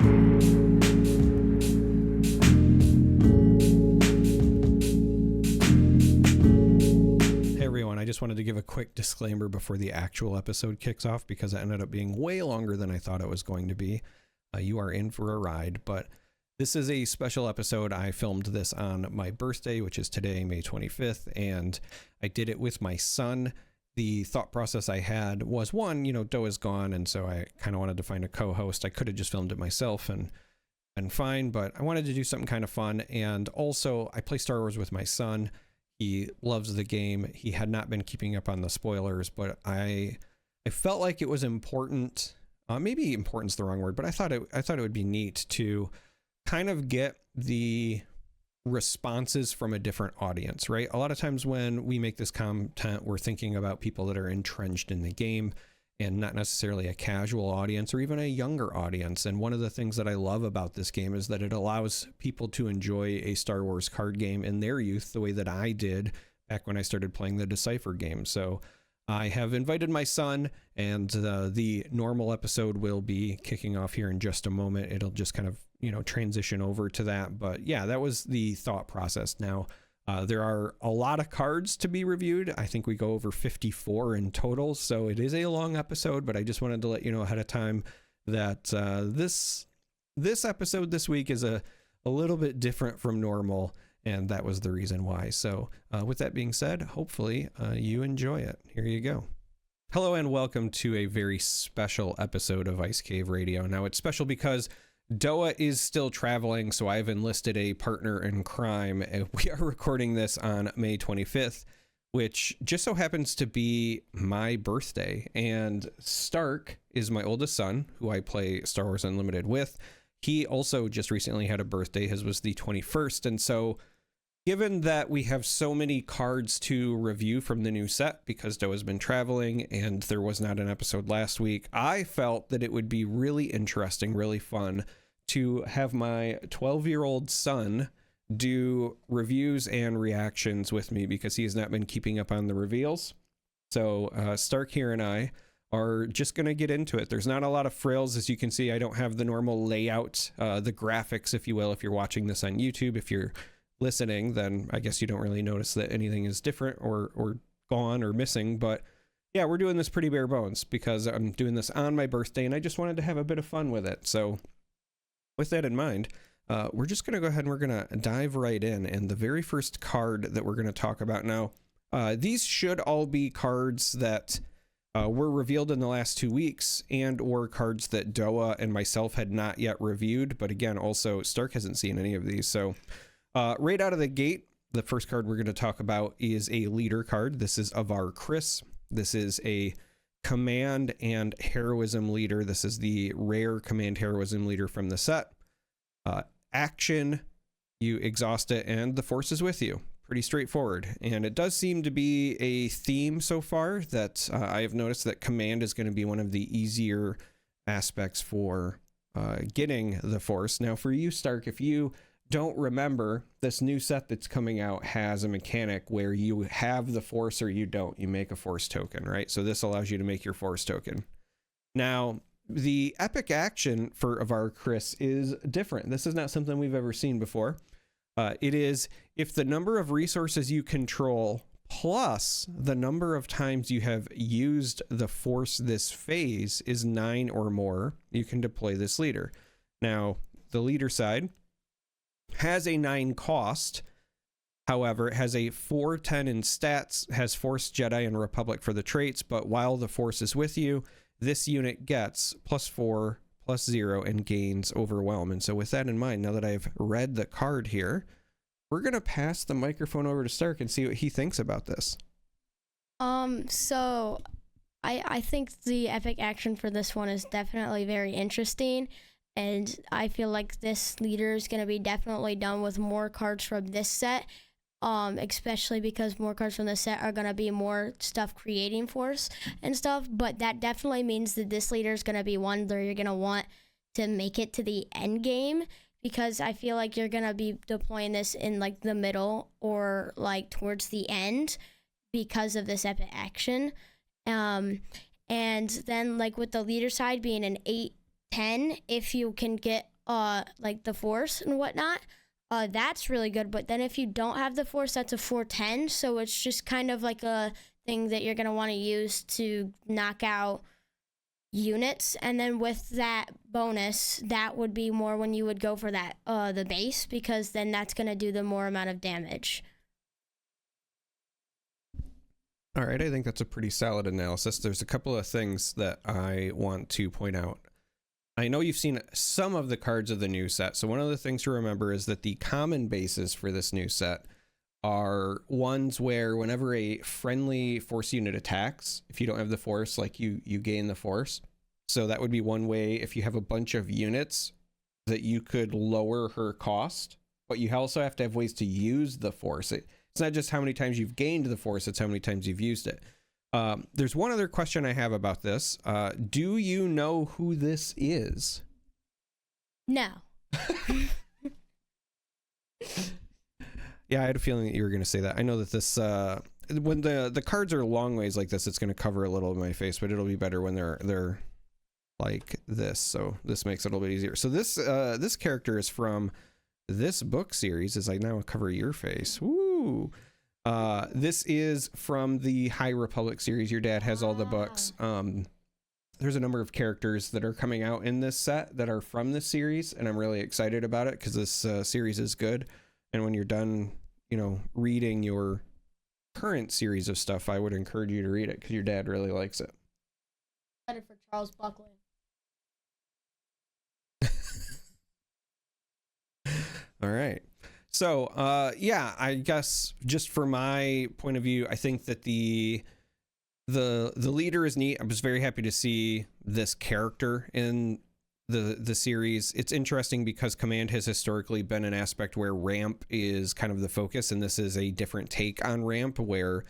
I just wanted to give a quick disclaimer before the actual episode kicks off because it ended up being way longer than I thought it was going to be. You are in for a ride, but this is a special episode. I filmed this on my birthday, which is today, May 25th, and I did it with my son. The thought process I had was, one, Doa's gone, and so I kind of wanted to find a co-host. I could have just filmed it myself and fine, but I wanted to do something kind of fun, and also I play Star Wars with my son. He loves the game. He had not been keeping up on the spoilers, but I felt like it was important. Maybe important's the wrong word, but I thought it would be neat to kind of get the responses from a different audience, right? A lot of times when we make this content, we're thinking about people that are entrenched in the game and not necessarily a casual audience or even a younger audience. And one of the things that I love about this game is that it allows people to enjoy a Star Wars card game in their youth the way that I did back when I started playing the Decipher game. So I have invited my son, and the normal episode will be kicking off here in just a moment. It'll just kind of, transition over to that. But yeah, that was the thought process. Now, there are a lot of cards to be reviewed. I think we go over 54 in total, so it is a long episode, but I just wanted to let you know ahead of time that this episode this week is a little bit different from normal, and that was the reason why. So with that being said, hopefully you enjoy it. Here you go. Hello and welcome to a very special episode of Ice Cave Radio. Now, it's special because Doa is still traveling, so I've enlisted a partner in crime. We are recording this on May 25th, which just so happens to be my birthday. And Stark is my oldest son, who I play Star Wars Unlimited with. He also just recently had a birthday. His was the 21st. And so given that we have so many cards to review from the new set because Doa's been traveling and there was not an episode last week, I felt that it would be really interesting, really fun to have my 12-year-old son do reviews and reactions with me because he has not been keeping up on the reveals. So Stark here and I are just going to get into it. There's not a lot of frills. As you can see, I don't have the normal layout, the graphics, if you will. If you're watching this on YouTube, if you're listening, then I guess you don't really notice that anything is different or gone or missing. But yeah, we're doing this pretty bare bones because I'm doing this on my birthday and I just wanted to have a bit of fun with it. So with that in mind, we're just going to go ahead and we're going to dive right in. And the very first card that we're going to talk about now, these should all be cards that were revealed in the last 2 weeks and or cards that Doa and myself had not yet reviewed. But again, also Stark hasn't seen any of these. So right out of the gate, the first card we're going to talk about is a leader card. This is Avar Kriss. This is a command and heroism leader. This is the rare command heroism leader from the set. Action, you exhaust it and the force is with you. Pretty straightforward. And it does seem to be a theme so far that I have noticed that command is going to be one of the easier aspects for getting the force. Now for you, Stark, if you don't remember, this new set that's coming out has a mechanic where you have the force or you don't. You make a force token, right? So this allows you to make your force token. Now, the epic action for Avar Kriss is different. This is not something we've ever seen before. It is if the number of resources you control plus the number of times you have used the force this phase is 9 or more, you can deploy this leader. Now, the leader side has a 9 cost. However, it has a 4/10 in stats, has Force, Jedi, and Republic for the traits, but while the Force is with you, this unit gets +4, +0, and gains Overwhelm. And so with that in mind, now that I've read the card here, we're going to pass the microphone over to Stark and see what he thinks about this. So I think the epic action for this one is definitely very interesting. And I feel like this leader is going to be definitely done with more cards from this set, especially because more cards from this set are going to be more stuff creating force and stuff. But that definitely means that this leader is going to be one that you're going to want to make it to the end game, because I feel like you're going to be deploying this in like the middle or like towards the end because of this epic action. And then like with the leader side being an 8 10 if you can get like the force and whatnot. That's really good. But then if you don't have the force, that's a 410. So it's just kind of like a thing that you're gonna want to use to knock out units. And then with that bonus, that would be more when you would go for that the base, because then that's gonna do the more amount of damage. All right, I think that's a pretty solid analysis. There's a couple of things that I want to point out. I know you've seen some of the cards of the new set, so one of the things to remember is that the common bases for this new set are ones where whenever a friendly force unit attacks, if you don't have the force, like you gain the force. So that would be one way if you have a bunch of units that you could lower her cost, but you also have to have ways to use the force. It's not just how many times you've gained the force, it's how many times you've used it. There's one other question I have about this. Do you know who this is? No. Yeah, I had a feeling that you were going to say that. I know that this, when the cards are long ways like this, it's going to cover a little of my face, but it'll be better when they're like this. So this makes it a little bit easier. So this character is from this book series. As I now cover your face. Woo! This is from the High Republic series. Your dad has all the books. There's a number of characters that are coming out in this set that are from this series, and I'm really excited about it because this series is good. And when you're done, reading your current series of stuff, I would encourage you to read it because your dad really likes it. Excited for Charles Buckley. All right. So, yeah, I guess just from my point of view, I think that the leader is neat. I was very happy to see this character in the series. It's interesting because Command has historically been an aspect where ramp is kind of the focus, and this is a different take on ramp where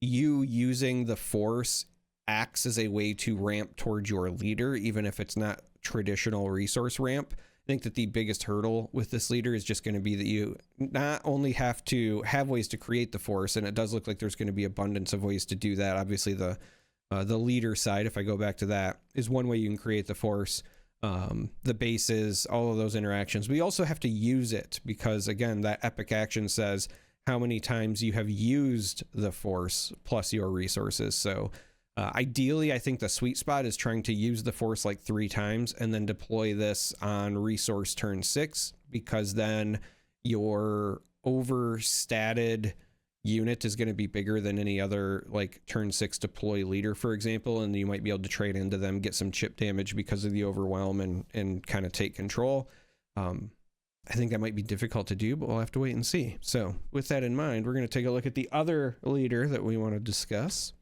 you using the force acts as a way to ramp towards your leader, even if it's not traditional resource ramp. I think that the biggest hurdle with this leader is just going to be that you not only have to have ways to create the force, and it does look like there's going to be abundance of ways to do that. Obviously, the leader side, if I go back to that, is one way you can create the force. The bases, all of those interactions. We also have to use it because, again, that epic action says how many times you have used the force plus your resources. So ideally, I think the sweet spot is trying to use the force like 3 times and then deploy this on resource turn 6, because then your overstated unit is going to be bigger than any other like turn 6 deploy leader, for example, and you might be able to trade into them, get some chip damage because of the overwhelm and kind of take control. I think that might be difficult to do, but we'll have to wait and see. So with that in mind, we're going to take a look at the other leader that we want to discuss.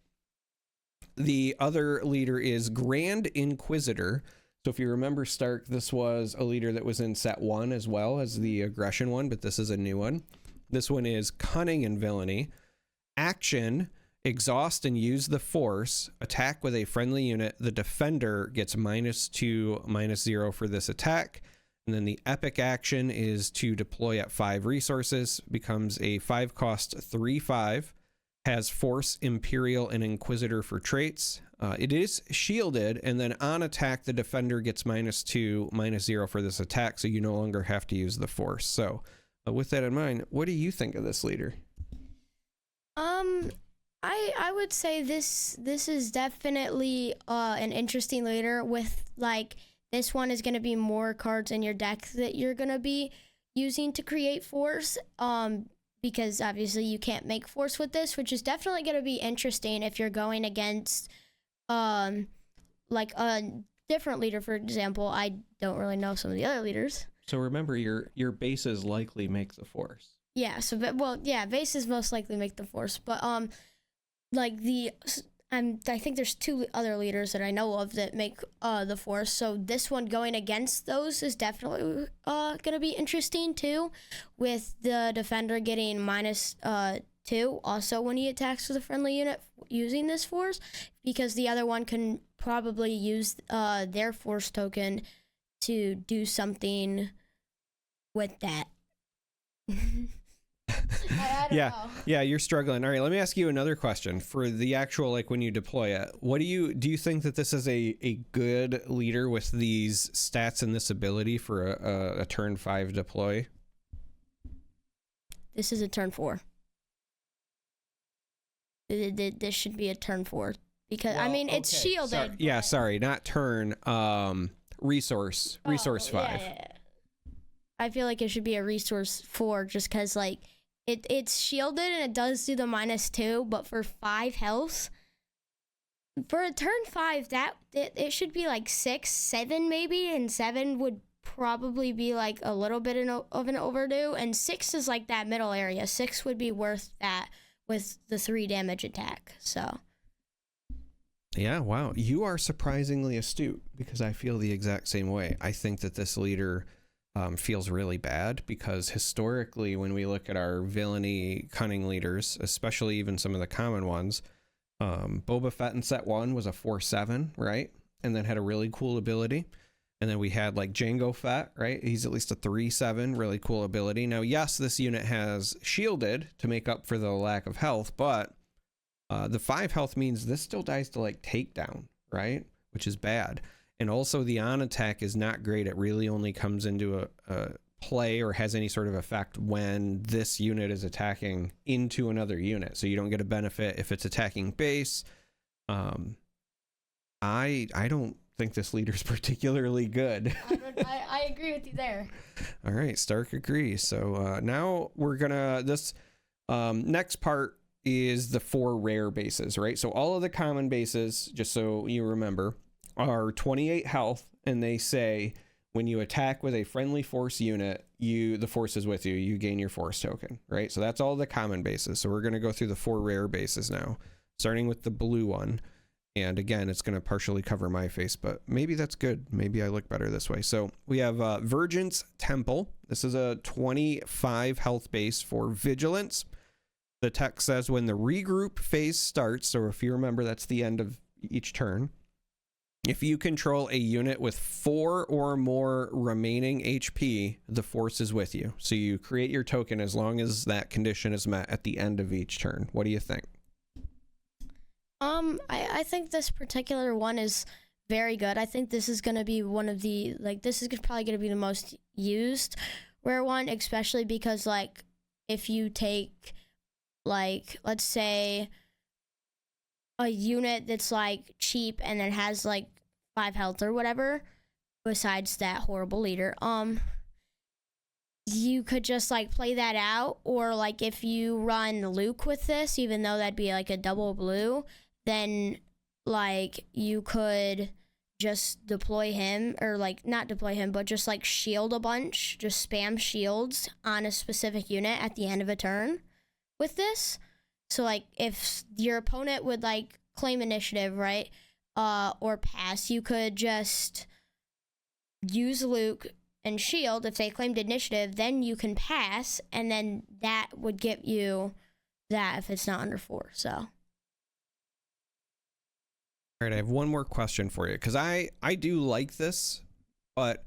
The other leader is Grand Inquisitor. So if you remember Stark, this was a leader that was in set 1 as well as the aggression one, but this is a new one. This one is Cunning and Villainy. Action, exhaust and use the force. Attack with a friendly unit. The defender gets -2, -0 for this attack. And then the epic action is to deploy at 5 resources. Becomes a 5 cost 3/5. Has Force, Imperial, and Inquisitor for traits. It is shielded, and then on attack, the defender gets -2, -0 for this attack, so you no longer have to use the Force. So with that in mind, what do you think of this leader? I would say this is definitely an interesting leader. With like this one is going to be more cards in your deck that you're going to be using to create force. Because obviously you can't make force with this, which is definitely going to be interesting if you're going against like a different leader. For example, I don't really know some of the other leaders. So remember, your bases likely make the force. Yeah. So, bases most likely make the force, but like I think there's 2 other leaders that I know of that make the force. So this one going against those is definitely gonna be interesting too, with the defender getting -2 also when he attacks with a friendly unit using this force, because the other one can probably use their force token to do something with that. I don't Yeah. know. Yeah, you're struggling. All right, let me ask you another question. For the actual, like when you deploy it, what do you think that this is a good leader with these stats and this ability for a turn 5 deploy? This is a turn 4. This should be a turn 4 because I mean it's shielded. Sorry, not turn. Resource 5. Yeah. I feel like it should be a resource 4 just because like it's shielded and it does do the -2, but for 5 health for a turn 5 that it should be like 6, 7 maybe, and 7 would probably be like a little bit of an overdue, and 6 is like that middle area. 6 would be worth that with the 3 damage attack. So Yeah, wow. You are surprisingly astute because I feel the exact same way. I think that this leader feels really bad because historically, when we look at our villainy cunning leaders, especially even some of the common ones, Boba Fett in set 1 was a 4/7, right? And then had a really cool ability. And then we had like Jango Fett, right? He's at least a 3/7, really cool ability. Now, yes, this unit has shielded to make up for the lack of health, but the 5 health means this still dies to like takedown, right? Which is bad. And also the on attack is not great. It really only comes into a play or has any sort of effect when this unit is attacking into another unit. So you don't get a benefit if it's attacking base. I don't think this leader's particularly good. I agree with you there. All right, Stark agrees. So now we're gonna this next part is the 4 rare bases, right? So all of the common bases, just so you remember, are 28 health, and they say when you attack with a friendly force unit, the force is with you, you gain your force token, right? So that's all the common bases. So we're going to go through the 4 rare bases now, starting with the blue one. And again, it's going to partially cover my face, but maybe that's good. Maybe I look better this way. So we have Virgins Temple. This is a 25 health base for Vigilance. The text says when the regroup phase starts, so if you remember, that's the end of each turn. If you control a unit with 4 or more remaining HP, the force is with you. So you create your token as long as that condition is met at the end of each turn. What do you think? I think this particular one is very good. I think this is going to be one of the, like, this is probably going to be the most used rare one, especially because, like, if you take, like, let's say a unit that's, like, cheap and then has, like, 5 health or whatever, besides that horrible leader, you could just, like, play that out, or, like, if you run Luke with this, even though that'd be, like, a double blue, then, like, you could just deploy him, or, like, not deploy him, but just, like, shield a bunch, just spam shields on a specific unit at the end of a turn with this. So, like, if your opponent would, like, claim initiative, right, or pass, you could just use Luke and shield. If they claimed initiative, then you can pass, and then that would get you that if it's not under 4, so. All right, I have one more question for you, because I do like this, but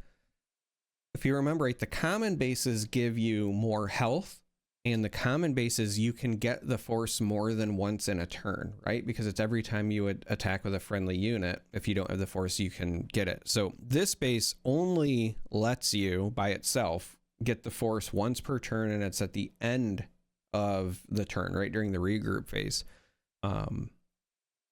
if you remember, right, the common bases give you more health, and the common bases, you can get the force more than once in a turn, right? Because it's every time you would attack with a friendly unit. If you don't have the force, you can get it. So this base only lets you, by itself, get the force once per turn, and it's at the end of the turn, right, during the regroup phase.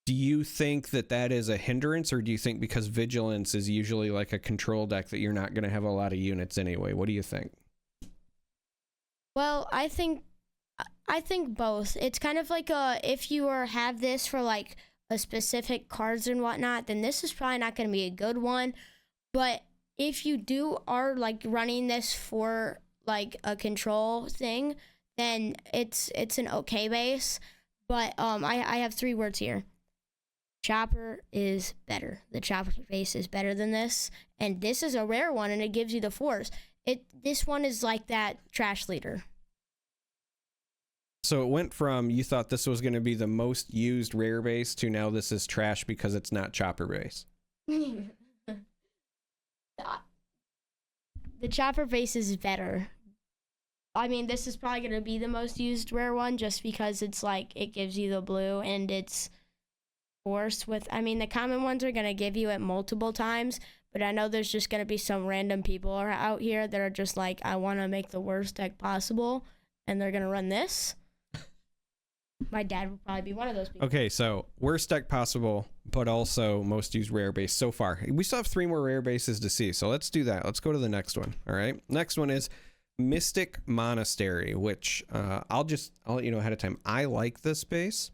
Do you think that that is a hindrance, or do you think because Vigilance is usually like a control deck that you're not going to have a lot of units anyway? What do you think? Well, I think both. It's kind of like if you have this for like a specific cards and whatnot, then this is probably not going to be a good one. But if you are like running this for like a control thing, then it's an okay base. But I have 3 words here. Chopper is better. The Chopper base is better than this, and this is a rare one, and it gives you the force. This one is like that trash leader. So it went from you thought this was going to be the most used rare base to now this is trash because it's not Chopper base. The Chopper base is better. I mean, this is probably going to be the most used rare one just because it's like it gives you the blue and it's force with, I mean, the common ones are going to give you it multiple times, but I know there's just going to be some random people out here that are just like, I want to make the worst deck possible, and they're going to run this. My dad would probably be one of those people. Okay, so worst deck possible, but also most used rare base so far. We still have 3 more rare bases to see, so let's do that. Let's go to the next one. All right, next one is Mystic Monastery, which I'll let you know ahead of time. I like this base,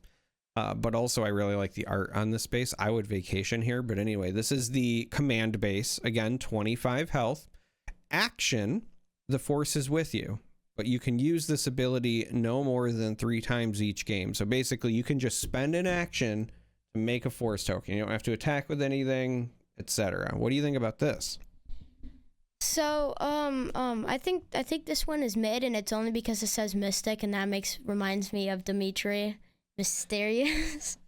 but also I really like the art on this base. I would vacation here, but anyway, this is the command base. Again, 25 health. Action, the force is with you, but you can use this ability no more than 3 times each game. So basically, you can just spend an action to make a force token. You don't have to attack with anything, etc. What do you think about this? So, I think this one is mid, and it's only because it says Mystic, and that reminds me of Dimitri Mysterious.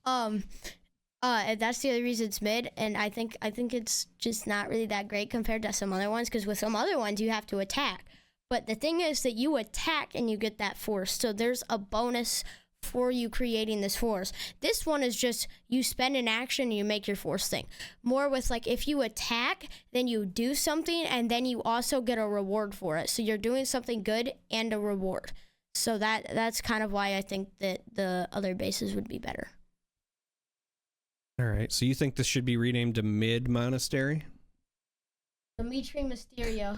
That's the other reason it's mid, and I think it's just not really that great compared to some other ones, because with some other ones you have to attack. But the thing is that you attack and you get that force, so there's a bonus for you creating this force. This one is just you spend an action and you make your force thing. More with like if you attack, then you do something and then you also get a reward for it. So you're doing something good and a reward. So that's kind of why I think that the other bases would be better. All right, so you think this should be renamed to Mid Monastery? Dimitri Mysterio.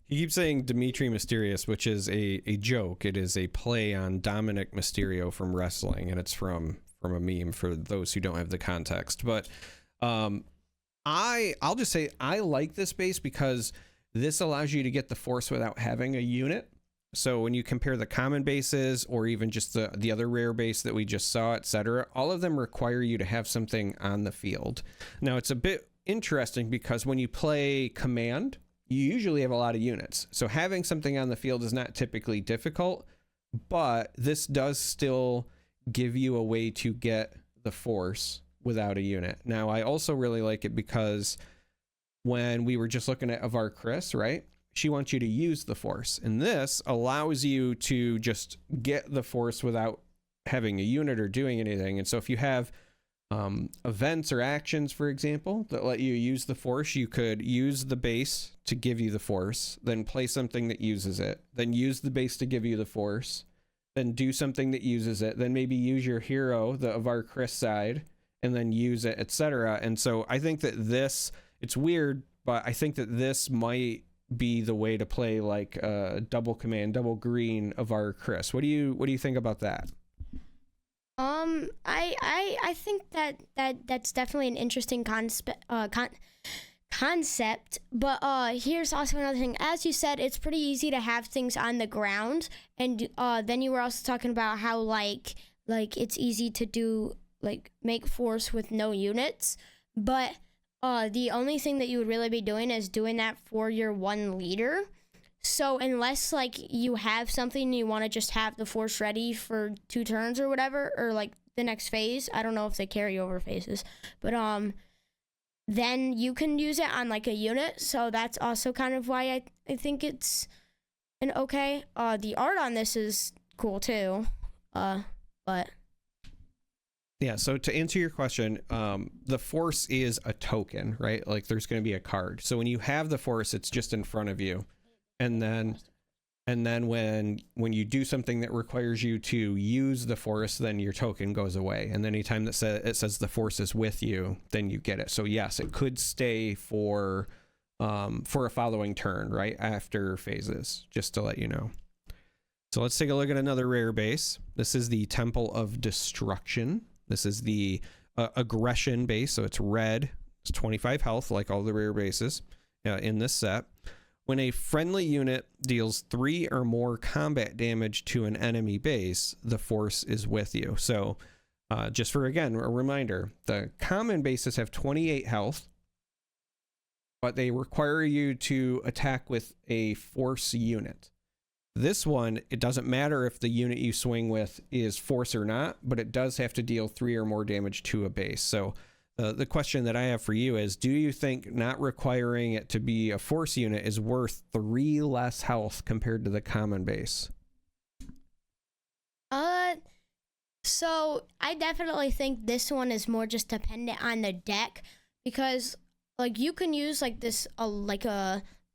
You keep saying Dimitri Mysterious, which is a joke. It is a play on Dominic Mysterio from wrestling, and it's from a meme for those who don't have the context. But I'll just say I like this base because this allows you to get the force without having a unit. So when you compare the common bases or even just the other rare base that we just saw, etc., all of them require you to have something on the field. Now, it's a bit interesting because when you play command, you usually have a lot of units. So having something on the field is not typically difficult, but this does still give you a way to get the force without a unit. Now, I also really like it because when we were just looking at Avar Chris, right? She wants you to use the force, and this allows you to just get the force without having a unit or doing anything. And so if you have events or actions, for example, that let you use the force, you could use the base to give you the force, then play something that uses it, then use the base to give you the force, then do something that uses it, then maybe use your hero, the Avar Chris side, and then use it, etc. And so I think that it's weird, but I think that this might be the way to play like double command, double green of our Chris. What do you think about that? I think that's definitely an interesting concept. But here's also another thing. As you said, it's pretty easy to have things on the ground, and then you were also talking about how like it's easy to do make force with no units, but the only thing that you would really be doing is doing that for your one leader. So unless you have something you want to just have the force ready for 2 turns or whatever, or the next phase, I don't know if they carry over phases, but then you can use it on a unit. So that's also kind of why I think it's an okay. The art on this is cool too, but yeah, so to answer your question, the force is a token, right? There's going to be a card. So when you have the force, it's just in front of you. And then when you do something that requires you to use the force, then your token goes away. And then anytime that it says the force is with you, then you get it. So yes, it could stay for a following turn, right? After phases, just to let you know. So let's take a look at another rare base. This is the Temple of Destruction. This is the aggression base, so it's red. It's 25 health, like all the rare bases in this set. When a friendly unit deals 3 or more combat damage to an enemy base, the force is with you. So just for, again, a reminder, the common bases have 28 health, but they require you to attack with a force unit. This one, it doesn't matter if the unit you swing with is force or not, but it does have to deal 3 or more damage to a base. So the question that I have for you is, do you think not requiring it to be a force unit is worth 3 less health compared to the common base? So I definitely think this one is more just dependent on the deck, because like you can use like this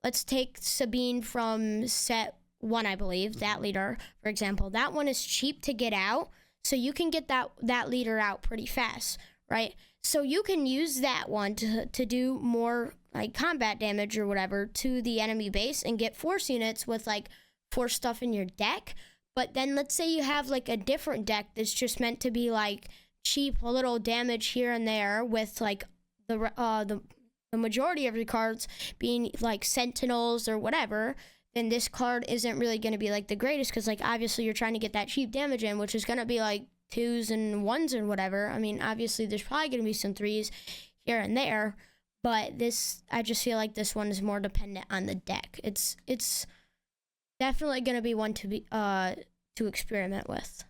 let's take Sabine from set 1, I believe, that leader, for example. That one is cheap to get out, so you can get that leader out pretty fast, right? So you can use that one to do more like combat damage or whatever to the enemy base and get force units with like force stuff in your deck. But then let's say you have like a different deck that's just meant to be like cheap, a little damage here and there, with like the majority of your cards being like sentinels or whatever. Then this card isn't really going to be like the greatest, because like obviously you're trying to get that cheap damage in, which is going to be like 2s and 1s or whatever. I mean, obviously there's probably going to be some 3s here and there, but I just feel like this one is more dependent on the deck. It's definitely going to be one to experiment with.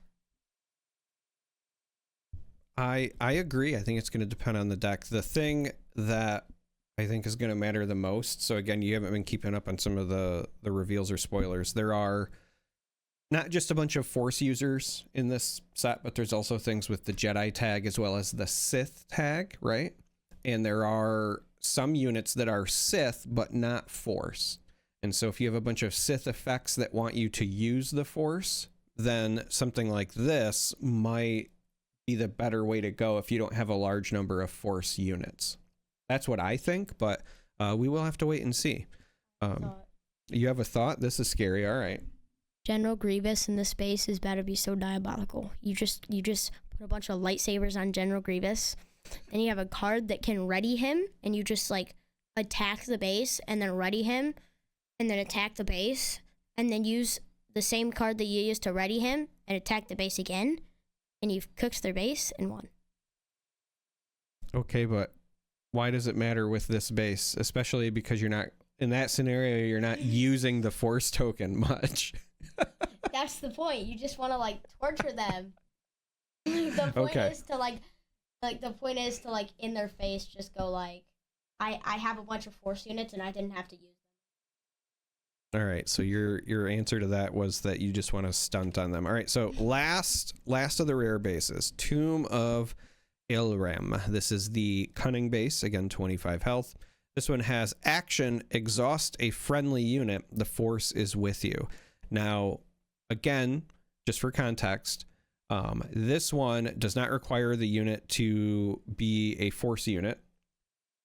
I agree. I think it's going to depend on the deck. The thing that I think is going to matter the most, so again, you haven't been keeping up on some of the reveals or spoilers. There are not just a bunch of force users in this set, but there's also things with the Jedi tag as well as the Sith tag, right? And there are some units that are Sith but not force. And so if you have a bunch of Sith effects that want you to use the force, then something like this might be the better way to go if you don't have a large number of force units. That's what I think, but we will have to wait and see. You have a thought? This is scary. All right. General Grievous in this base is about to be so diabolical. You just put a bunch of lightsabers on General Grievous, and you have a card that can ready him, and you just like attack the base and then ready him, and then attack the base, and then use the same card that you used to ready him and attack the base again, and you've cooked their base and won. Okay, but why does it matter with this base? Especially because you're not, in that scenario, you're not using the force token much. That's the point. You just want to like torture them. The point is to like the point is to like in their face just go like, I have a bunch of force units and I didn't have to use them. All right, so your answer to that was that you just want to stunt on them. All right, so last of the rare bases, Tomb of Ilrem. This is the cunning base, again 25 health. This one has action, exhaust a friendly unit, the force is with you. Now, again, just for context, this one does not require the unit to be a force unit,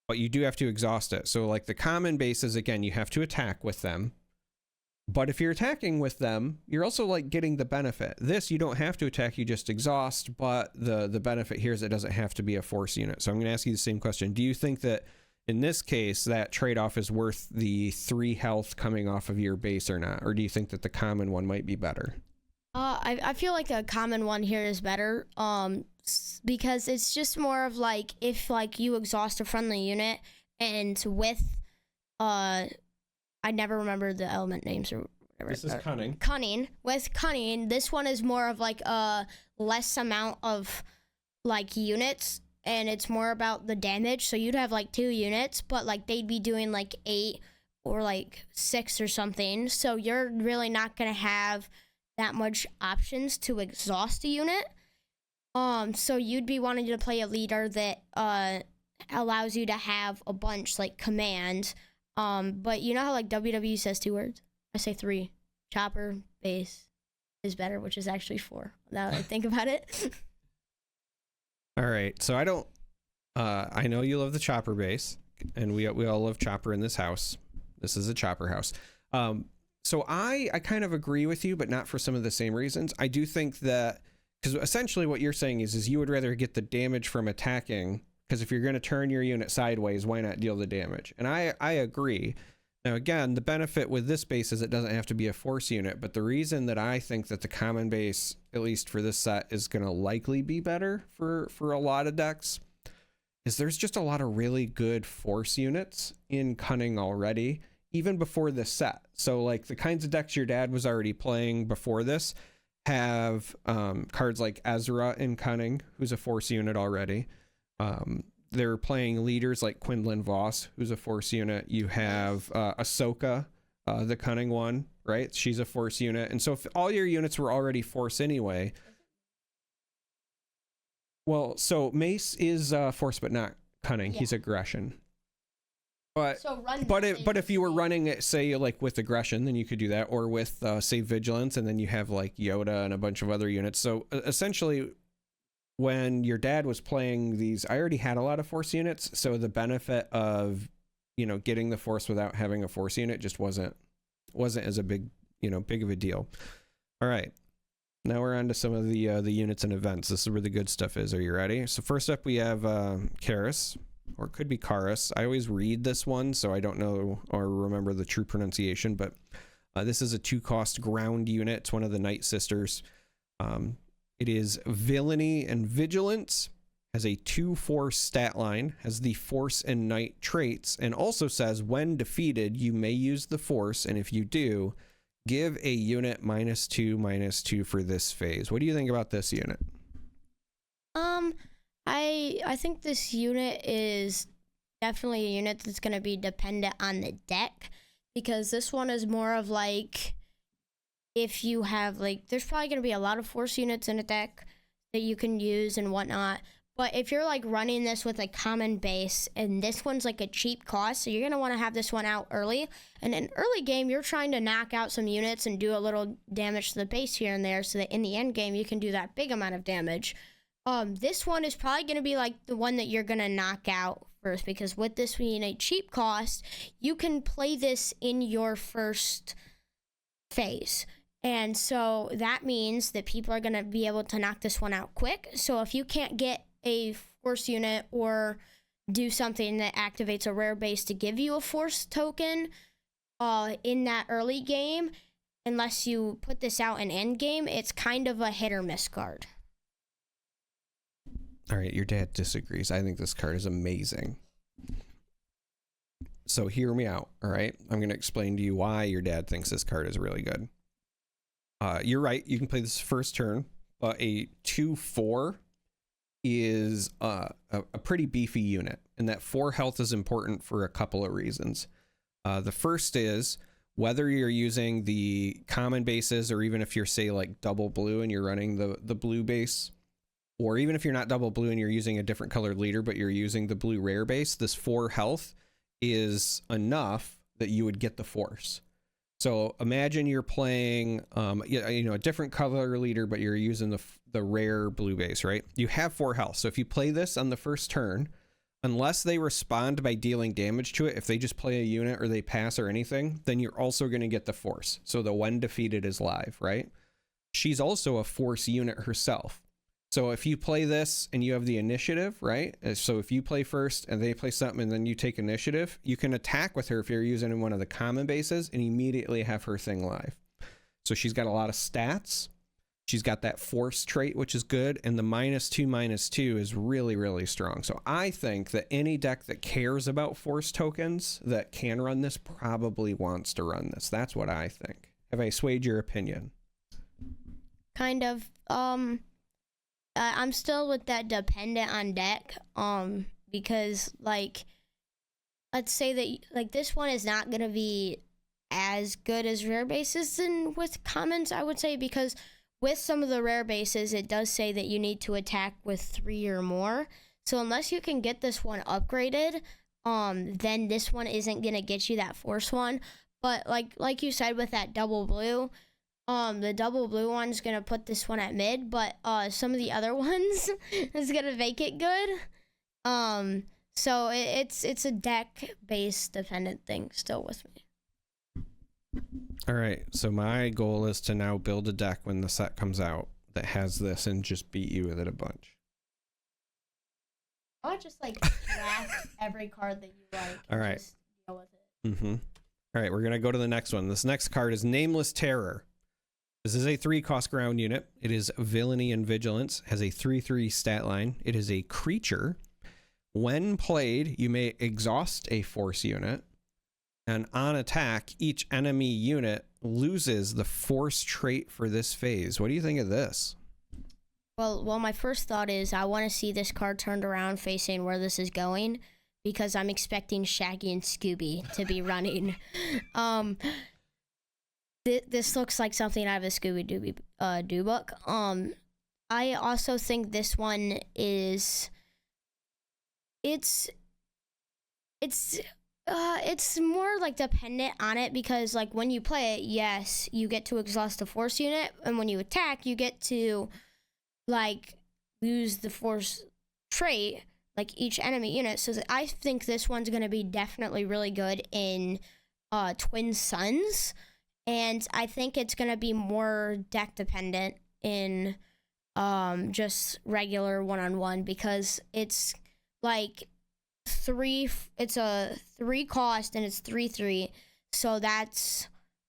but you do have to exhaust it. So like the common bases, again, you have to attack with them. But if you're attacking with them, you're also like getting the benefit. This, you don't have to attack, you just exhaust, but the benefit here is it doesn't have to be a force unit. So I'm going to ask you the same question. Do you think that in this case, that trade-off is worth the 3 health coming off of your base or not? Or do you think that the common one might be better? I feel like a common one here is better, because it's just more of like, if like you exhaust a friendly unit, and with, I never remember the element names or whatever. This is cunning. With cunning, this one is more of like a less amount of like units, and it's more about the damage. So you'd have like 2 units, but like they'd be doing like 8 or like 6 or something. So you're really not gonna have that much options to exhaust a unit. So you'd be wanting to play a leader that allows you to have a bunch like command. But you know how like WWE says 2 words? I say 3. Chopper base is better, which is actually 4 now that I think about it. All right, so I know you love the chopper base, and we all love chopper in this house. This is a chopper house. So I kind of agree with you, but not for some of the same reasons. I do think that, because essentially what you're saying is you would rather get the damage from attacking, because if you're going to turn your unit sideways, why not deal the damage? And I agree. Now, again, the benefit with this base is it doesn't have to be a force unit, but the reason that I think that the common base, at least for this set, is going to likely be better for a lot of decks is there's just a lot of really good force units in cunning already, even before this set. So like the kinds of decks your dad was already playing before this have cards like Ezra in cunning, who's a force unit already. they're playing leaders like Quinlan Voss, who's a force unit. You have Ahsoka, the cunning one, right? She's a force unit. And so if all your units were already force anyway, well, so Mace is force but not cunning. He's aggression. But so but if you were running it, say like with aggression, then you could do that, or with say vigilance, and then you have like Yoda and a bunch of other units. So essentially, when your dad was playing these, I already had a lot of force units, so the benefit of, you know, getting the force without having a force unit just wasn't as a big of a deal. All right, now we're on to some of the units and events. This is where the good stuff is. Are you ready? So first up we have Karis, or it could be Karis. I always read this one, so I don't know or remember the true pronunciation, but this is a 2-cost ground unit. It's one of the Night Sisters. It is Villainy and Vigilance, has a 2-force stat line, has the Force and Night traits, and also says when defeated, you may use the Force, and if you do, give a unit -2/-2 for this phase. What do you think about this unit? I think this unit is definitely a unit that's going to be dependent on the deck, because this one is more of like, if you have like, there's probably going to be a lot of force units in a deck that you can use and whatnot. But if you're like running this with a common base, and this one's like a cheap cost, so you're going to want to have this one out early. And in early game, you're trying to knock out some units and do a little damage to the base here and there, so that in the end game, you can do that big amount of damage. This one is probably going to be like the one that you're going to knock out first, because with this being a cheap cost, you can play this in your first phase. And so that means that people are going to be able to knock this one out quick. So if you can't get a force unit or do something that activates a rare base to give you a force token in that early game, unless you put this out in end game, it's kind of a hit or miss card. All right, your dad disagrees. I think this card is amazing. So hear me out, all right? I'm going to explain to you why your dad thinks this card is really good. You're right, you can play this first turn, but a 2/4 is a pretty beefy unit, and that 4 health is important for a couple of reasons. The first is, whether you're using the common bases, or even if you're, say, like double blue and you're running the blue base, or even if you're not double blue and you're using a different colored leader, but you're using the blue rare base, this 4 health is enough that you would get the force. So imagine you're playing, a different color leader, but you're using the rare blue base, right? You have 4 health. So if you play this on the first turn, unless they respond by dealing damage to it, if they just play a unit or they pass or anything, then you're also going to get the force. So the when defeated is live, right? She's also a force unit herself. So if you play this and you have the initiative, right? So if you play first and they play something and then you take initiative, you can attack with her if you're using one of the common bases and immediately have her thing live. So she's got a lot of stats. She's got that force trait, which is good. And the -2/-2 is really, really strong. So I think that any deck that cares about force tokens that can run this probably wants to run this. That's what I think. Have I swayed your opinion? Kind of. I'm still with that dependent on deck, because like, let's say that like this one is not gonna be as good as rare bases than with commons, I would say, because with some of the rare bases, it does say that you need to attack with 3 or more. So unless you can get this one upgraded, then this one isn't gonna get you that force one. But like you said, with that double blue, the double blue one's gonna put this one at mid, but some of the other ones is gonna make it good. So it's a deck based dependent thing still with me. All right, so my goal is to now build a deck when the set comes out that has this and just beat you with it a bunch. I want to just like draft every card that you like. All right. Just deal with it. All right, we're gonna go to the next one. This next card is Nameless Terror. This is a 3-cost ground unit. It is Villainy and Vigilance, has a 3/3 stat line. It is a creature. When played, you may exhaust a force unit, and on attack, each enemy unit loses the force trait for this phase. What do you think of this? Well, my first thought is I want to see this card turned around facing where this is going, because I'm expecting Shaggy and Scooby to be running. This looks like something out of a Scooby-Doo book. I also think this one is it's more like dependent on it, because like when you play it, yes, you get to exhaust a force unit, and when you attack, you get to like lose the force trait, like each enemy unit. So I think this one's going to be definitely really good in Twin Suns, and I think it's going to be more deck dependent in just regular one-on-one, because it's like it's a 3 cost and it's 3/3, so that's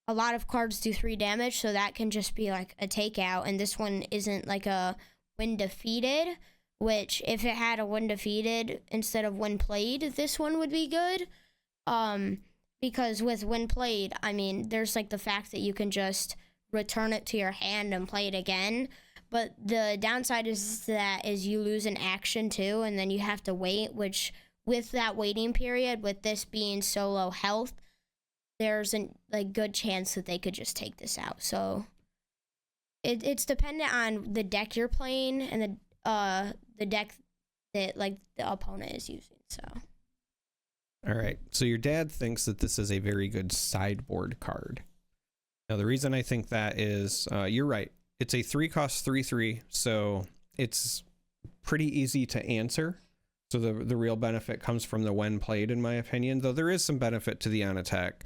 a lot of cards do 3 damage, so that can just be like a takeout. And this one isn't like a when defeated, which if it had a when defeated instead of when played, this one would be good. Because with when played, I mean, there's like the fact that you can just return it to your hand and play it again, but the downside is you lose an action too, and then you have to wait, which with that waiting period, with this being so low health, there's a good chance that they could just take this out. So it's dependent on the deck you're playing and the deck that like the opponent is using. So all right, so your dad thinks that this is a very good sideboard card. Now the reason I think that is you're right, it's a 3 cost 3/3, so it's pretty easy to answer. So the real benefit comes from the when played, in my opinion, though there is some benefit to the on attack.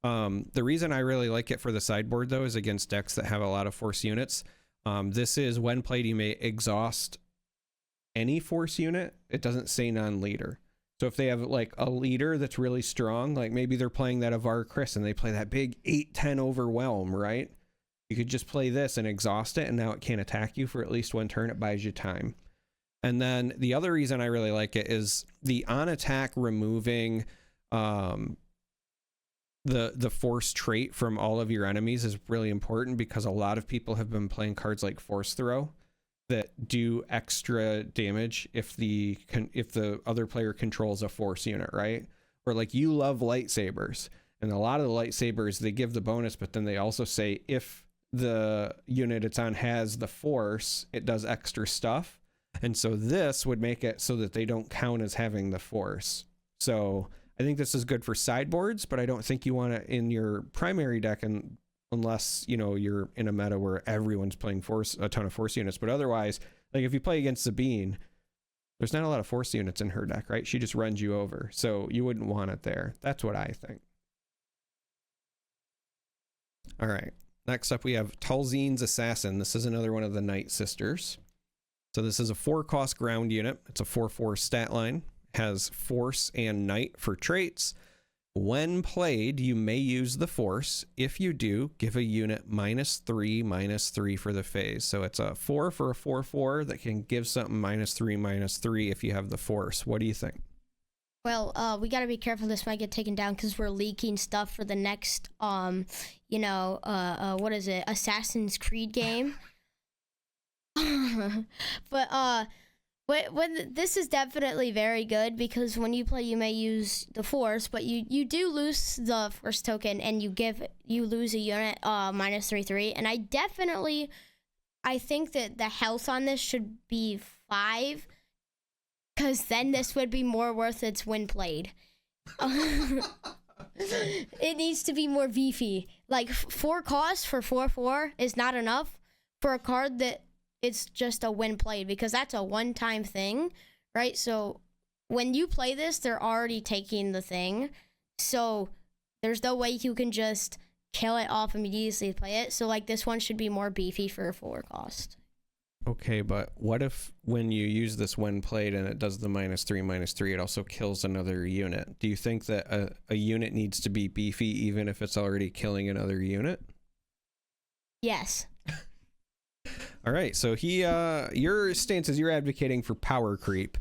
The reason I really like it for the sideboard, though, is against decks that have a lot of force units. This is when played, you may exhaust any force unit. It doesn't say non-leader. So if they have like a leader that's really strong, like maybe they're playing that Avar Chris and they play that big 8/10 overwhelm, right? You could just play this and exhaust it, and now it can't attack you for at least 1 turn. It buys you time. And then the other reason I really like it is the on attack removing the force trait from all of your enemies is really important, because a lot of people have been playing cards like Force Throw that do extra damage if the other player controls a force unit, right? Or like you love lightsabers, and a lot of the lightsabers, they give the bonus, but then they also say if the unit it's on has the force, it does extra stuff. And so this would make it so that they don't count as having the force. So I think this is good for sideboards, but I don't think you want it in your primary deck, and unless you're in a meta where everyone's playing a ton of force units. But otherwise, like if you play against Sabine, there's not a lot of force units in her deck, right? She just runs you over, so you wouldn't want it there. That's what I think. All right, next up we have Talzine's Assassin. This is another one of the Night Sisters. So this is a 4 cost ground unit. It's a 4/4 stat line. Has force and night for traits. When played, you may use the force. If you do, give a unit -3/-3 for the phase. So it's a 4 for a 4/4 that can give something -3/-3 if you have the force. What do you think? Well, we got to be careful this might get taken down, because we're leaking stuff for the next what is it, Assassin's Creed game. But when this is definitely very good, because when you play, you may use the force, but you do lose the force token, and you lose a unit -3/3. And I think that the health on this should be 5, because then this would be more worth its when played. It needs to be more beefy. Like 4 costs for 4/4 is not enough for a card that it's just a when played, because that's a one-time thing, right? So when you play this, they're already taking the thing, so there's no way you can just kill it off immediately to play it. So like this one should be more beefy for a 4 cost. Okay, but what if when you use this when played and it does the -3/-3, it also kills another unit? Do you think that a unit needs to be beefy even if it's already killing another unit? Yes. All right, so your stance is you're advocating for power creep.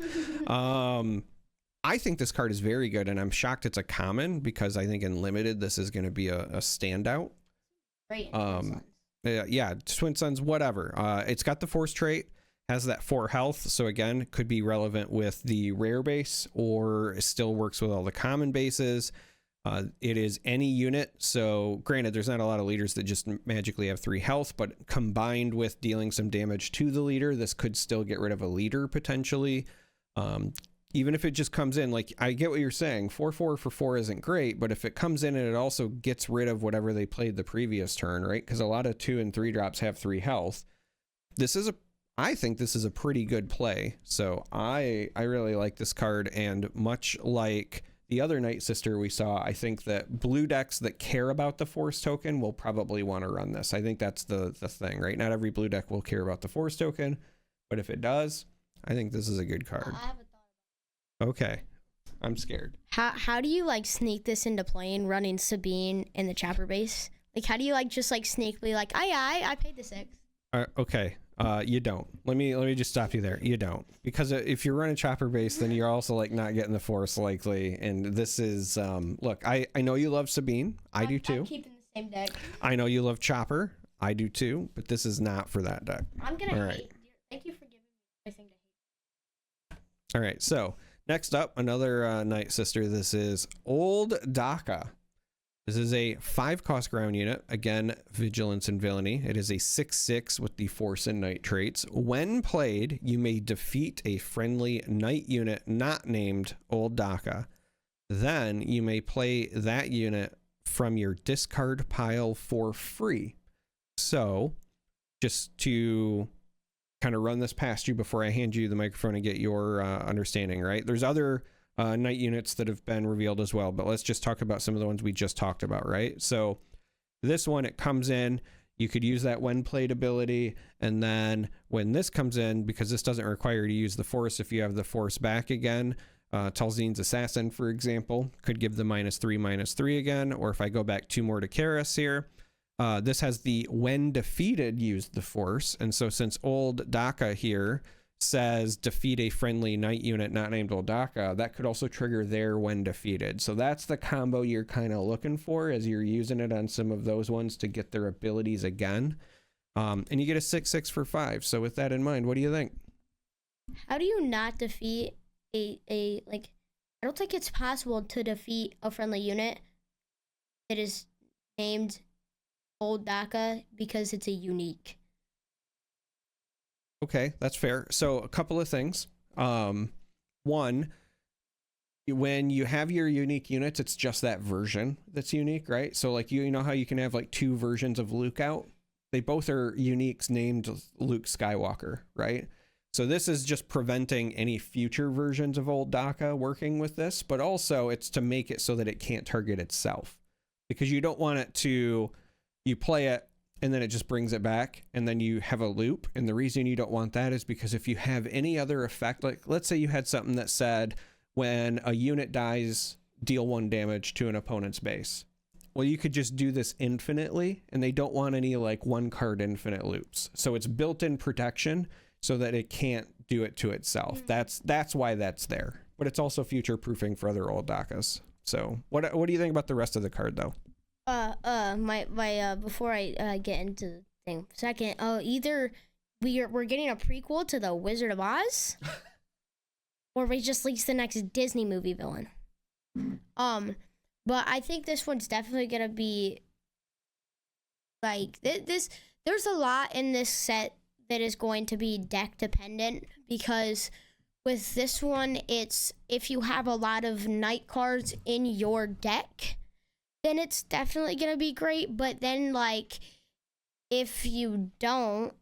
I think this card is very good, and I'm shocked it's a common, because I think in limited this is going to be a standout. Great. Yeah, Twin Suns, whatever. It's got the force trait, has that 4 health, so again, could be relevant with the rare base, or it still works with all the common bases. It is any unit, so granted, there's not a lot of leaders that just magically have 3 health, but combined with dealing some damage to the leader, this could still get rid of a leader potentially. Even if it just comes in, like, I get what you're saying, 4/4 for 4 isn't great, but if it comes in and it also gets rid of whatever they played the previous turn, right? Because a lot of 2 and 3 drops have 3 health. I think this is a pretty good play. So I really like this card, and much like the other Night Sister we saw, I think that blue decks that care about the Force token will probably want to run this. I think that's the thing, right? Not every blue deck will care about the Force token, but if it does, I think this is a good card. I have a thought. Okay, I'm scared. How do you like sneak this into playing running Sabine in the chopper base? Like, how do you like just like sneakily like I paid the 6? Okay. You don't. Let me just stop you there. You don't, because if you're running chopper base, then you're also like not getting the Force likely. And this is look, I know you love Sabine. I do too. I'm keeping the same deck. I know you love chopper. I do too. But this is not for that deck. I'm gonna hate. Thank you for giving me everything to hate. All right. So next up, another Night Sister. This is Old Daka. This is a 5-cost ground unit. Again, Vigilance and Villainy. It is a 6/6 with the Force and Night traits. When played, you may defeat a friendly Night unit not named Old Daka. Then you may play that unit from your discard pile for free. So, just to kind of run this past you before I hand you the microphone and get your understanding, right? There's other Night units that have been revealed as well, but let's just talk about some of the ones we just talked about, right? So this one, it comes in, you could use that when played ability, and then when this comes in, because this doesn't require you to use the Force, if you have the Force back again, Talzine's Assassin, for example, could give the -3/-3 again, or if I go back 2 more to Karis here, this has the when defeated use the Force, and so since Old Daka here says defeat a friendly Night unit not named Old Daka, that could also trigger their when defeated. So that's the combo you're kind of looking for, as you're using it on some of those ones to get their abilities again. And you get a 6/6 for 5. So with that in mind, what do you think? How do you not defeat a like? I don't think it's possible to defeat a friendly unit that is named Old Daka because it's a unique. Okay, that's fair. So a couple of things. One, when you have your unique units, it's just that version that's unique, right? So like you know how you can have like 2 versions of Luke out? They both are uniques named Luke Skywalker, right? So this is just preventing any future versions of Old Daka working with this, but also it's to make it so that it can't target itself, because you don't want it to, you play it and then it just brings it back and then you have a loop. And the reason you don't want that is because if you have any other effect, like let's say you had something that said when a unit dies, deal 1 damage to an opponent's base. Well, you could just do this infinitely, and they don't want any like 1 card infinite loops. So it's built-in protection so that it can't do it to itself. That's why that's there. But it's also future proofing for other Old Dakas. So what do you think about the rest of the card though? Before I get into the thing, second, either we're getting a prequel to the Wizard of Oz, or we just leaks the next Disney movie villain. But I think this one's definitely gonna be like this. There's a lot in this set that is going to be deck dependent, because with this one, it's if you have a lot of night cards in your deck, then it's definitely gonna be great. But then like if you don't,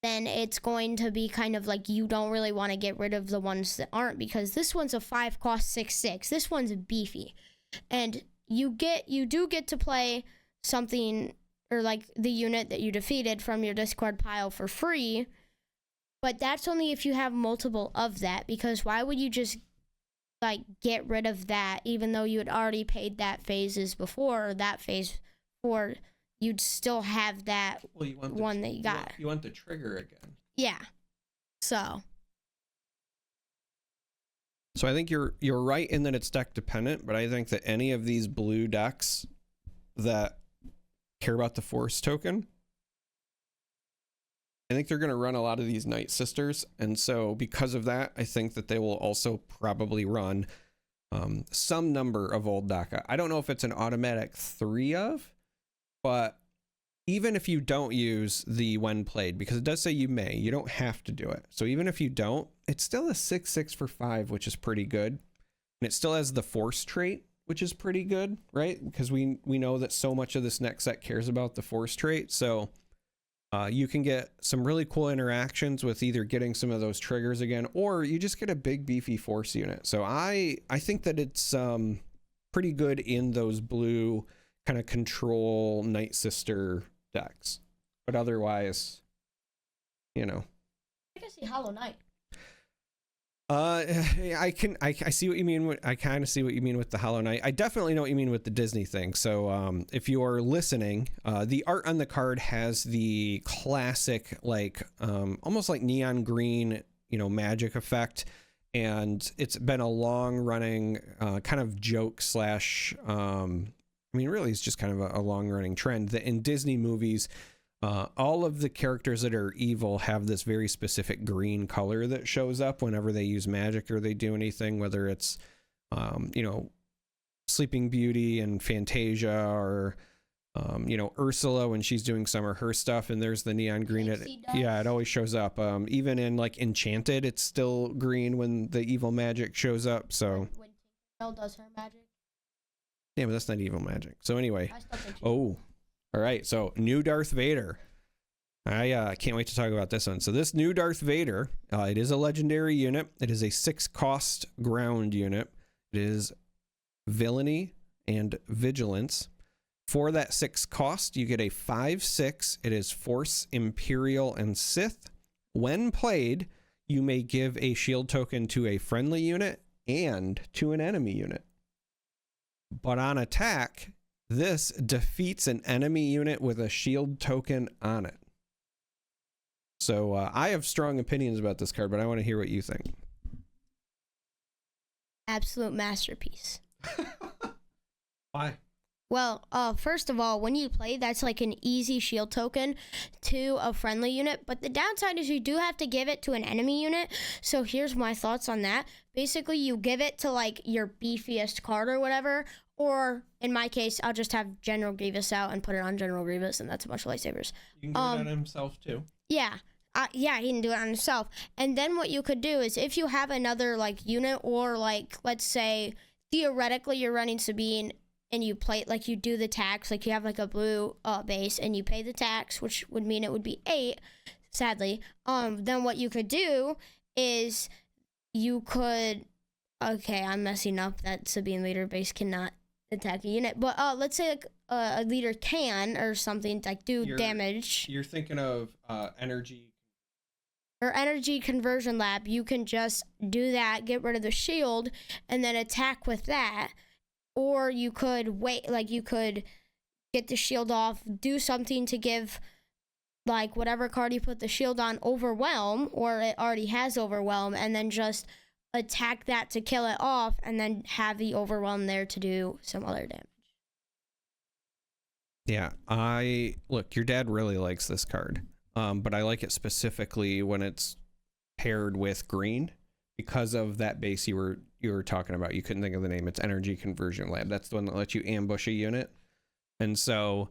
then it's going to be kind of like you don't really want to get rid of the ones that aren't, because this one's a 5-cost 6/6. This one's beefy, and you do get to play something, or like the unit that you defeated from your discard pile for free, but that's only if you have multiple of that, because why would you just like get rid of that even though you had already paid that phases before, or that phase 4, you'd still have that one that you got. You want the trigger again. Yeah. So I think you're right in that it's deck dependent, but I think that any of these blue decks that care about the Force token I think they're going to run a lot of these Night Sisters. And so because of that, I think that they will also probably run some number of Old Daka. I don't know if it's an automatic 3 of, but even if you don't use the when played, because it does say you may, you don't have to do it. So even if you don't, it's still a 6/6 for 5, which is pretty good. And it still has the force trait, which is pretty good, right? Because we know that so much of this next set cares about the force trait. So you can get some really cool interactions with either getting some of those triggers again, or you just get a big beefy force unit. So I think that it's pretty good in those blue kind of control Night Sister decks. But otherwise, you know. I can see Hollow Knight. I see what you mean. I kind of see what you mean with the Hollow Knight. I definitely know what you mean with the Disney thing. So if you are listening, the art on the card has the classic, like almost like neon green, magic effect. And it's been a long running kind of joke slash, really it's just kind of a long running trend that in Disney movies, all of the characters that are evil have this very specific green color that shows up whenever they use magic or they do anything, whether it's, Sleeping Beauty and Fantasia or, Ursula when she's doing some of her stuff and there's the neon green. It always shows up. Even in like Enchanted, it's still green when the evil magic shows up. So when Tinkerbell does her magic. Yeah, but that's not evil magic. So anyway, all right, so new Darth Vader. I can't wait to talk about this one. So this new Darth Vader, it is a legendary unit. It is a 6-cost ground unit. It is villainy and vigilance. For that 6 cost, you get a 5/6. It is Force, Imperial, and Sith. When played, you may give a shield token to a friendly unit and to an enemy unit. But on attack, this defeats an enemy unit with a shield token on it. So I have strong opinions about this card, but I want to hear what you think. Absolute masterpiece. Why? Well, first of all, when you play, that's like an easy shield token to a friendly unit. But the downside is you do have to give it to an enemy unit. So here's my thoughts on that. Basically, you give it to like your beefiest card or whatever. Or in my case, I'll just have General Grievous out and put it on General Grievous, and that's a bunch of lightsabers. You can do it on himself too. Yeah. He can do it on himself. And then what you could do is if you have another like unit or like, let's say, theoretically you're running Sabine and you play like you do the tax, like you have like a blue base and you pay the tax, which would mean it would be 8, sadly. Then what you could do is you could, okay, I'm messing up that Sabine leader base cannot attack a unit, but let's say like a leader can or something like do damage. You're thinking of energy. Or energy conversion lab, you can just do that, get rid of the shield, and then attack with that. Or you could wait, like you could get the shield off, do something to give like whatever card you put the shield on overwhelm, or it already has overwhelm, and then just attack that to kill it off, and then have the overwhelm there to do some other damage. Yeah, look, your dad really likes this card. But I like it specifically when it's paired with green because of that base you were talking about. You couldn't think of the name. It's Energy Conversion Lab. That's the one that lets you ambush a unit. And so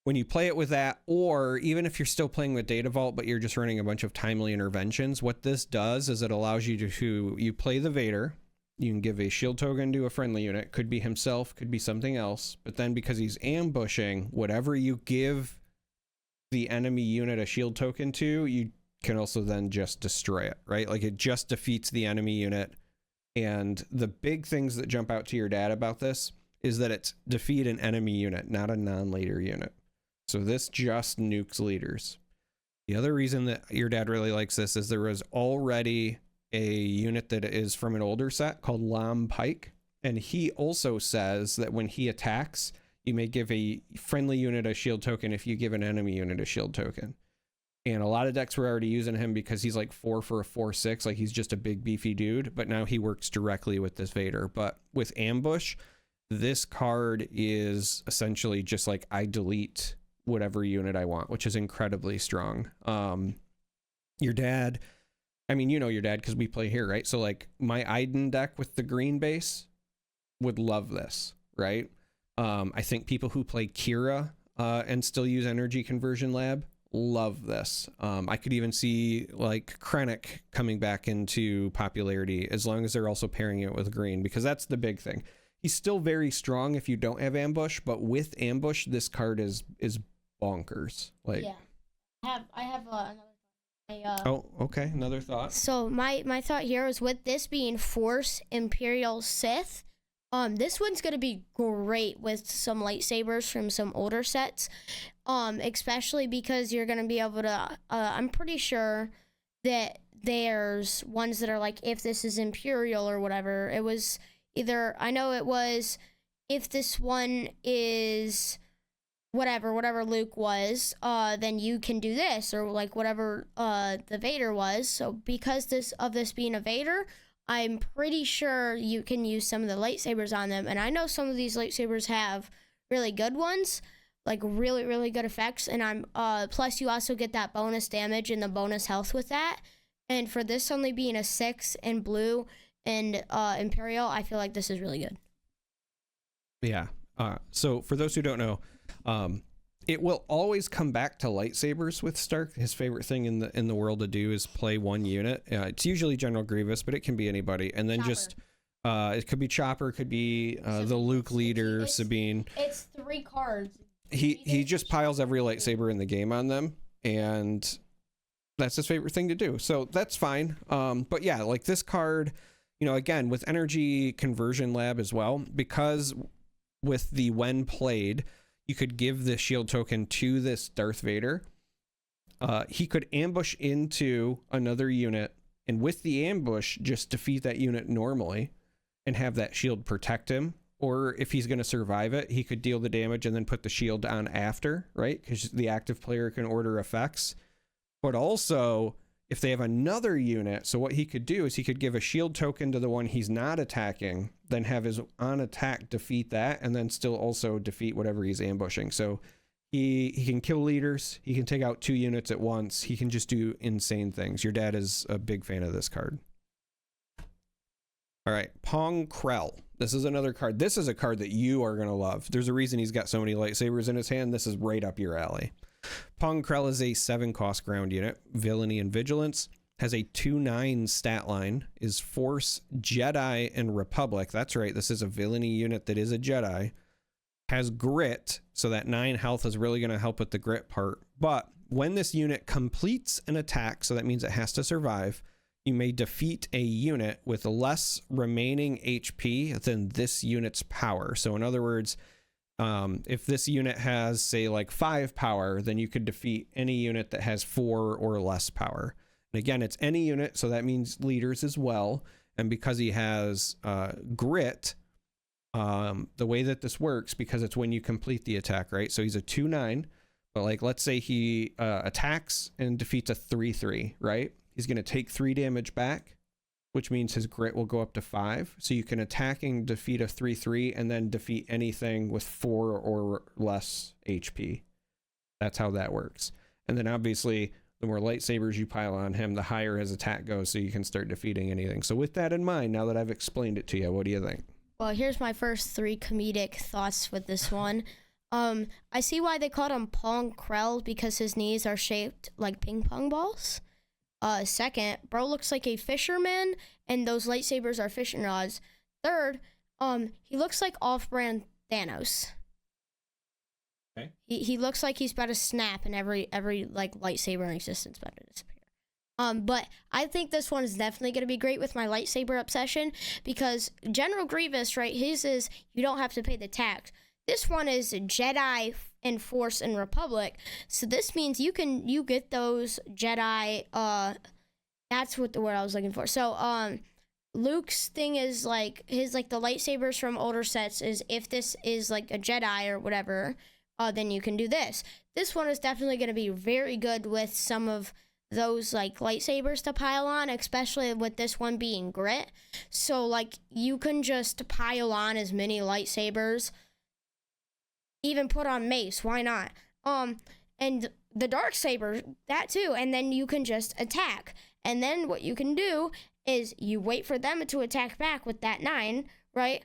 when you play it with that, or even if you're still playing with Data Vault, but you're just running a bunch of timely interventions, what this does is it allows you to you play the Vader. You can give a shield token to a friendly unit. Could be himself, could be something else. But then because he's ambushing, whatever you give the enemy unit a shield token to, you can also then just destroy it, right? Like it just defeats the enemy unit. And the big things that jump out to your dad about this is that it's defeat an enemy unit, not a non-leader unit. So this just nukes leaders. The other reason that your dad really likes this is there was already a unit that is from an older set called Lam Pike. And he also says that when he attacks, you may give a friendly unit a shield token if you give an enemy unit a shield token. And a lot of decks were already using him because he's like 4 for a 4/6, like he's just a big beefy dude, but now he works directly with this Vader. But with Ambush, this card is essentially just like I delete whatever unit I want, which is incredibly strong. Your dad, I mean, you know your dad because we play here, right? So like my Iden deck with the green base would love this, right? I think people who play Kira and still use Energy Conversion Lab love this. I could even see like Krennic coming back into popularity as long as they're also pairing it with green, because that's the big thing. He's still very strong if you don't have ambush, but with ambush, this card is bonkers. Like, yeah, I have another. Oh, okay. Another thought. So my thought here is with this being Force, Imperial, Sith, this one's gonna be great with some lightsabers from some older sets, especially because you're gonna be able to. I'm pretty sure that there's ones that are like if this is Imperial or whatever. It was either I know it was if this one is whatever Luke was, then you can do this, or like whatever the Vader was. So because this being a Vader, I'm pretty sure you can use some of the lightsabers on them, and I know some of these lightsabers have really good ones, like really, really good effects, and I'm plus you also get that bonus damage and the bonus health with that. And for this only being a 6 and blue and Imperial, I feel like this is really good. Yeah. So for those who don't know, it will always come back to lightsabers with Stark. His favorite thing in the world to do is play one unit. It's usually General Grievous, but it can be anybody. And then Chopper. It could be Chopper, could be the Luke leader, Sabine. It's 3 cards. He just piles every lightsaber in the game on them, and that's his favorite thing to do. So that's fine. But yeah, like this card, again, with Energy Conversion Lab as well, because with the when played, you could give the shield token to this Darth Vader. He could ambush into another unit, and with the ambush, just defeat that unit normally and have that shield protect him. Or if he's going to survive it, he could deal the damage and then put the shield on after, right? Because the active player can order effects. But also, if they have another unit, so what he could do is he could give a shield token to the one he's not attacking, then have his on attack defeat that, and then still also defeat whatever he's ambushing. So he can kill leaders, he can take out 2 units at once, he can just do insane things. Your dad is a big fan of this card. All right, Pong Krell. This is another card. This is a card that you are going to love. There's a reason he's got so many lightsabers in his hand. This is right up your alley. Pong Krell is a 7-cost ground unit, villainy and vigilance, has a 2/9 stat line, is Force, Jedi, and Republic. That's right, this is a villainy unit that is a Jedi. Has grit, so that 9 health is really going to help with the grit part. But when this unit completes an attack, so that means it has to survive, you may defeat a unit with less remaining HP than this unit's power. So in other words, if this unit has, say, like 5 power, then you could defeat any unit that has 4 or less power. And again, it's any unit, so that means leaders as well. And because he has grit, the way that this works, because it's when you complete the attack, right? So he's a 2/9, but like let's say he attacks and defeats a 3/3, right? He's going to take 3 damage back, which means his grit will go up to 5. So you can attack and defeat a 3/3 and then defeat anything with 4 or less HP. That's how that works. And then obviously, the more lightsabers you pile on him, the higher his attack goes, so you can start defeating anything. So with that in mind, now that I've explained it to you, what do you think? Well, here's my first 3 comedic thoughts with this one. I see why they called him Pong Krell, because his knees are shaped like ping pong balls. Second, bro looks like a fisherman, and those lightsabers are fishing rods. Third, he looks like off-brand Thanos. Okay. He looks like he's about to snap, and every like lightsaber in existence about to disappear. But I think this one is definitely going to be great with my lightsaber obsession, because General Grievous, right, his is you don't have to pay the tax. This one is Jedi and Force and Republic, so this means you get those Jedi. That's what the word I was looking for. So Luke's thing is like his the lightsabers from older sets is if this is like a Jedi or whatever, then you can do this. This one is definitely going to be very good with some of those like lightsabers to pile on, especially with this one being grit. So like you can just pile on as many lightsabers. Even put on mace, why not? And the dark saber, that too, and then you can just attack. And then what you can do is you wait for them to attack back with that 9, right?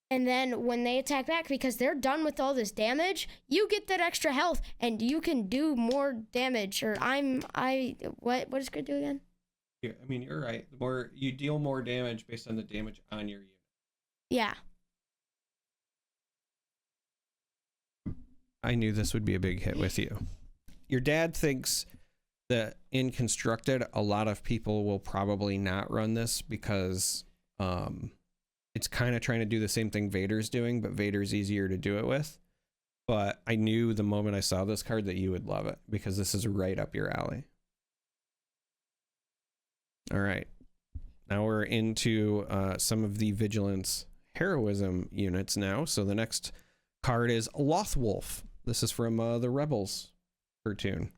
And then when they attack back, because they're done with all this damage, you get that extra health and you can do more damage. Or what does Grid do again? Yeah, I mean, you're right. The more you deal more damage based on the damage on your unit. Yeah. I knew this would be a big hit with you. Your dad thinks that in Constructed, a lot of people will probably not run this because it's kind of trying to do the same thing Vader's doing, but Vader's easier to do it with. But I knew the moment I saw this card that you would love it because this is right up your alley. All right. Now we're into some of the Vigilance Heroism units now. So the next card is Lothwolf. This is from the Rebels cartoon.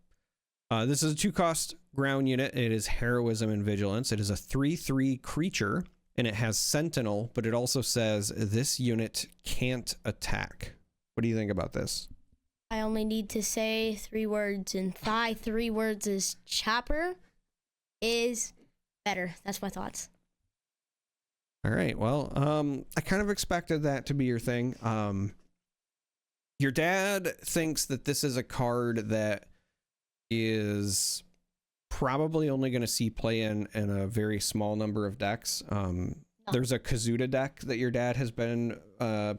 This is a 2-cost ground unit. It is Heroism and Vigilance. It is a 3/3 creature, and it has Sentinel, but it also says this unit can't attack. What do you think about this? I only need to say 3 words, and 3 words is Chopper is better. That's my thoughts. All right. Well, I kind of expected that to be your thing. Your dad thinks that this is a card that is probably only going to see play in a very small number of decks. There's a Kazuda deck that your dad has been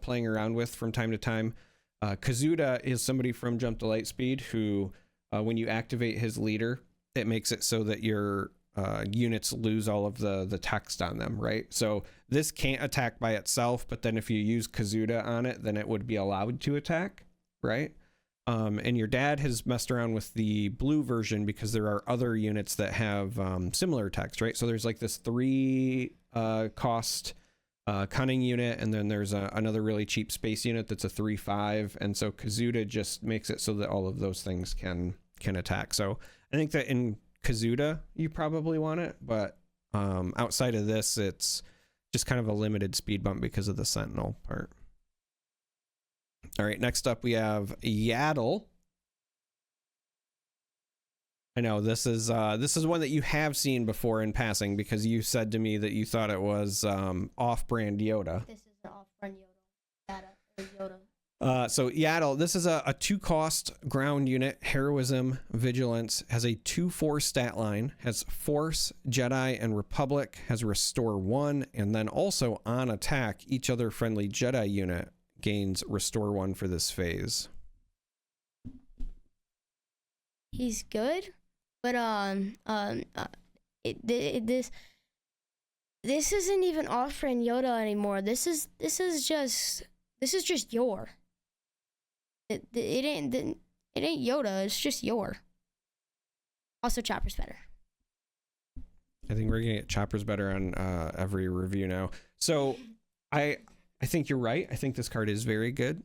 playing around with from time to time. Kazuda is somebody from Jump to Lightspeed who, when you activate his leader, it makes it so that your units lose all of the text on them, right? So this can't attack by itself, but then if you use Kazuda on it, then it would be allowed to attack, right? And your dad has messed around with the blue version because there are other units that have similar text, right? So there's like this 3 cost cunning unit, and then there's another really cheap space unit that's a 3/5, and so Kazuda just makes it so that all of those things can attack. So I think that in Kazuda you probably want it, but outside of this it's just kind of a limited speed bump because of the Sentinel part. All right, next up we have Yaddle. I know this is one that you have seen before in passing because you said to me that you thought it was off-brand Yoda. This is an off-brand Yoda. So Yaddle, this is a 2-cost ground unit, Heroism, Vigilance, has a 2/4 stat line, has Force, Jedi, and Republic, has Restore 1, and then also on attack, each other friendly Jedi unit gains Restore 1 for this phase. He's good, but this isn't even off-brand Yoda anymore. This is just Yor. It ain't Yoda. It's just Yor. Also, Chopper's better. I think we're gonna get Chopper's better on every review now. So I think you're right. I think this card is very good.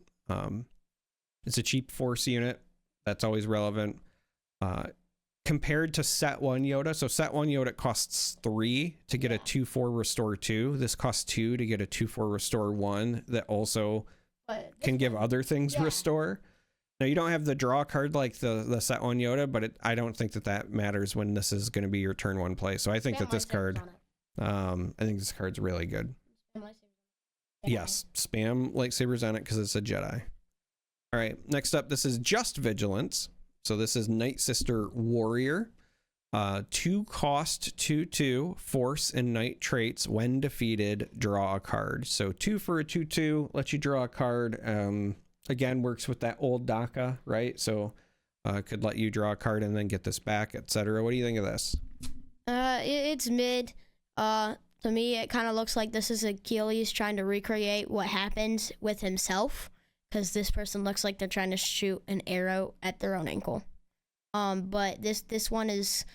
It's a cheap Force unit. That's always relevant. Compared to Set 1 Yoda. So Set 1 Yoda costs 3 to get a 2/4 Restore 2. This costs 2 to get a 2/4 Restore 1 that also can give other things Restore. Now you don't have the draw card like the Set 1 Yoda, but I don't think that matters when this is going to be your turn 1 play. So I think that this card, I think this card's really good. Yes, spam lightsabers on it because it's a Jedi. All right, next up, this is just Vigilance. So this is Night Sister Warrior. 2-cost 2/2 Force and Night traits. When defeated, draw a card. So 2 for a 2/2 lets you draw a card. Again, works with that old DACA, right? So could let you draw a card and then get this back, etc. What do you think of this? It's mid. To me, it kind of looks like this is Achilles trying to recreate what happens with himself, because this person looks like they're trying to shoot an arrow at their own ankle. But this one's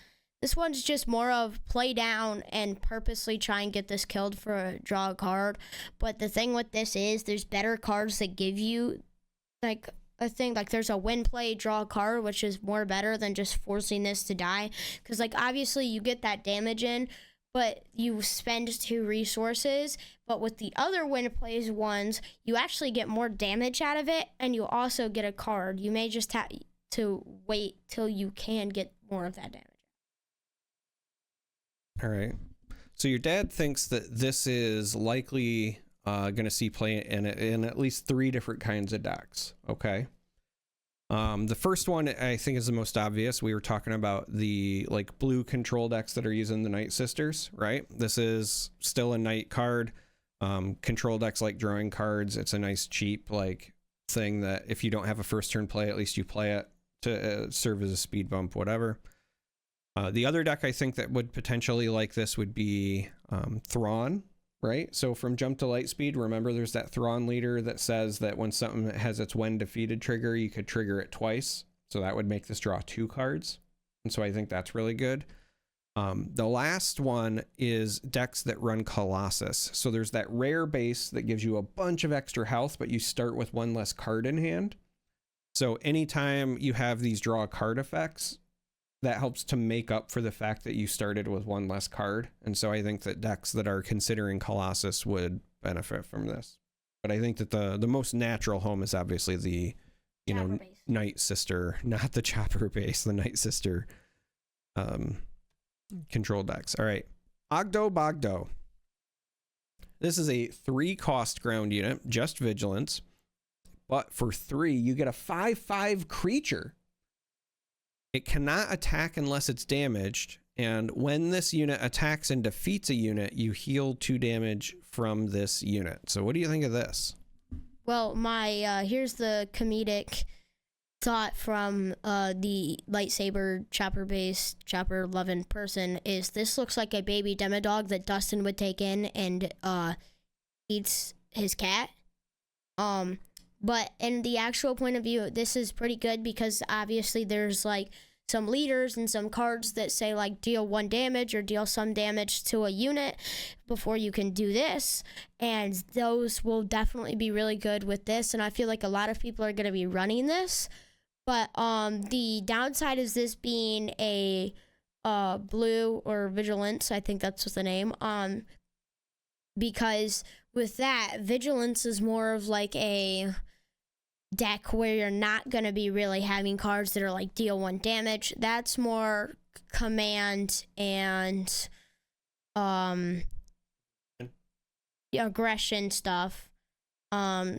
just more of play down and purposely try and get this killed for a draw a card. But the thing with this is there's better cards that give you like a thing, like there's a win play draw a card, which is more better than just forcing this to die. Because like obviously you get that damage in, but you spend 2 resources. But with the other win plays ones, you actually get more damage out of it, and you also get a card. You may just have to wait till you can get more of that damage. All right. So your dad thinks that this is likely going to see play in at least 3 different kinds of decks. Okay. The first one I think is the most obvious. We were talking about the like blue control decks that are using the Night Sisters, right? This is still a night card. Control decks like drawing cards. It's a nice cheap like thing that if you don't have a first turn play, at least you play it to serve as a speed bump, whatever. The other deck I think that would potentially like this would be Thrawn, right? So from Jump to Lightspeed, remember there's that Thrawn leader that says that when something has its when defeated trigger, you could trigger it twice. So that would make this draw 2 cards. And so I think that's really good. The last one is decks that run Colossus. So there's that rare base that gives you a bunch of extra health, but you start with 1 less card in hand. So anytime you have these draw a card effects, that helps to make up for the fact that you started with 1 less card. And so I think that decks that are considering Colossus would benefit from this. But I think that the most natural home is obviously the, Night Sister, not the Chopper base, the Night Sister control decks. All right. Ogdo Bogdo. This is a 3-cost ground unit, just vigilance. But for 3, you get a 5/5 creature. It cannot attack unless it's damaged, and when this unit attacks and defeats a unit, you heal 2 damage from this unit. So what do you think of this? Well, my here's the comedic thought from the lightsaber chopper base chopper loving person is this looks like a baby demodog that Dustin would take in and eats his cat. But in the actual point of view, this is pretty good because obviously there's like some leaders and some cards that say like deal 1 damage or deal some damage to a unit before you can do this. And those will definitely be really good with this. And I feel like a lot of people are going to be running this. But the downside is this being a blue or vigilance. I think that's what the name. Because with that, vigilance is more of like a deck where you're not going to be really having cards that are like deal 1 damage. That's more command and aggression stuff.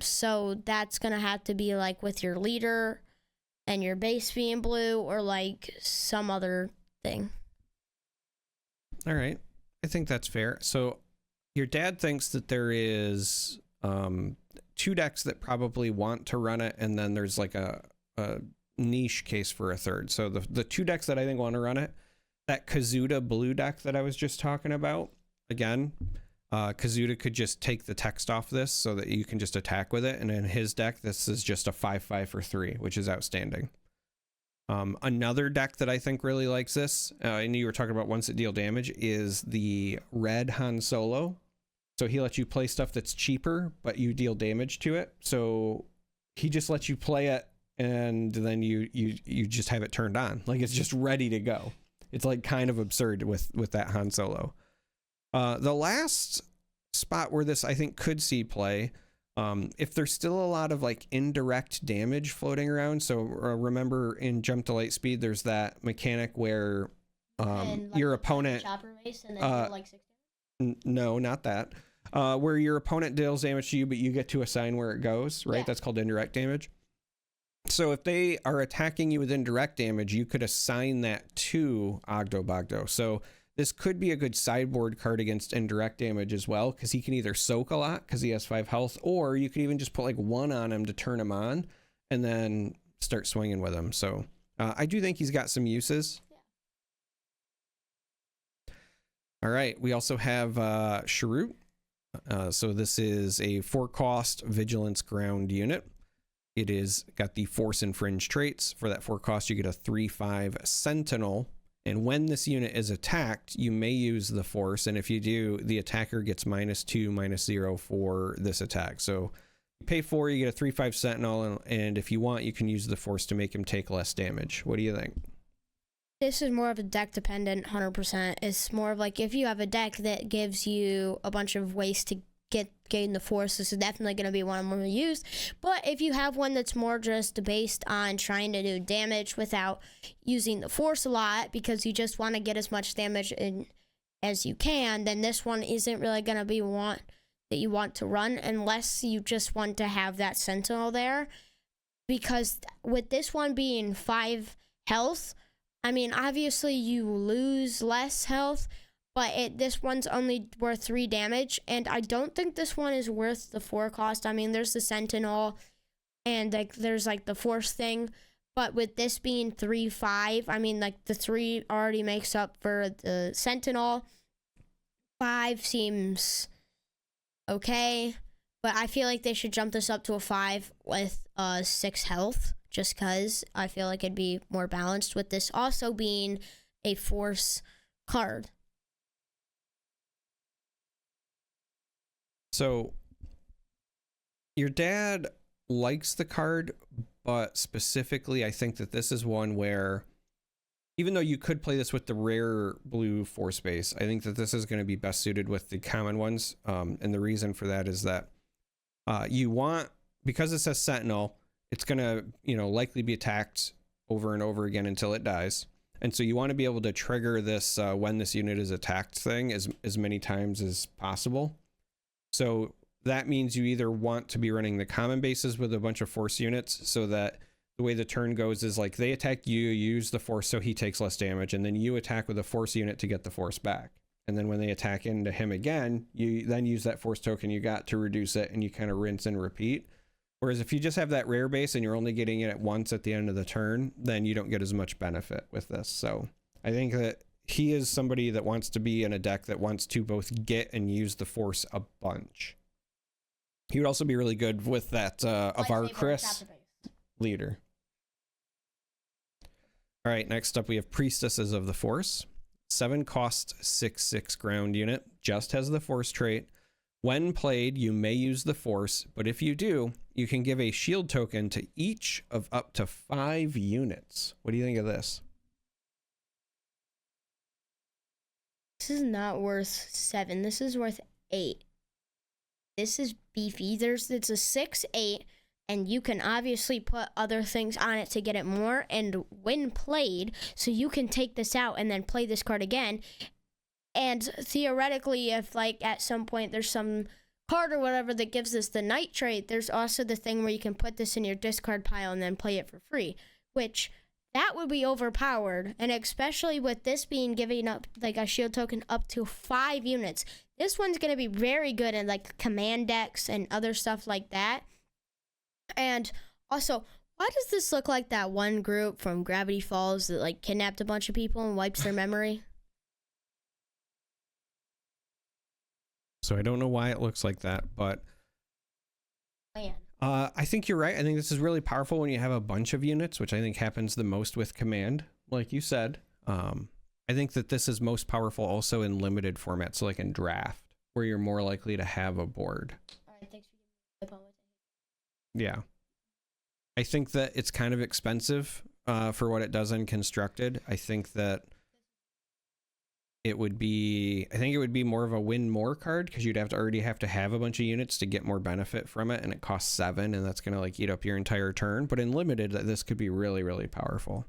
So that's going to have to be like with your leader and your base being blue or like some other thing. All right. I think that's fair. So your dad thinks that there is 2 decks that probably want to run it, and then there's like a niche case for a third. So the 2 decks that I think want to run it, that Kazuda blue deck that I was just talking about, again, Kazuda could just take the text off this so that you can just attack with it, and in his deck, this is just a 5/5 for 3, which is outstanding. Another deck that I think really likes this, and you were talking about once it deal damage, is the red Han Solo. So he lets you play stuff that's cheaper, but you deal damage to it. So he just lets you play it, and then you just have it turned on. Like it's just ready to go. It's like kind of absurd with that Han Solo. The last spot where this I think could see play, if there's still a lot of like indirect damage floating around. So remember in Jump to Lightspeed, there's that mechanic where your opponent chopper base and then like 6 no, not that. Where your opponent deals damage to you, but you get to assign where it goes, right? Yeah. That's called indirect damage. So if they are attacking you with indirect damage, you could assign that to Ogdo Bogdo. So this could be a good sideboard card against indirect damage as well, because he can either soak a lot because he has 5 health, or you could even just put like 1 on him to turn him on and then start swinging with him. So I do think he's got some uses. All right, we also have Sharut. So this is a 4-cost vigilance ground unit. It is got the force and fringe traits. For that 4 cost, you get a 3/5 sentinel. And when this unit is attacked, you may use the force. And if you do, the attacker gets -2, -0 for this attack. So you pay 4, you get a 3/5 sentinel. And if you want, you can use the force to make him take less damage. What do you think? This is more of a deck dependent, 100%. It's more of like if you have a deck that gives you a bunch of ways to gain the force, this is definitely going to be one I'm going to use. But if you have one that's more just based on trying to do damage without using the force a lot, because you just want to get as much damage in as you can, then this one isn't really going to be one that you want to run, unless you just want to have that sentinel there. Because with this one being 5 health, I mean, obviously you lose less health, but this one's only worth 3 damage, and I don't think this one is worth the 4 cost. I mean, there's the sentinel, and like there's like the force thing, but with this being 3/5, I mean, like the 3 already makes up for the sentinel. 5 seems okay, but I feel like they should jump this up to a 5 with 6 health, just because I feel like it'd be more balanced with this also being a force card. So your dad likes the card, but specifically I think that this is one where, even though you could play this with the rare blue force base, I think that this is going to be best suited with the common ones. And the reason for that is that you want, because it says Sentinel, it's going to, likely be attacked over and over again until it dies. And so you want to be able to trigger this when this unit is attacked thing as many times as possible. So that means you either want to be running the common bases with a bunch of force units, so that the way the turn goes is like they attack you, use the force so he takes less damage, and then you attack with a force unit to get the force back. And then when they attack into him again, you then use that force token you got to reduce it, and you kind of rinse and repeat. Whereas if you just have that rare base and you're only getting it once at the end of the turn, then you don't get as much benefit with this. So I think that he is somebody that wants to be in a deck that wants to both get and use the force a bunch. He would also be really good with that of our Chris leader. All right, next up we have Priestesses of the Force. 7 cost 6/6 ground unit, just has the force trait. When played, you may use the force, but if you do, you can give a shield token to each of up to 5 units. What do you think of this? This is not worth 7. This is worth 8. This is beefy. It's a 6/8, and you can obviously put other things on it to get it more. And when played, so you can take this out and then play this card again. And theoretically, if like at some point there's some card or whatever that gives us the night trait, there's also the thing where you can put this in your discard pile and then play it for free, which that would be overpowered. And especially with this being giving up like a shield token up to 5 units, this one's going to be very good in like command decks and other stuff like that. And also, why does this look like that one group from Gravity Falls that like kidnapped a bunch of people and wipes their memory? So I don't know why it looks like that, but I think you're right. I think this is really powerful when you have a bunch of units, which I think happens the most with command, like you said. I think that this is most powerful also in limited formats, so like in draft, where you're more likely to have a board. All right, thanks for giving me Yeah. I think that it's kind of expensive for what it does in constructed. I think that it would be more of a win more card, because you'd already have to have a bunch of units to get more benefit from it, and it costs 7, and that's going to like eat up your entire turn. But in limited, this could be really, really powerful.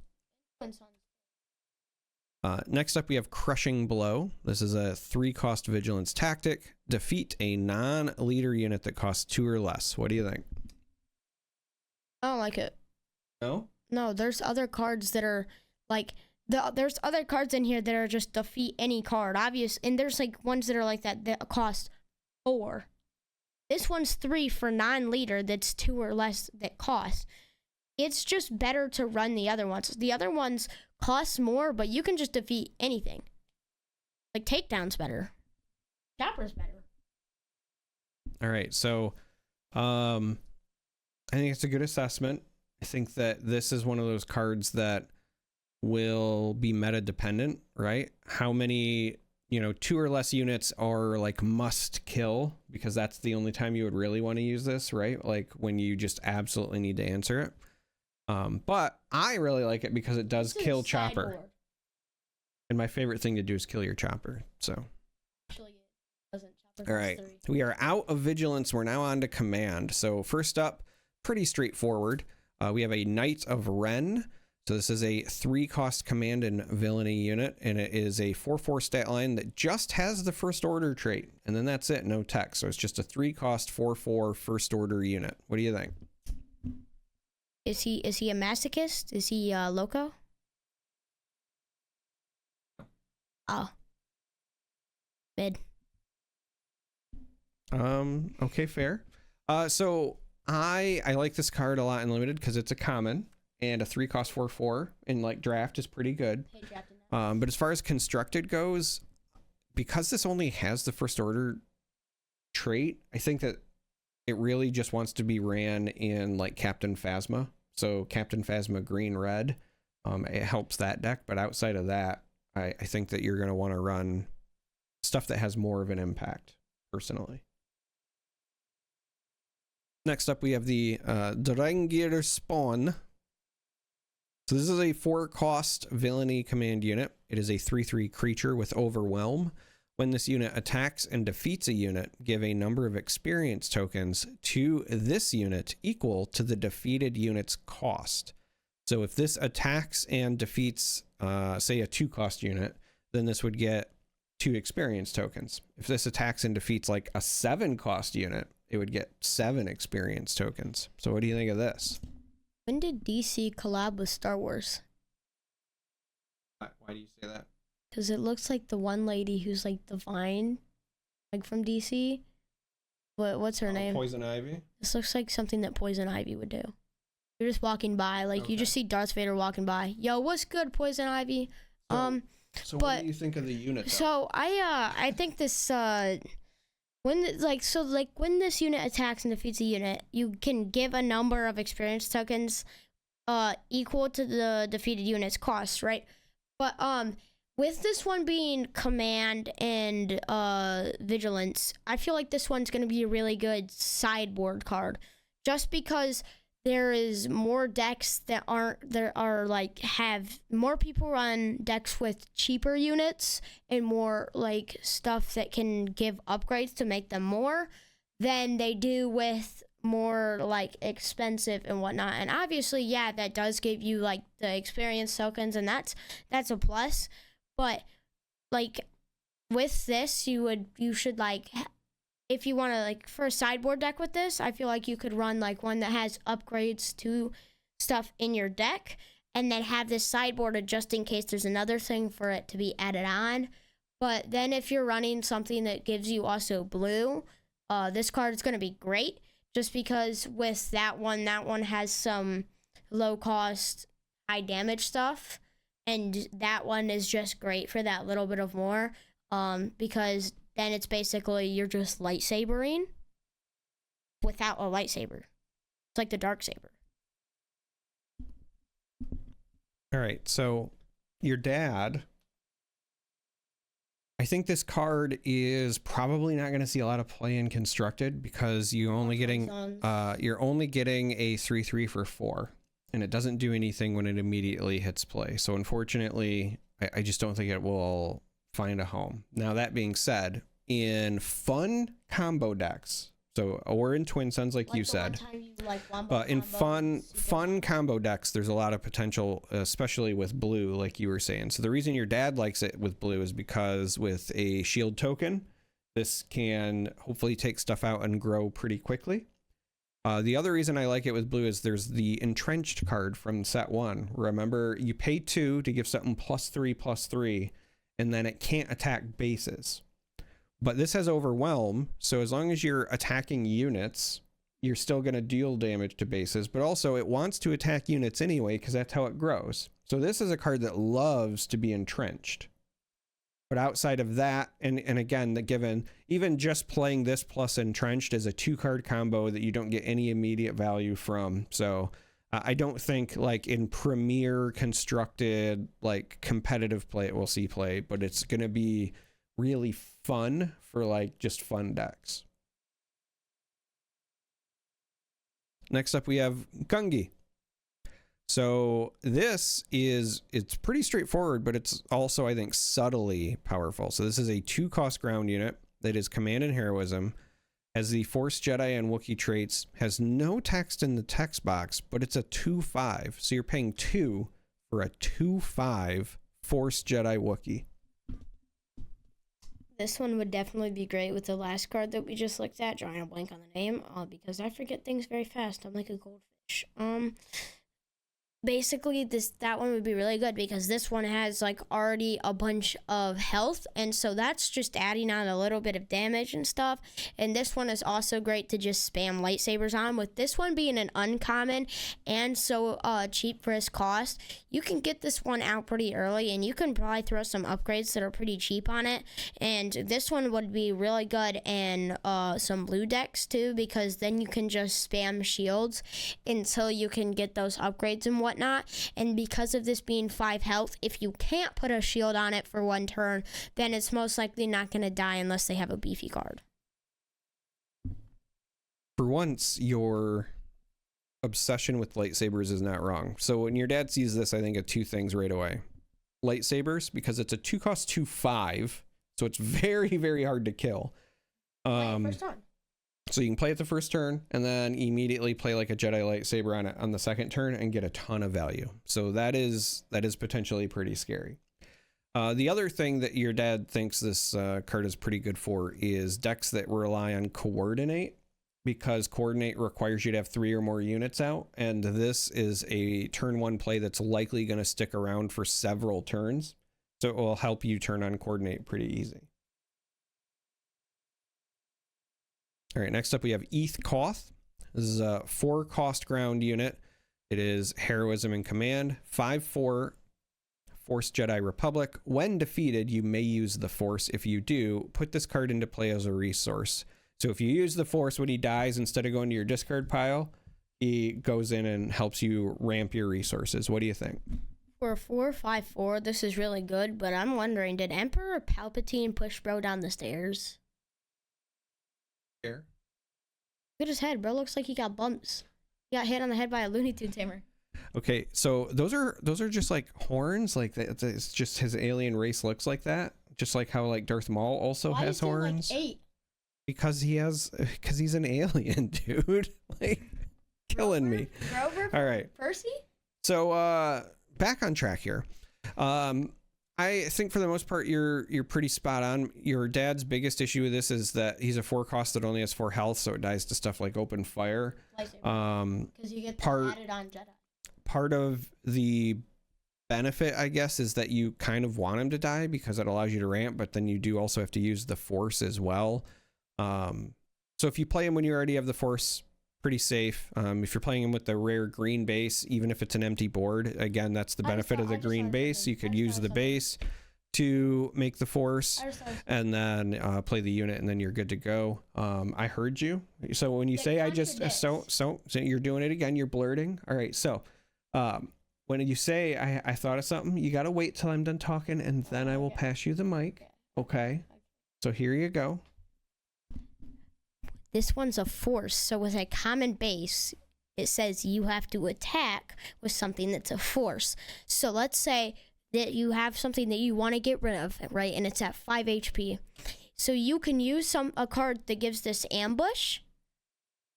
Next up, we have Crushing Blow. This is a 3-cost vigilance tactic. Defeat a non-leader unit that costs 2 or less. What do you think? I don't like it. No? No, there's other cards that are like there's other cards in here that are just defeat any card, obvious, and there's like ones that are like that cost 4. This one's 3 for non-leader that's 2 or less that cost. It's just better to run the other ones. The other ones cost more, but you can just defeat anything. Like Takedown's better. Chopper's better. All right, so I think it's a good assessment. I think that this is one of those cards that will be meta dependent, right? How many, 2 or less units are like must kill, because that's the only time you would really want to use this, right? Like when you just absolutely need to answer it. But I really like it because it does kill Chopper. Sideboard. And my favorite thing to do is kill your Chopper. So Actually, it doesn't. All right, we are out of vigilance. We're now on to command. So first up, pretty straightforward. We have a Knight of Ren. So this is a 3-cost command and villainy unit, and it is a 4/4 stat line that just has the first order trait, and then that's it, no text. So it's just a 3-cost 4/4 first order unit. What do you think? Is he a masochist? Is he loco? Oh. Mid. Okay, fair. So I like this card a lot in limited because it's a common, and a 3-cost 4/4 in like draft is pretty good. But as far as constructed goes, because this only has the first order trait, I think that it really just wants to be ran in like Captain Phasma. So Captain Phasma green red, it helps that deck. But outside of that, I think that you're going to want to run stuff that has more of an impact personally. Next up, we have the Drengir Spawn. So this is a 4-cost villainy command unit. It is a 3/3 creature with Overwhelm. When this unit attacks and defeats a unit, give a number of experience tokens to this unit equal to the defeated unit's cost. So if this attacks and defeats, say, a 2-cost unit, then this would get 2 experience tokens. If this attacks and defeats like a 7-cost unit, it would get 7 experience tokens. So what do you think of this? When did DC collab with Star Wars? Why do you say that? Because it looks like the one lady who's like divine, like from DC. What's her name? Poison Ivy. This looks like something that Poison Ivy would do. You're just walking by, like you just see Darth Vader walking by. Yo, what's good, Poison Ivy? So what do you think of the unit, though? So I think this when this unit attacks and defeats a unit, you can give a number of experience tokens equal to the defeated unit's cost, right? But with this one being command and vigilance, I feel like this one's gonna be a really good sideboard card, just because there is more decks that have more people run decks with cheaper units and more like stuff that can give upgrades to make them more than they do with more like expensive and whatnot. And obviously, yeah, that does give you like the experience tokens, and that's a plus. But like with this, you should like, if you want to like for a sideboard deck with this, I feel like you could run like one that has upgrades to stuff in your deck, and then have this sideboarded just in case there's another thing for it to be added on. But then if you're running something that gives you also blue, this card is going to be great, just because with that one has some low cost, high damage stuff, and that one is just great for that little bit of more, because then it's basically you're just lightsabering without a lightsaber. It's like the dark saber. All right, so your dad, I think this card is probably not going to see a lot of play in constructed, because you're only getting a 3/3 for 4, and it doesn't do anything when it immediately hits play. So unfortunately, I just don't think it will find a home. Now, that being said, in fun combo decks, so or in Twin Suns like you said, in fun combo decks, there's a lot of potential, especially with blue, like you were saying. So the reason your dad likes it with blue is because with a shield token, this can hopefully take stuff out and grow pretty quickly. The other reason I like it with blue is there's the entrenched card from set 1. Remember, you pay 2 to give something +3/+3, and then it can't attack bases. But this has Overwhelm, so as long as you're attacking units, you're still going to deal damage to bases, but also it wants to attack units anyway, because that's how it grows. So this is a card that loves to be entrenched. But outside of that, and again, given even just playing this plus entrenched is a 2-card combo that you don't get any immediate value from. So I don't think like in premier constructed like competitive play it will see play, but it's going to be really fun for like just fun decks. Next up, we have Gungi. So it's pretty straightforward, but it's also, I think, subtly powerful. So this is a 2-cost ground unit that is command and heroism, has the Force Jedi and Wookiee traits, has no text in the text box, but it's a 2/5. So you're paying 2 for a 2/5 Force Jedi Wookiee. This one would definitely be great with the last card that we just looked at, drawing a blank on the name, because I forget things very fast. I'm like a goldfish. Basically that one would be really good because this one has like already a bunch of health, and so that's just adding on a little bit of damage and stuff. And this one is also great to just spam lightsabers on. With this one being an uncommon and so cheap for its cost, you can get this one out pretty early, and you can probably throw some upgrades that are pretty cheap on it. And this one would be really good in some blue decks too, because then you can just spam shields until you can get those upgrades and whatnot. And because of this being 5 health, if you can't put a shield on it for 1 turn, then it's most likely not going to die unless they have a beefy card. For once, your obsession with lightsabers is not wrong. So when your dad sees this, I think of 2 things right away. Lightsabers, because it's a 2-cost 2/5, so it's very, very hard to kill. First turn. So you can play it the first turn and then immediately play like a Jedi lightsaber on it on the second turn and get a ton of value. So that is potentially pretty scary. The other thing that your dad thinks this card is pretty good for is decks that rely on coordinate, because coordinate requires you to have 3 or more units out, and this is a turn 1 play that's likely going to stick around for several turns. So it will help you turn on coordinate pretty easy. All right, next up we have Eth Koth. This is a 4-cost ground unit. It is heroism and command, 5/4 Force Jedi Republic. When defeated, you may use the Force. If you do, put this card into play as a resource. So if you use the Force when he dies, instead of going to your discard pile, he goes in and helps you ramp your resources. What do you think? For a 4/5/4, this is really good, but I'm wondering, did Emperor Palpatine push bro down the stairs? Look at his head, bro. Looks like he got bumps. He got hit on the head by a Looney Tunes hammer. Okay, so those are just like horns. Like it's just his alien race looks like that. Just like how like Darth Maul also has horns. Like 8? Because he's an alien, dude. Like killing me. Grover? All right. Percy? So back on track here. I think for the most part you're pretty spot on. Your dad's biggest issue with this is that he's a 4-cost that only has 4 health, so it dies to stuff like open fire. Because you get that added on Jedi. Part of the benefit, I guess, is that you kind of want him to die because it allows you to ramp, but then you do also have to use the Force as well. So if you play him when you already have the Force, pretty safe. If you're playing him with the rare green base, even if it's an empty board, again, that's the benefit of the green base. You could use the base to make the Force and then play the unit, and then you're good to go. I heard you. So when you say so you're doing it again, you're blurting. All right. So when you say I thought of something, you got to wait till I'm done talking, and then I will pass you the mic. Okay. So here you go. This one's a Force, so with a common base, it says you have to attack with something that's a Force. So let's say that you have something that you want to get rid of, right? And it's at 5 HP. So you can use a card that gives this ambush,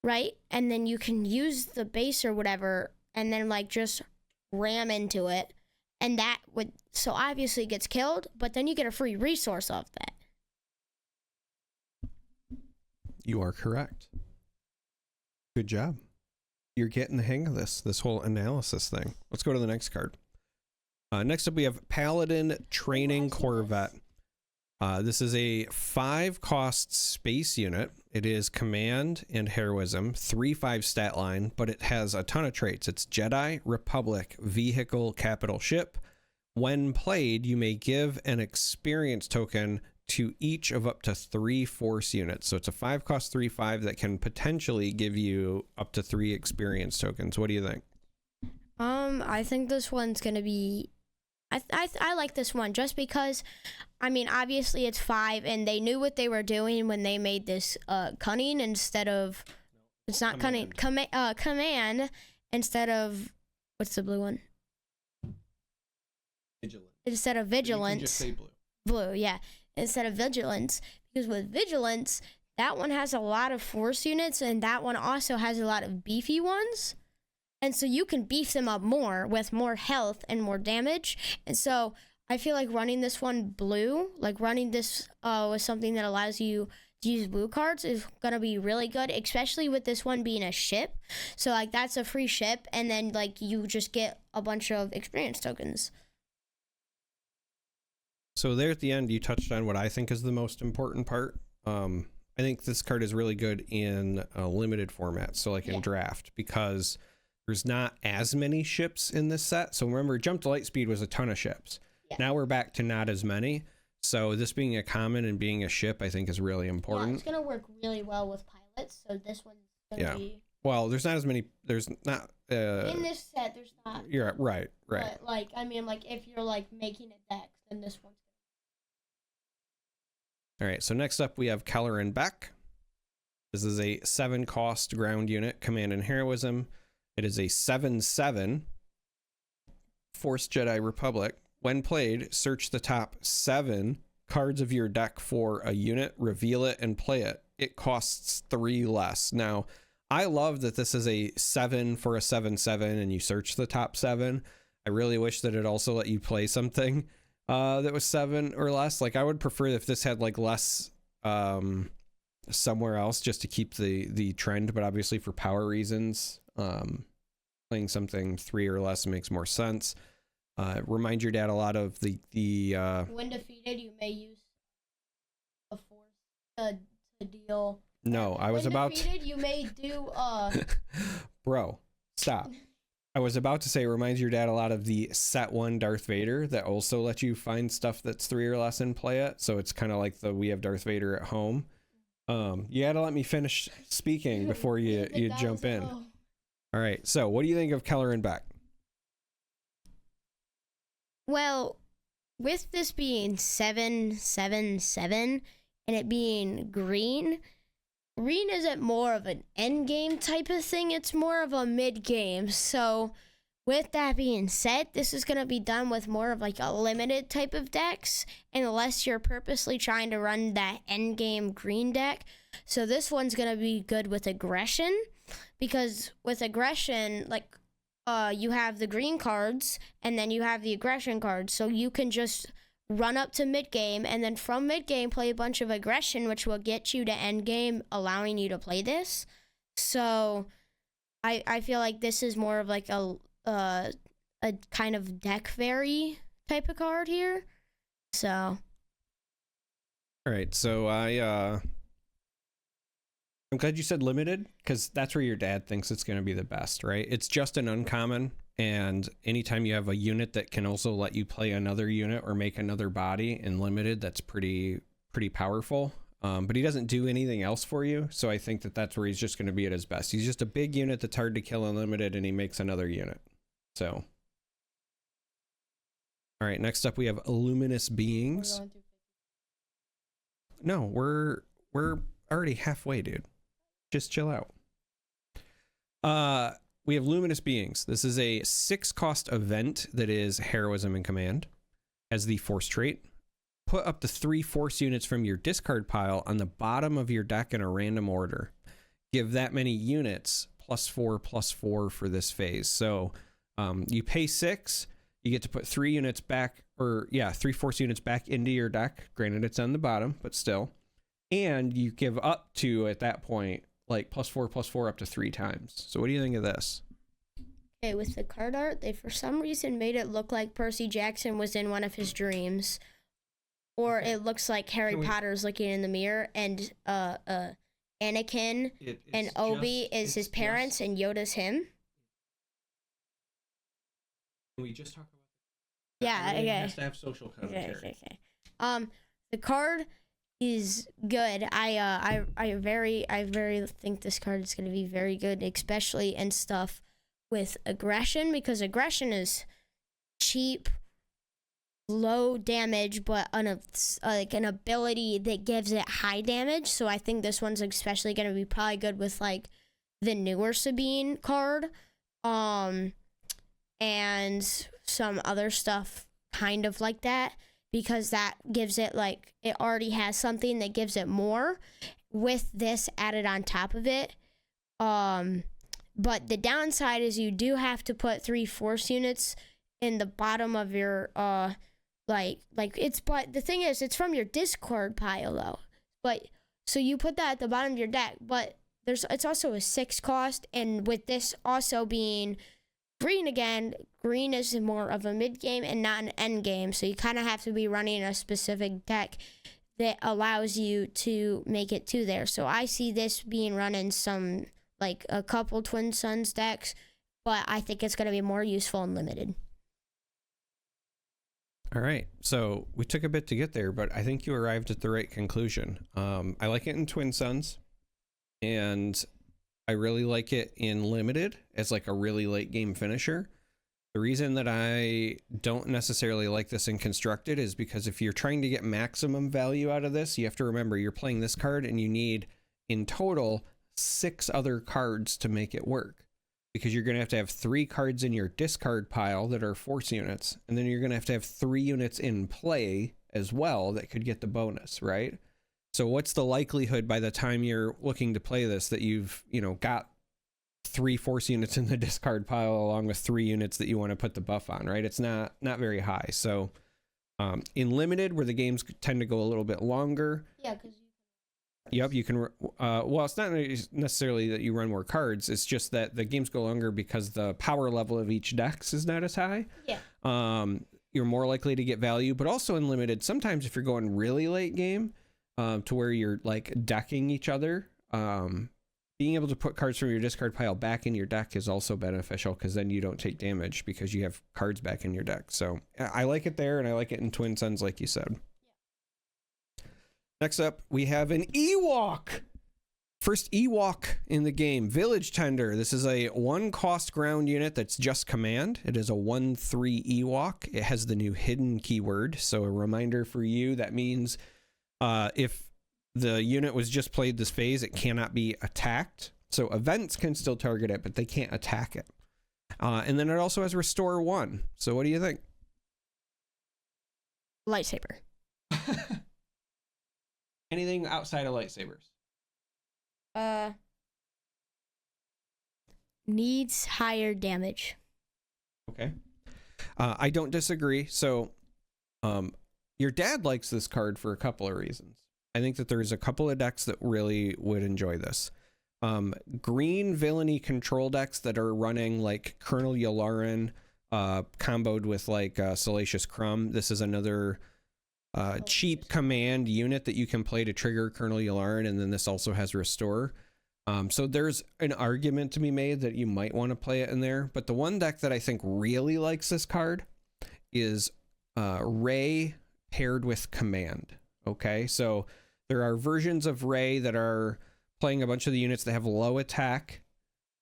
right? And then you can use the base or whatever, and then like just ram into it. And that would, so obviously it gets killed, but then you get a free resource off that. You are correct. Good job. You're getting the hang of this whole analysis thing. Let's go to the next card. Next up, we have Paladin Training Corvette. This is a 5-cost space unit. It is command and heroism, 3/5 stat line, but it has a ton of traits. It's Jedi, Republic, vehicle, capital ship. When played, you may give an experience token to each of up to 3 Force units. So it's a 5-cost 3/5 that can potentially give you up to 3 experience tokens. What do you think? I think this one's gonna be. I like this one just because, I mean, obviously it's 5, and they knew what they were doing when they made this cunning instead of. It's not cunning. Command instead of, what's the blue one? Vigilant. Instead of vigilance. You can just say blue. Blue, yeah. Instead of vigilance, because with Vigilance, that one has a lot of force units, and that one also has a lot of beefy ones. And so you can beef them up more with more health and more damage. And so I feel like running this one blue, like running this with something that allows you to use blue cards is going to be really good, especially with this one being a ship. So like that's a free ship, and then like you just get a bunch of experience tokens. So there at the end, you touched on what I think is the most important part. I think this card is really good in limited formats, so like in draft, because there's not as many ships in this set. So remember, Jump to Lightspeed was a ton of ships. Yeah. Now we're back to not as many. So this being a common and being a ship, I think is really important. Yeah, it's going to work really well with pilots. So this one's going to be... Well, there's not as many... There's not... in this set, there's not... You're right. But, like, I mean, like, if you're, like, making a deck, then this one's... All right, so next up we have Keller and Beck. This is a 7-cost ground unit, command and heroism. It is a 7/7 Force Jedi Republic. When played, search the top 7 cards of your deck for a unit, reveal it, and play it. It costs 3 less. Now, I love that this is a 7 for a 7/7 and you search the top 7. I really wish that it also let you play something that was 7 or less. Like, I would prefer if this had like less somewhere else just to keep the trend, but obviously for power reasons, playing something 3 or less makes more sense. Remind your dad a lot of the when defeated, you may use a force to deal. No, I was about defeated, you may do Bro, stop. I was about to say, reminds your dad a lot of the set 1 Darth Vader that also lets you find stuff that's 3 or less and play it. So it's kind of like the we have Darth Vader at home. You had to let me finish speaking before you jump in. All right. So what do you think of Keller and Beck? Well, with this being 7/7/7 and it being green isn't more of an end game type of thing. It's more of a mid game. So with that being said, this is going to be done with more of like a limited type of decks, unless you're purposely trying to run that end game green deck. So this one's going to be good with aggression, because with aggression, like you have the green cards and then you have the aggression cards. So you can just run up to mid game and then from mid game play a bunch of aggression, which will get you to end game, allowing you to play this. So I feel like this is more of like a kind of deck vary type of card here. So all right, so I'm glad you said limited, because that's where your dad thinks it's going to be the best, right? It's just an uncommon, and anytime you have a unit that can also let you play another unit or make another body in limited, that's pretty powerful. But he doesn't do anything else for you, so I think that's where he's just going to be at his best. He's just a big unit that's hard to kill in limited, and he makes another unit. So, all right, next up we have Luminous Beings. No, we're already halfway, dude. Just chill out. We have Luminous Beings. This is a 6-cost event that is heroism and command. As the force trait, put up to 3 force units from your discard pile on the bottom of your deck in a random order. Give that many units +4/+4 for this phase. So you pay 6, you get to put 3 units back, 3 force units back into your deck. Granted, it's on the bottom, but still. And you give up to, at that point, like +4/+4 up to 3 times. So what do you think of this? Okay, with the card art, they for some reason made it look like Percy Jackson was in one of his dreams. Or it looks like Harry Potter's looking in the mirror, and Anakin and Obi is his parents, and Yoda's him. Can we just talk about that? Yeah, okay. It has to have social commentary. Okay. The card is good. I very think this card is going to be very good, especially in stuff with aggression, because aggression is cheap, low damage, but like an ability that gives it high damage. So I think this one's especially going to be probably good with like the newer Sabine card, and some other stuff kind of like that. because that gives it like it already has something that gives it more with this added on top of it. But the downside is you do have to put 3 force units in the bottom of your but the thing is it's from your discard pile though. But so you put that at the bottom of your deck, but it's also a 6 cost, and with this also being green again, green is more of a mid game and not an end game, so you kind of have to be running a specific deck that allows you to make it to there. So I see this being run in some, like a couple Twin Suns decks, but I think it's going to be more useful in limited. All right, so we took a bit to get there, but I think you arrived at the right conclusion. I like it in Twin Suns, and I really like it in limited as like a really late game finisher. The reason that I don't necessarily like this in constructed is because if you're trying to get maximum value out of this, you have to remember you're playing this card and you need in total 6 other cards to make it work, because you're going to have 3 cards in your discard pile that are force units, and then you're going to have 3 units in play as well that could get the bonus, right? So what's the likelihood by the time you're looking to play this that you've, got 3 force units in the discard pile along with 3 units that you want to put the buff on, right? It's not very high. So in limited, where the games tend to go a little bit longer. Yeah, because Yep, you can. Well, it's not necessarily that you run more cards. It's just that the games go longer because the power level of each dex is not as high. Yeah. You're more likely to get value, but also in limited, sometimes if you're going really late game, to where you're like decking each other, being able to put cards from your discard pile back in your deck is also beneficial, because then you don't take damage because you have cards back in your deck. So I like it there, and I like it in Twin Suns, like you said. Next up, we have an Ewok. First Ewok in the game, Village Tender. This is a 1 cost ground unit that's just command. It is a 1/3 Ewok. It has the new hidden keyword. So a reminder for you, that means if the unit was just played this phase, it cannot be attacked. So events can still target it, but they can't attack it. And then it also has Restore 1. So what do you think? Lightsaber. Anything outside of lightsabers? Needs higher damage. Okay. I don't disagree. So your dad likes this card for a couple of reasons. I think that there's a couple of decks that really would enjoy this. Green villainy control decks that are running like Colonel Yularen comboed with like Salacious Crumb. This is another cheap command unit that you can play to trigger Colonel Yularen, and then this also has Restore. So there's an argument to be made that you might want to play it in there, but the one deck that I think really likes this card is Ray paired with Command. Okay, so there are versions of Ray that are playing a bunch of the units that have low attack,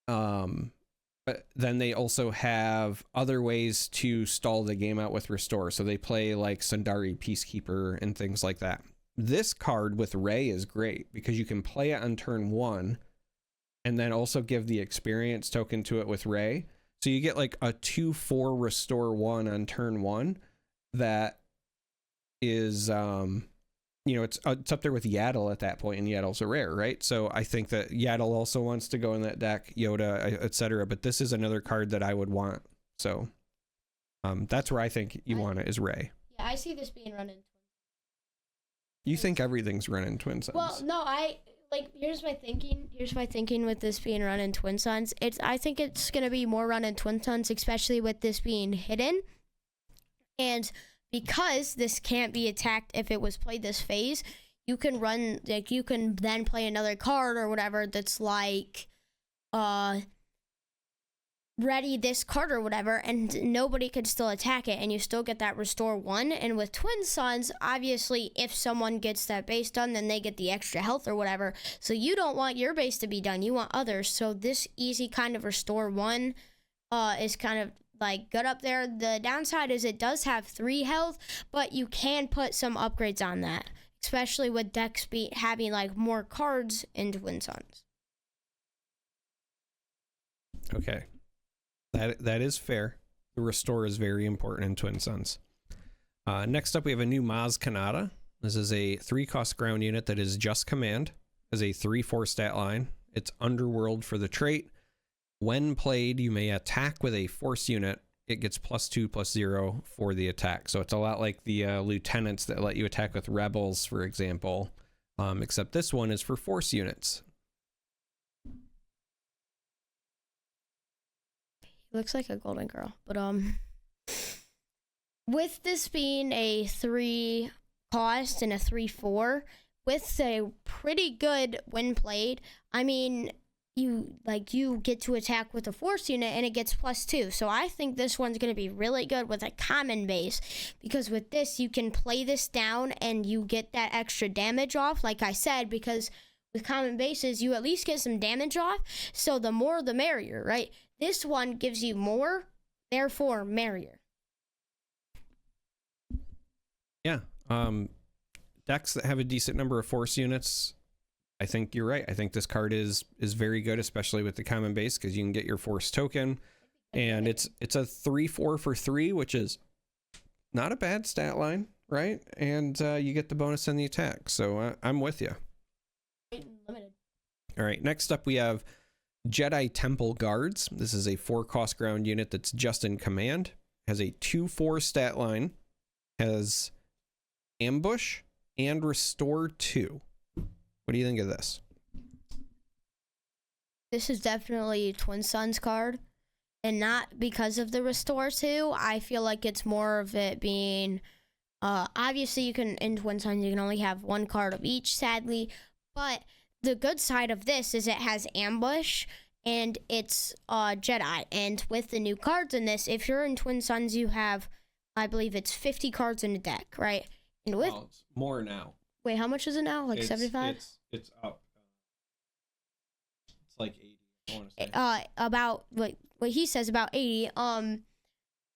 but then they also have other ways to stall the game out with Restore. So they play like Sundari Peacekeeper and things like that. This card with Ray is great because you can play it on turn 1 and then also give the experience token to it with Ray. So you get like a 2/4 Restore 1 on turn 1 that is, it's up there with Yaddle at that point, and Yaddle's a rare, right? So I think that Yaddle also wants to go in that deck, Yoda, etc. But this is another card that I would want. So that's where I think you want it, is Ray. Yeah, I see this being run in Twin Suns. You think everything's run in Twin Suns? Well, no, here's my thinking. Here's my thinking with this being run in Twin Suns. I think it's gonna be more run in Twin Suns, especially with this being hidden. And because this can't be attacked if it was played this phase, you can then play another card or whatever that's like ready this card or whatever, and nobody could still attack it, and you still get that Restore 1. And with Twin Suns, obviously if someone gets that base done, then they get the extra health or whatever. So you don't want your base to be done, you want others. So this easy kind of Restore 1 is kind of like good up there. The downside is it does have 3 health, but you can put some upgrades on that, especially with decks having like more cards in Twin Suns. Okay, that is fair. The Restore is very important in Twin Suns. Next up, we have a new Maz Kanata. This is a 3-cost ground unit that is just command, has a 3/4 stat line. It's Underworld for the trait. When played, you may attack with a force unit. It gets +2/+0 for the attack. So it's a lot like the lieutenants that let you attack with rebels, for example. Except this one is for force units. Looks like a golden girl, but with this being a 3 cost and a 3/4, with a pretty good when played, I mean, you get to attack with a force unit and it gets +2. So I think this one's going to be really good with a common base, because with this you can play this down and you get that extra damage off, like I said, because with common bases you at least get some damage off. So the more the merrier, right? This one gives you more, therefore merrier. Yeah. Decks that have a decent number of force units, I think you're right. I think this card is very good, especially with the common base, because you can get your force token, and it's a 3/4 for 3, which is not a bad stat line, right? And you get the bonus in the attack. So I'm with you. Limited. All right. Next up, we have Jedi Temple Guards. This is a 4-cost ground unit that's just in command. Has a 2/4 stat line. Has Ambush and Restore 2. What do you think of this? This is definitely Twin Suns card, and not because of the Restore 2. I feel like it's more of it being, obviously you can, in Twin Suns, you can only have 1 card of each, sadly, but the good side of this is it has Ambush, and it's Jedi, and with the new cards in this, if you're in Twin Suns, you have, I believe it's 50 cards in a deck, right? And with, well, it's more now. Wait, how much is it now? Like 75? It's up. It's like 80. I want to say. About what he says, about 80.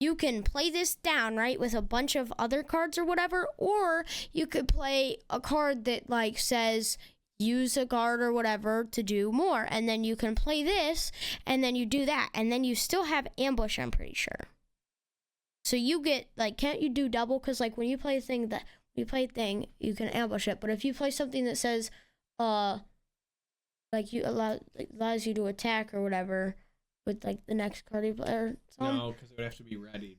You can play this down, right, with a bunch of other cards or whatever, or you could play a card that like says use a card or whatever to do more, and then you can play this, and then you do that, and then you still have Ambush, I'm pretty sure. So you get, like, can't you do double? Because like when you play a thing that you you can ambush it, but if you play something that says like you allows you to attack or whatever with like the next card you play or something. No, because it would have to be readied.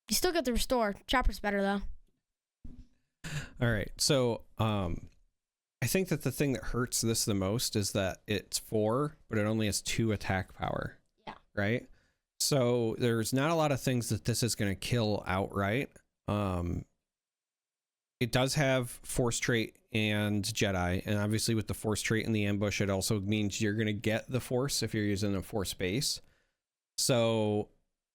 You still get the Restore. Chopper's better though. All right, so I think that the thing that hurts this the most is that it's 4, but it only has 2 attack power. Yeah. Right? So there's not a lot of things that this is going to kill outright. It does have Force Trait and Jedi, and obviously with the Force Trait and the Ambush, it also means you're going to get the Force if you're using a Force base. So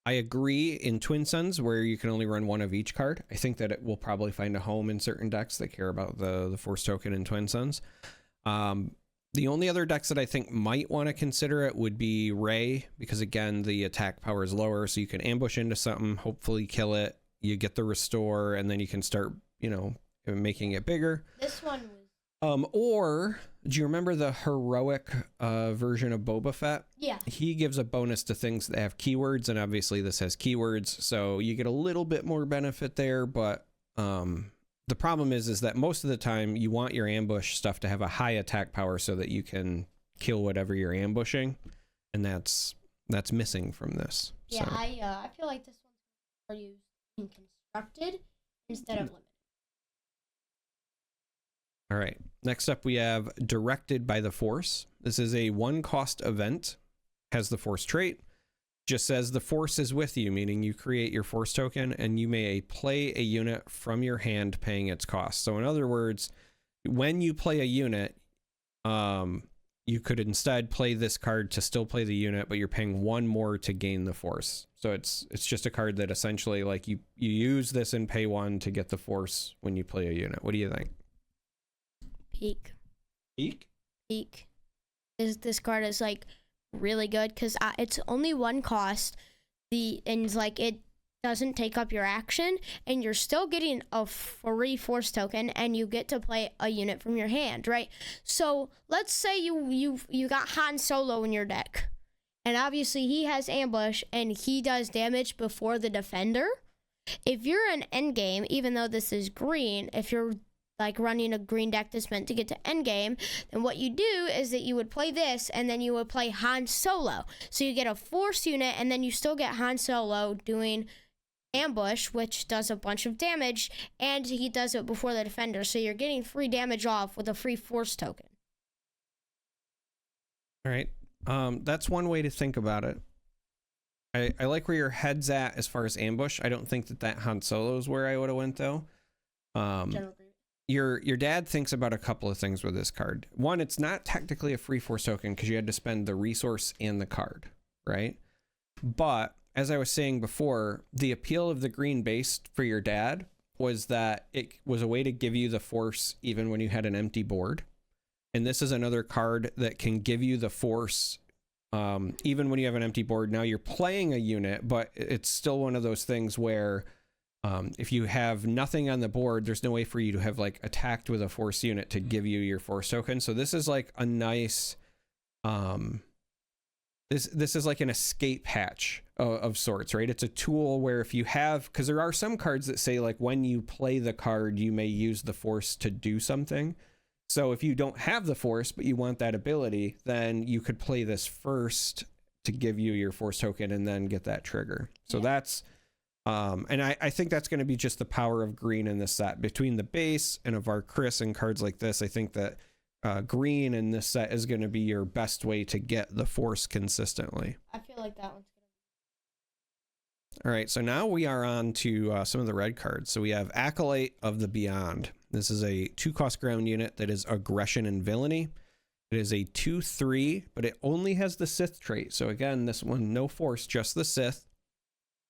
I agree in Twin Suns, where you can only run 1 of each card. I think that it will probably find a home in certain decks that care about the Force token in Twin Suns. The only other decks that I think might want to consider it would be Rey, because again, the attack power is lower, so you can ambush into something, hopefully kill it, you get the Restore, and then you can start, making it bigger. This one was... Or, do you remember the heroic version of Boba Fett? Yeah. He gives a bonus to things that have keywords, and obviously this has keywords, so you get a little bit more benefit there, but... the problem is that most of the time you want your ambush stuff to have a high attack power so that you can kill whatever you're ambushing, and that's missing from this. Yeah, so. I feel like this one's more used in constructed instead of limited. All right, next up we have Directed by the Force. This is a 1-cost event, has the Force trait. Just says the Force is with you, meaning you create your Force token and you may play a unit from your hand paying its cost. So in other words, when you play a unit, you could instead play this card to still play the unit, but you're paying 1 more to gain the Force. So it's just a card that essentially, like, you use this and pay 1 to get the Force when you play a unit. What do you think? Peak. Peak? This card is like really good because it's only 1 cost, and like it doesn't take up your action, and you're still getting a free Force token, and you get to play a unit from your hand, right? So let's say you got Han Solo in your deck, and obviously he has ambush and he does damage before the defender. If you're in endgame, even though this is green, if you're like running a green deck that's meant to get to endgame, then what you do is that you would play this and then you would play Han Solo. So you get a force unit and then you still get Han Solo doing ambush, which does a bunch of damage, and he does it before the defender. So you're getting free damage off with a free force token. All right. That's one way to think about it. I like where your head's at as far as ambush. I don't think that Han Solo is where I would have went though. Your dad thinks about a couple of things with this card. One, it's not technically a free force token because you had to spend the resource and the card, right? But as I was saying before, the appeal of the green base for your dad was that it was a way to give you the force even when you had an empty board. And this is another card that can give you the force even when you have an empty board. Now you're playing a unit, but it's still one of those things where if you have nothing on the board, there's no way for you to have like attacked with a force unit to give you your force token. So this is like a nice, this is like an escape hatch of sorts, right? It's a tool where if you have, because there are some cards that say like when you play the card, you may use the force to do something. So if you don't have the force, but you want that ability, then you could play this first to give you your force token and then get that trigger. So that's, and I think that's going to be just the power of green in this set. Between the base and of our Chris and cards like this, I think that green in this set is going to be your best way to get the force consistently. I feel like that one's All right, so now we are on to some of the red cards. So we have Acolyte of the Beyond. This is a 2-cost ground unit that is aggression and villainy. It is a 2/3, but it only has the Sith trait. So again, this one, no force, just the Sith.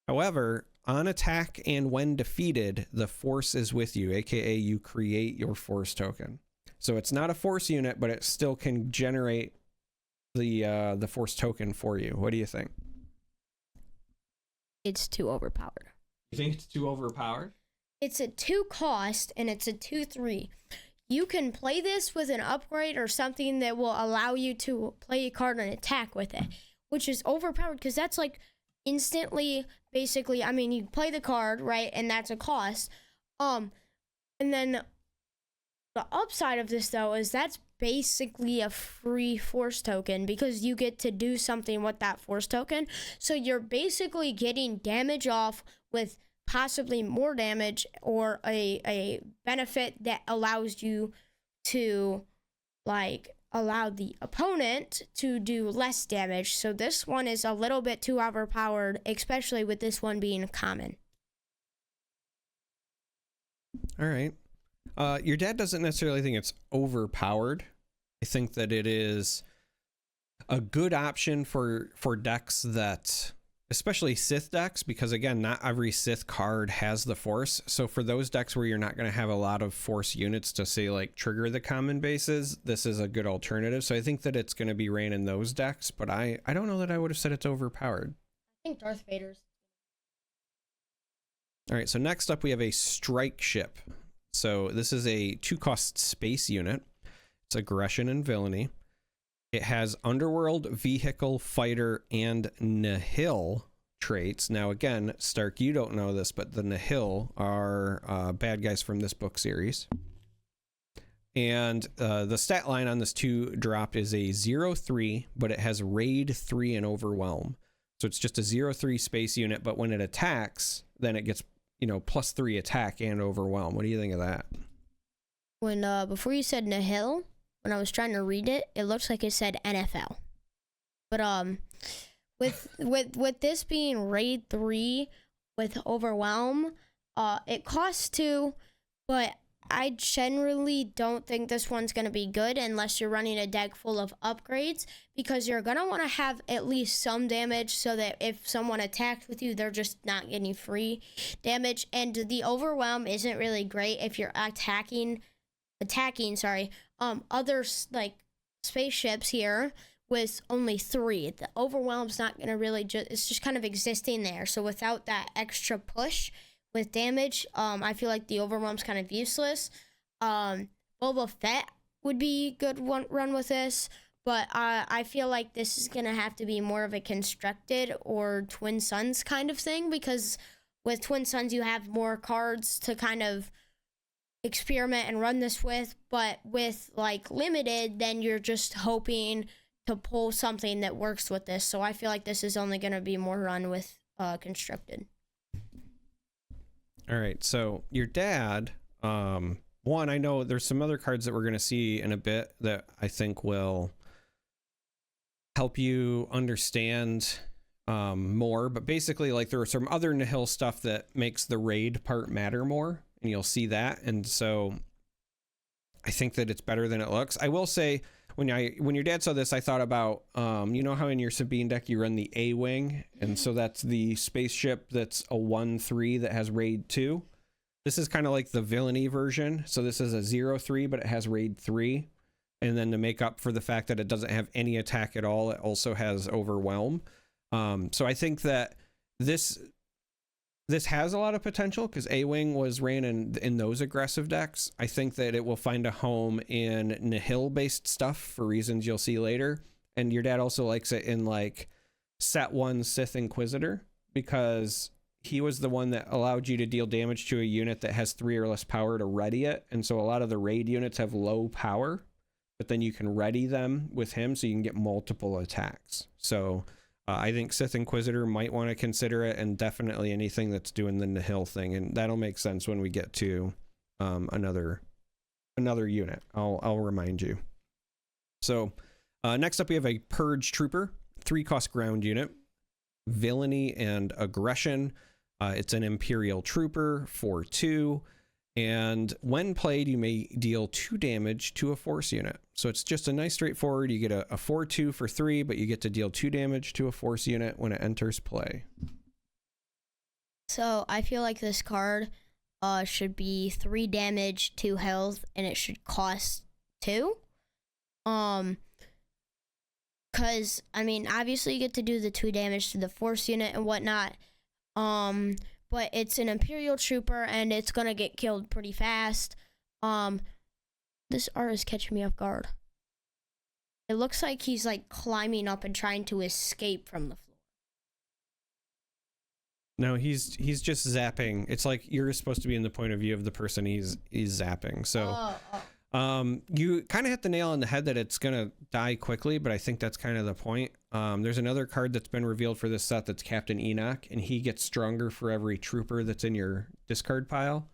However, on attack and when defeated, the force is with you, aka you create your force token. So it's not a force unit, but it still can generate the force token for you. What do you think? It's too overpowered. You think it's too overpowered? It's a 2-cost and it's a 2/3. You can play this with an upgrade or something that will allow you to play a card and attack with it, which is overpowered because that's like instantly, basically, I mean, you play the card, right, and that's a cost. And then the upside of this, though, is that's basically a free force token because you get to do something with that force token. So you're basically getting damage off with possibly more damage or a benefit that allows you to, like, allow the opponent to do less damage. So this one is a little bit too overpowered, especially with this one being common. All right. Your dad doesn't necessarily think it's overpowered. I think that it is a good option for decks that, especially Sith decks, because again, not every Sith card has the force. So for those decks where you're not going to have a lot of force units to say like trigger the common bases, this is a good alternative. So I think that it's going to be ran in those decks, but I don't know that I would have said it's overpowered. I think Darth Vader's. All right, so next up we have a strike ship. So this is a 2-cost space unit. It's aggression and villainy. It has underworld, vehicle, fighter, and nihil traits. Now again, Stark, you don't know this, but the nihil are bad guys from this book series. And the stat line on this 2-drop is a 0/3, but it has raid 3 and overwhelm. So it's just a 0/3 space unit, but when it attacks, then it gets, +3 attack and overwhelm. What do you think of that? When before you said nihil, when I was trying to read it, it looks like it said NFL. But with this being raid 3 with overwhelm, it costs 2, but I generally don't think this one's going to be good unless you're running a deck full of upgrades, because you're going to want to have at least some damage so that if someone attacks with you, they're just not getting free damage. And the overwhelm isn't really great if you're attacking other like spaceships here with only 3. The overwhelm's not going to really it's just kind of existing there. So without that extra push with damage, I feel like the overwhelm's kind of useless. Boba Fett would be good run with this, but I feel like this is gonna have to be more of a constructed or Twin Suns kind of thing, because with Twin Suns you have more cards to kind of experiment and run this with, but with like limited, then you're just hoping to pull something that works with this. So I feel like this is only gonna be more run with constructed. All right, so your dad, one, I know there's some other cards that we're going to see in a bit that I think will help you understand more, but basically, like, there are some other Nihil stuff that makes the raid part matter more, and you'll see that, and so I think that it's better than it looks. I will say, when your dad saw this, I thought about, you know how in your Sabine deck you run the A-Wing, and so that's the spaceship that's a 1/3 that has raid 2. This is kind of like the villainy version. So this is a 0/3, but it has raid 3. And then to make up for the fact that it doesn't have any attack at all, it also has overwhelm. So I think that this has a lot of potential because A-Wing was ran in those aggressive decks. I think that it will find a home in Nihil based stuff for reasons you'll see later. And your dad also likes it in like set 1 Sith Inquisitor, because he was the one that allowed you to deal damage to a unit that has 3 or less power to ready it. And so a lot of the raid units have low power, but then you can ready them with him so you can get multiple attacks. So I think Sith Inquisitor might want to consider it, and definitely anything that's doing the Nihil thing, and that'll make sense when we get to another unit. I'll remind you. So next up we have a Purge Trooper, 3-cost ground unit, villainy and aggression. It's an Imperial Trooper, 4/2. And when played, you may deal 2 damage to a force unit. So it's just a nice straightforward. You get a 4/2 for 3, but you get to deal 2 damage to a force unit when it enters play. So I feel like this card should be 3 damage, 2 health, and it should cost 2. Because, I mean, obviously you get to do the 2 damage to the force unit and whatnot. But it's an Imperial Trooper, and it's gonna get killed pretty fast. This art is catching me off guard. It looks like he's like climbing up and trying to escape from the floor. No, he's just zapping. It's like you're supposed to be in the point of view of the person he's zapping. So you kind of hit the nail on the head that it's gonna die quickly, but I think that's kind of the point. There's another card that's been revealed for this set that's Captain Enoch, and he gets stronger for every trooper that's in your discard pile.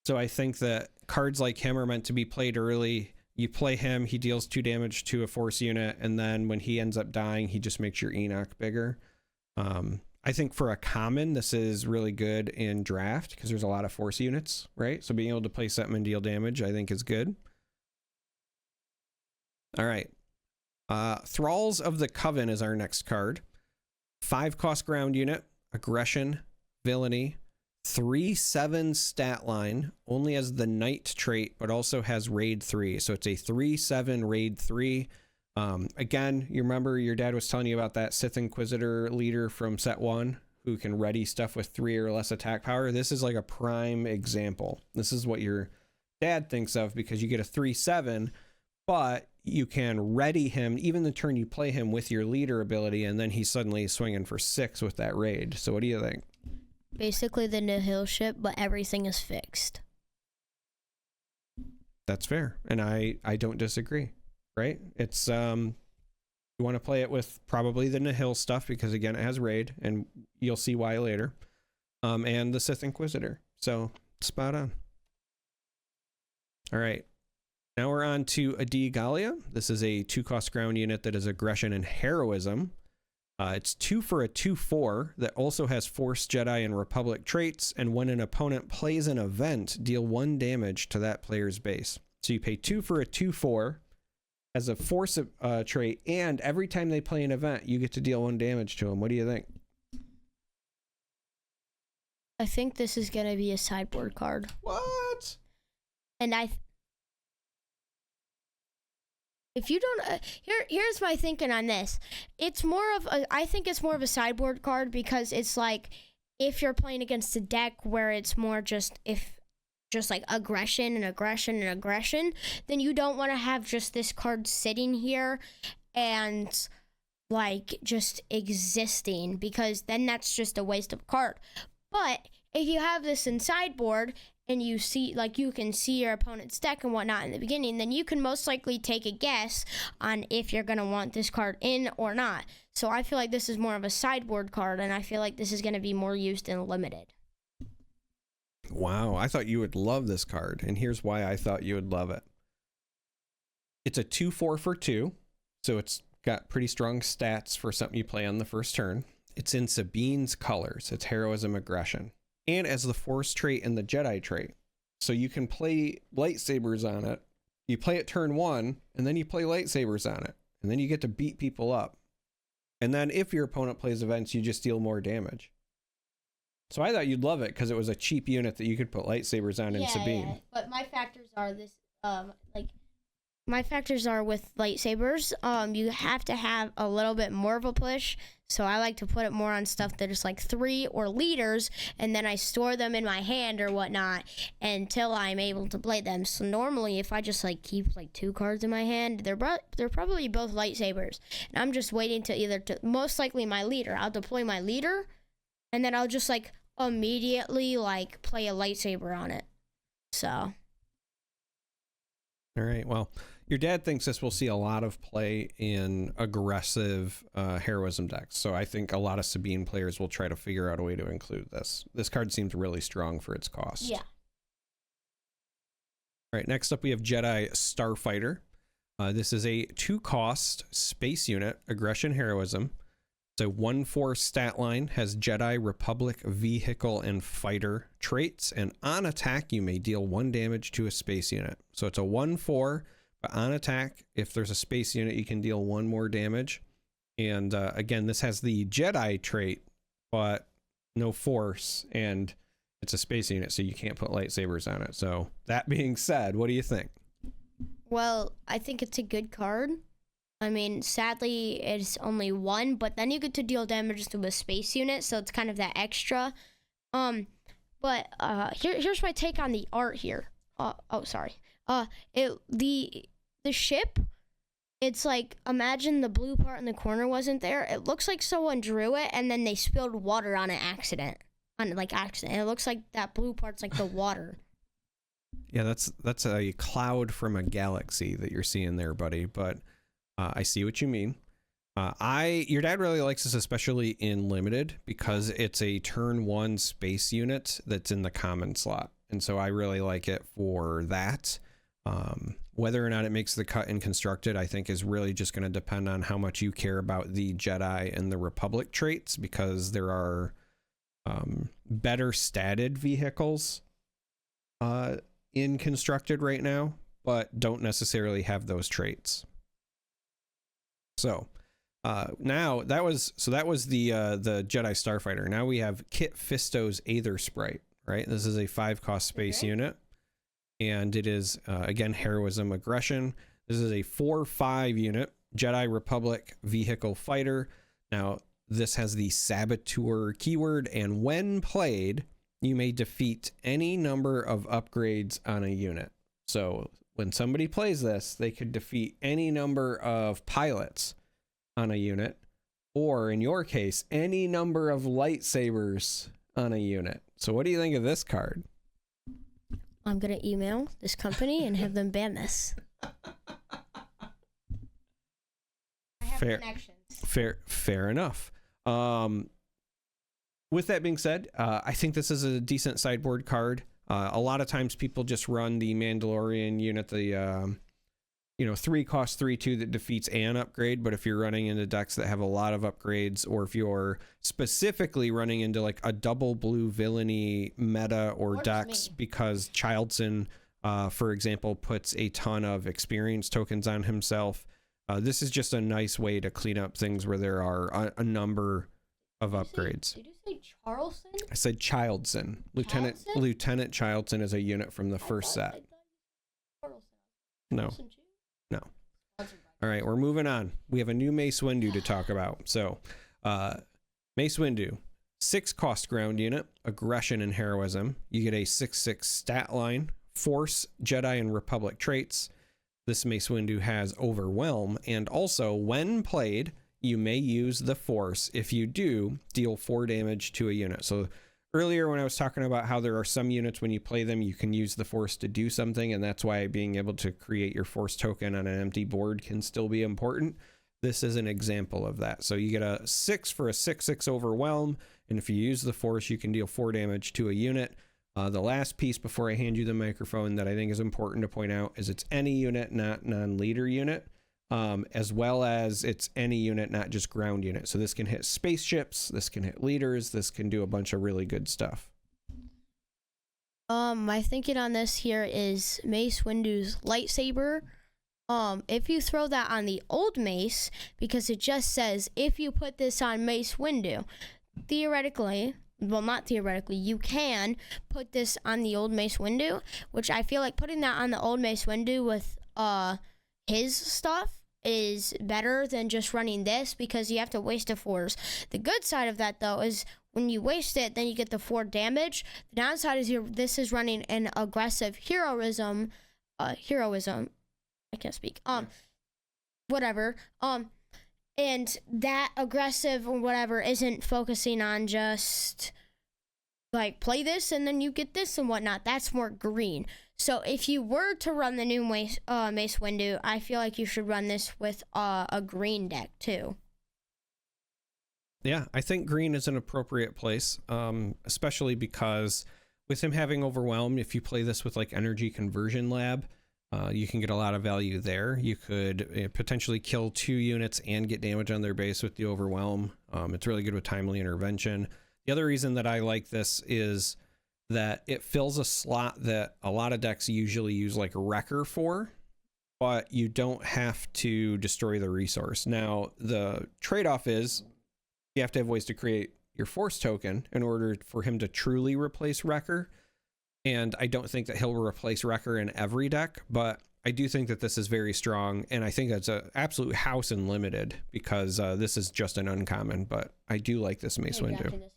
So I think that cards like him are meant to be played early. You play him, he deals 2 damage to a force unit, and then when he ends up dying, he just makes your Enoch bigger. I think for a common, this is really good in draft because there's a lot of force units, right? So being able to play something and deal damage, I think is good. All right. Thralls of the Coven is our next card. 5-cost ground unit, aggression, villainy, 3/7 stat line, only has the knight trait, but also has raid 3. So it's a 3/7 raid 3. Again, you remember your dad was telling you about that Sith Inquisitor leader from set 1 who can ready stuff with 3 or less attack power. This is like a prime example. This is what your dad thinks of, because you get a 3/7, but you can ready him even the turn you play him with your leader ability, and then he's suddenly swinging for 6 with that raid. So what do you think? Basically the Nihil ship, but everything is fixed. That's fair, and I don't disagree, right? It's you want to play it with probably the Nihil stuff because again it has raid, and you'll see why later, and the Sith Inquisitor. So spot on. All right. Now we're on to Adi Gallia. This is a 2-cost ground unit that is aggression and heroism. It's 2 for a 2/4 that also has Force, Jedi, and Republic traits. And when an opponent plays an event, deal 1 damage to that player's base. So you pay 2 for a 2/4 as a Force trait, and every time they play an event, you get to deal 1 damage to them. What do you think? I think this is gonna be a sideboard card. What? And if you don't, here's my thinking on this. It's more of I think it's more of a sideboard card because it's like if you're playing against a deck where it's more just like aggression and aggression and aggression, then you don't want to have just this card sitting here and like just existing, because then that's just a waste of a card. But if you have this in sideboard and you see, like, you can see your opponent's deck and whatnot in the beginning, then you can most likely take a guess on if you're going to want this card in or not. So I feel like this is more of a sideboard card, and I feel like this is going to be more used in limited. Wow, I thought you would love this card, and here's why I thought you would love it. It's a 2/4 for 2, so it's got pretty strong stats for something you play on the first turn. It's in Sabine's colors. It's Heroism Aggression, and as the Force trait and the Jedi trait. So you can play lightsabers on it. You play it turn 1, and then you play lightsabers on it, and then you get to beat people up. And then if your opponent plays events, you just deal more damage. So I thought you'd love it because it was a cheap unit that you could put lightsabers on in Sabine. Yeah, but my factors are this, my factors are with lightsabers. You have to have a little bit more of a push. So I like to put it more on stuff that is like 3 or leaders, and then I store them in my hand or whatnot until I'm able to play them. So normally, if I just like keep like 2 cards in my hand, they're probably both lightsabers, and I'm just waiting to most likely my leader. I'll deploy my leader, and then I'll just like immediately like play a lightsaber on it. So. All right. Well, your dad thinks this will see a lot of play in aggressive heroism decks. So I think a lot of Sabine players will try to figure out a way to include this. This card seems really strong for its cost. Yeah. All right. Next up, we have Jedi Starfighter. This is a 2-cost space unit, aggression heroism. It's a 1/4 stat line, has Jedi, Republic, Vehicle, and Fighter traits, and on attack, you may deal 1 damage to a space unit. So it's a 1/4, but on attack, if there's a space unit, you can deal 1 more damage. And again, this has the Jedi trait, but no Force, and it's a space unit, so you can't put lightsabers on it. So that being said, what do you think? Well, I think it's a good card. I mean, sadly, it's only 1, but then you get to deal damage to a space unit, so it's kind of that extra. But here's my take on the art here. The ship, it's like, imagine the blue part in the corner wasn't there. It looks like someone drew it, and then they spilled water on an accident. It looks like that blue part's like the water. Yeah, that's a cloud from a galaxy that you're seeing there, buddy, but... I see what you mean. Your dad really likes this, especially in limited, because it's a turn 1 space unit that's in the common slot. And so I really like it for that. Whether or not it makes the cut in constructed, I think is really just going to depend on how much you care about the Jedi and the Republic traits, because there are better statted vehicles in constructed right now, but don't necessarily have those traits. So now that was the Jedi Starfighter. Now we have Kit Fisto's Aether Sprite, right? This is a 5-cost space unit, and it is again heroism aggression. This is a 4/5 unit, Jedi Republic Vehicle Fighter. Now this has the Saboteur keyword, and when played, you may defeat any number of upgrades on a unit. So when somebody plays this, they could defeat any number of pilots on a unit, or in your case, any number of lightsabers on a unit. So what do you think of this card? I'm going to email this company and have them ban this. I have connections. Fair enough. With that being said, I think this is a decent sideboard card. A lot of times people just run the Mandalorian unit, the 3-cost 3/2 that defeats an upgrade. But if you're running into decks that have a lot of upgrades, or if you're specifically running into like a double blue villainy meta or decks, because Childson, for example, puts a ton of experience tokens on himself, this is just a nice way to clean up things where there are a number of upgrades. Did you say Charleston? I said Childson. Lieutenant Childson is a unit from the first set. No. All right, we're moving on. We have a new Mace Windu to talk about. So, Mace Windu, 6-cost ground unit, aggression and heroism. You get a 6/6 stat line, Force, Jedi, and Republic traits. this Mace Windu has Overwhelm, and also when played, you may use the Force. If you do, deal 4 damage to a unit. So earlier when I was talking about how there are some units when you play them, you can use the Force to do something, and that's why being able to create your Force token on an empty board can still be important. This is an example of that. So you get a 6 for a 6/6 Overwhelm, and if you use the Force, you can deal 4 damage to a unit. The last piece before I hand you the microphone that I think is important to point out is it's any unit, not non-leader unit, as well as it's any unit, not just ground unit. So this can hit spaceships, this can hit leaders, this can do a bunch of really good stuff. My thinking on this here is Mace Windu's lightsaber. If you throw that on the old Mace, because it just says if you put this on Mace Windu, theoretically, well, not theoretically, you can put this on the old Mace Windu, which I feel like putting that on the old Mace Windu with his stuff is better than just running this, because you have to waste a Force. The good side of that, though, is when you waste it, then you get the 4 damage. The downside is this is running an aggressive heroism. I can't speak. Whatever. And that aggressive or whatever isn't focusing on just like play this and then you get this and whatnot. That's more green. So if you were to run the new Mace Windu, I feel like you should run this with a green deck too. Yeah, I think green is an appropriate place, especially because with him having Overwhelmed, if you play this with like Energy Conversion Lab, you can get a lot of value there. You could potentially kill 2 units and get damage on their base with the Overwhelm. It's really good with Timely Intervention. The other reason that I like this is that it fills a slot that a lot of decks usually use like Wrecker for, but you don't have to destroy the resource. Now, the trade-off is you have to have ways to create your Force token in order for him to truly replace Wrecker. And I don't think that he'll replace Wrecker in every deck, but I do think that this is very strong, and I think it's an absolute house in limited, because this is just an uncommon, but I do like this Mace Windu.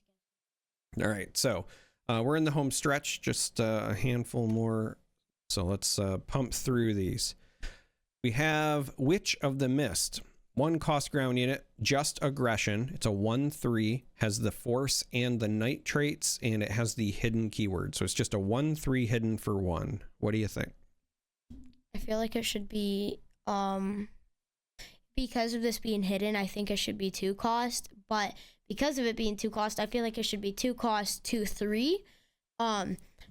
All right, so we're in the home stretch, just a handful more, so let's pump through these. We have Witch of the Mist. 1 cost ground unit, just aggression. It's a 1/3, has the Force and the Night traits, and it has the hidden keyword. So it's just a 1/3 hidden for 1. What do you think? I feel like it should be, because of this being hidden, I think it should be 2 cost. But because of it being 2 cost, I feel like it should be 2 cost, 2/3.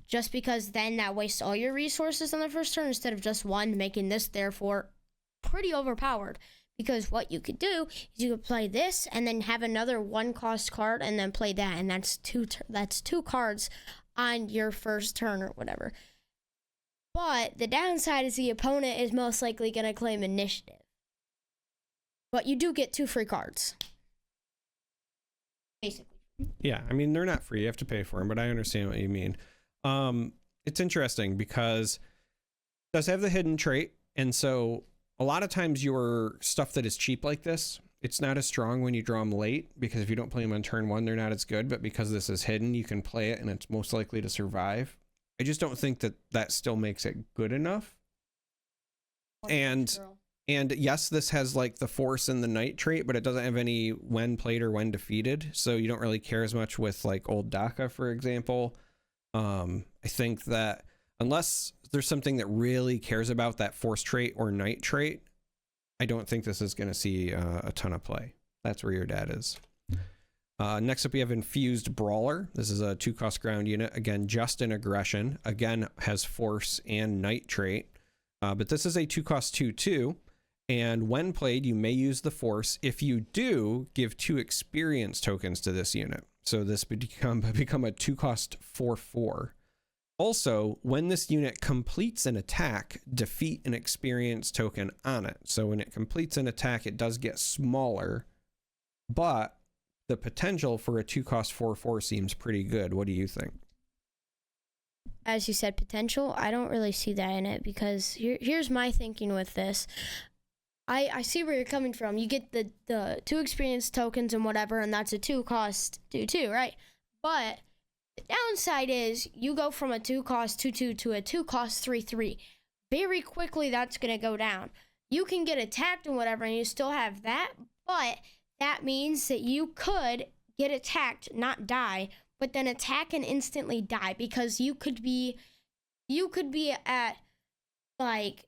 Just because then that wastes all your resources on the first turn instead of just 1, making this therefore pretty overpowered. Because what you could do is you could play this and then have another 1 cost card and then play that, and that's 2 cards on your first turn or whatever. But the downside is the opponent is most likely going to claim initiative. But you do get 2 free cards. Basically. Yeah, I mean, they're not free. You have to pay for them, but I understand what you mean. It's interesting because it does have the hidden trait, and so a lot of times your stuff that is cheap like this, it's not as strong when you draw them late, because if you don't play them on turn 1, they're not as good, but because this is hidden, you can play it and it's most likely to survive. I just don't think that that still makes it good enough. And yes, this has like the Force and the Night trait, but it doesn't have any when played or when defeated, so you don't really care as much with like old Daka, for example. I think that unless there's something that really cares about that Force trait or Night trait, I don't think this is going to see a ton of play. That's where your dad is. Next up, we have Infused Brawler. This is a 2 cost ground unit. Again, just an aggression. Again, has Force and Night trait. But this is a 2 cost 2/2. And when played, you may use the Force. If you do, give 2 experience tokens to this unit. So this would become a 2 cost 4/4. Also, when this unit completes an attack, defeat an experience token on it. So when it completes an attack, it does get smaller, but the potential for a 2 cost 4/4 seems pretty good. What do you think? As you said, potential, I don't really see that in it, because here's my thinking with this. I see where you're coming from. You get the 2 experience tokens and whatever, and that's a 2 cost 2/2, right? But the downside is you go from a 2 cost 2/2 to a 2 cost 3/3 very quickly that's going to go down. You can get attacked and whatever, and you still have that, but that means that you could get attacked, not die, but then attack and instantly die, because you could be at like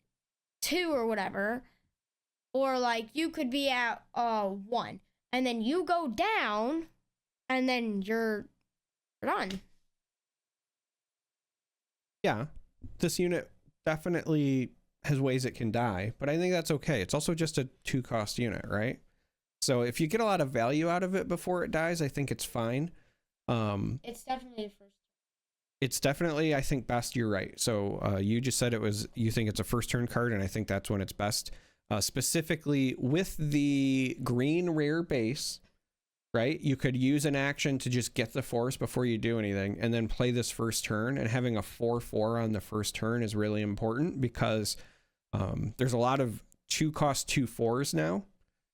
2 or whatever, or like you could be at 1, and then you go down, and then you're done. Yeah, this unit definitely has ways it can die, but I think that's okay. It's also just a 2-cost unit, right? So if you get a lot of value out of it before it dies, I think it's fine. It's definitely the first. It's definitely, I think, best. You're right. So you just said you think it's a first turn card, and I think that's when it's best. Specifically with the green rare base, right? You could use an action to just get the force before you do anything, and then play this first turn. And having a 4/4 on the first turn is really important, because there's a lot of 2-cost 2/4s now,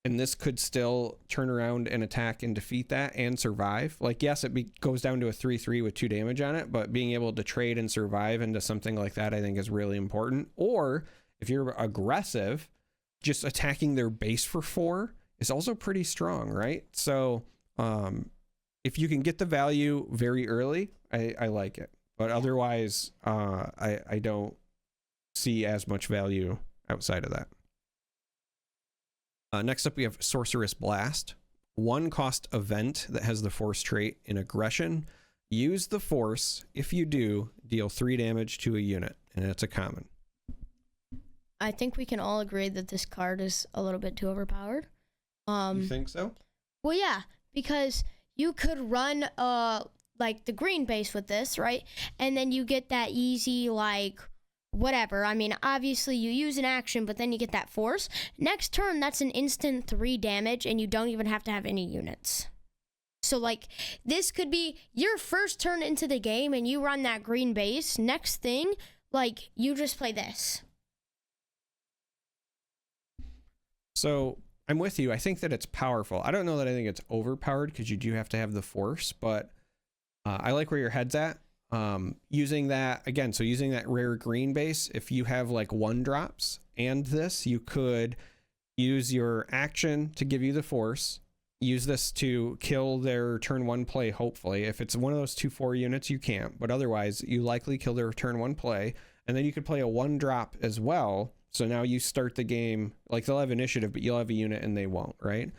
and this could still turn around and attack and defeat that and survive. Like, yes, it goes down to a 3/3 with 2 damage on it, but being able to trade and survive into something like that, I think, is really important. Or if you're aggressive, just attacking their base for 4 is also pretty strong, right? So if you can get the value very early, I like it. But otherwise, I don't see as much value outside of that. Next up, we have Sorcerous Blast. 1-cost event that has the force trait in aggression. Use the force. If you do, deal 3 damage to a unit, and it's a common. I think we can all agree that this card is a little bit too overpowered. You think so? Well, yeah, because you could run like the green base with this, right? And then you get that easy, like, whatever. I mean, obviously you use an action, but then you get that force. Next turn, that's an instant 3 damage, and you don't even have to have any units. So, like, this could be your first turn into the game, and you run that green base. Next thing, like, you just play this. So I'm with you. I think that it's powerful. I don't know that I think it's overpowered, because you do have to have the force, but I like where your head's at. Using that again, so using that rare green base, if you have like 1-drops and this, you could use your action to give you the force, use this to kill their turn 1 play. Hopefully, if it's one of those 2/4 units, you can't, but otherwise you likely kill their turn 1 play. And then you could play a 1-drop as well. So now you start the game, like, they'll have initiative, but you'll have a unit and they won't, right?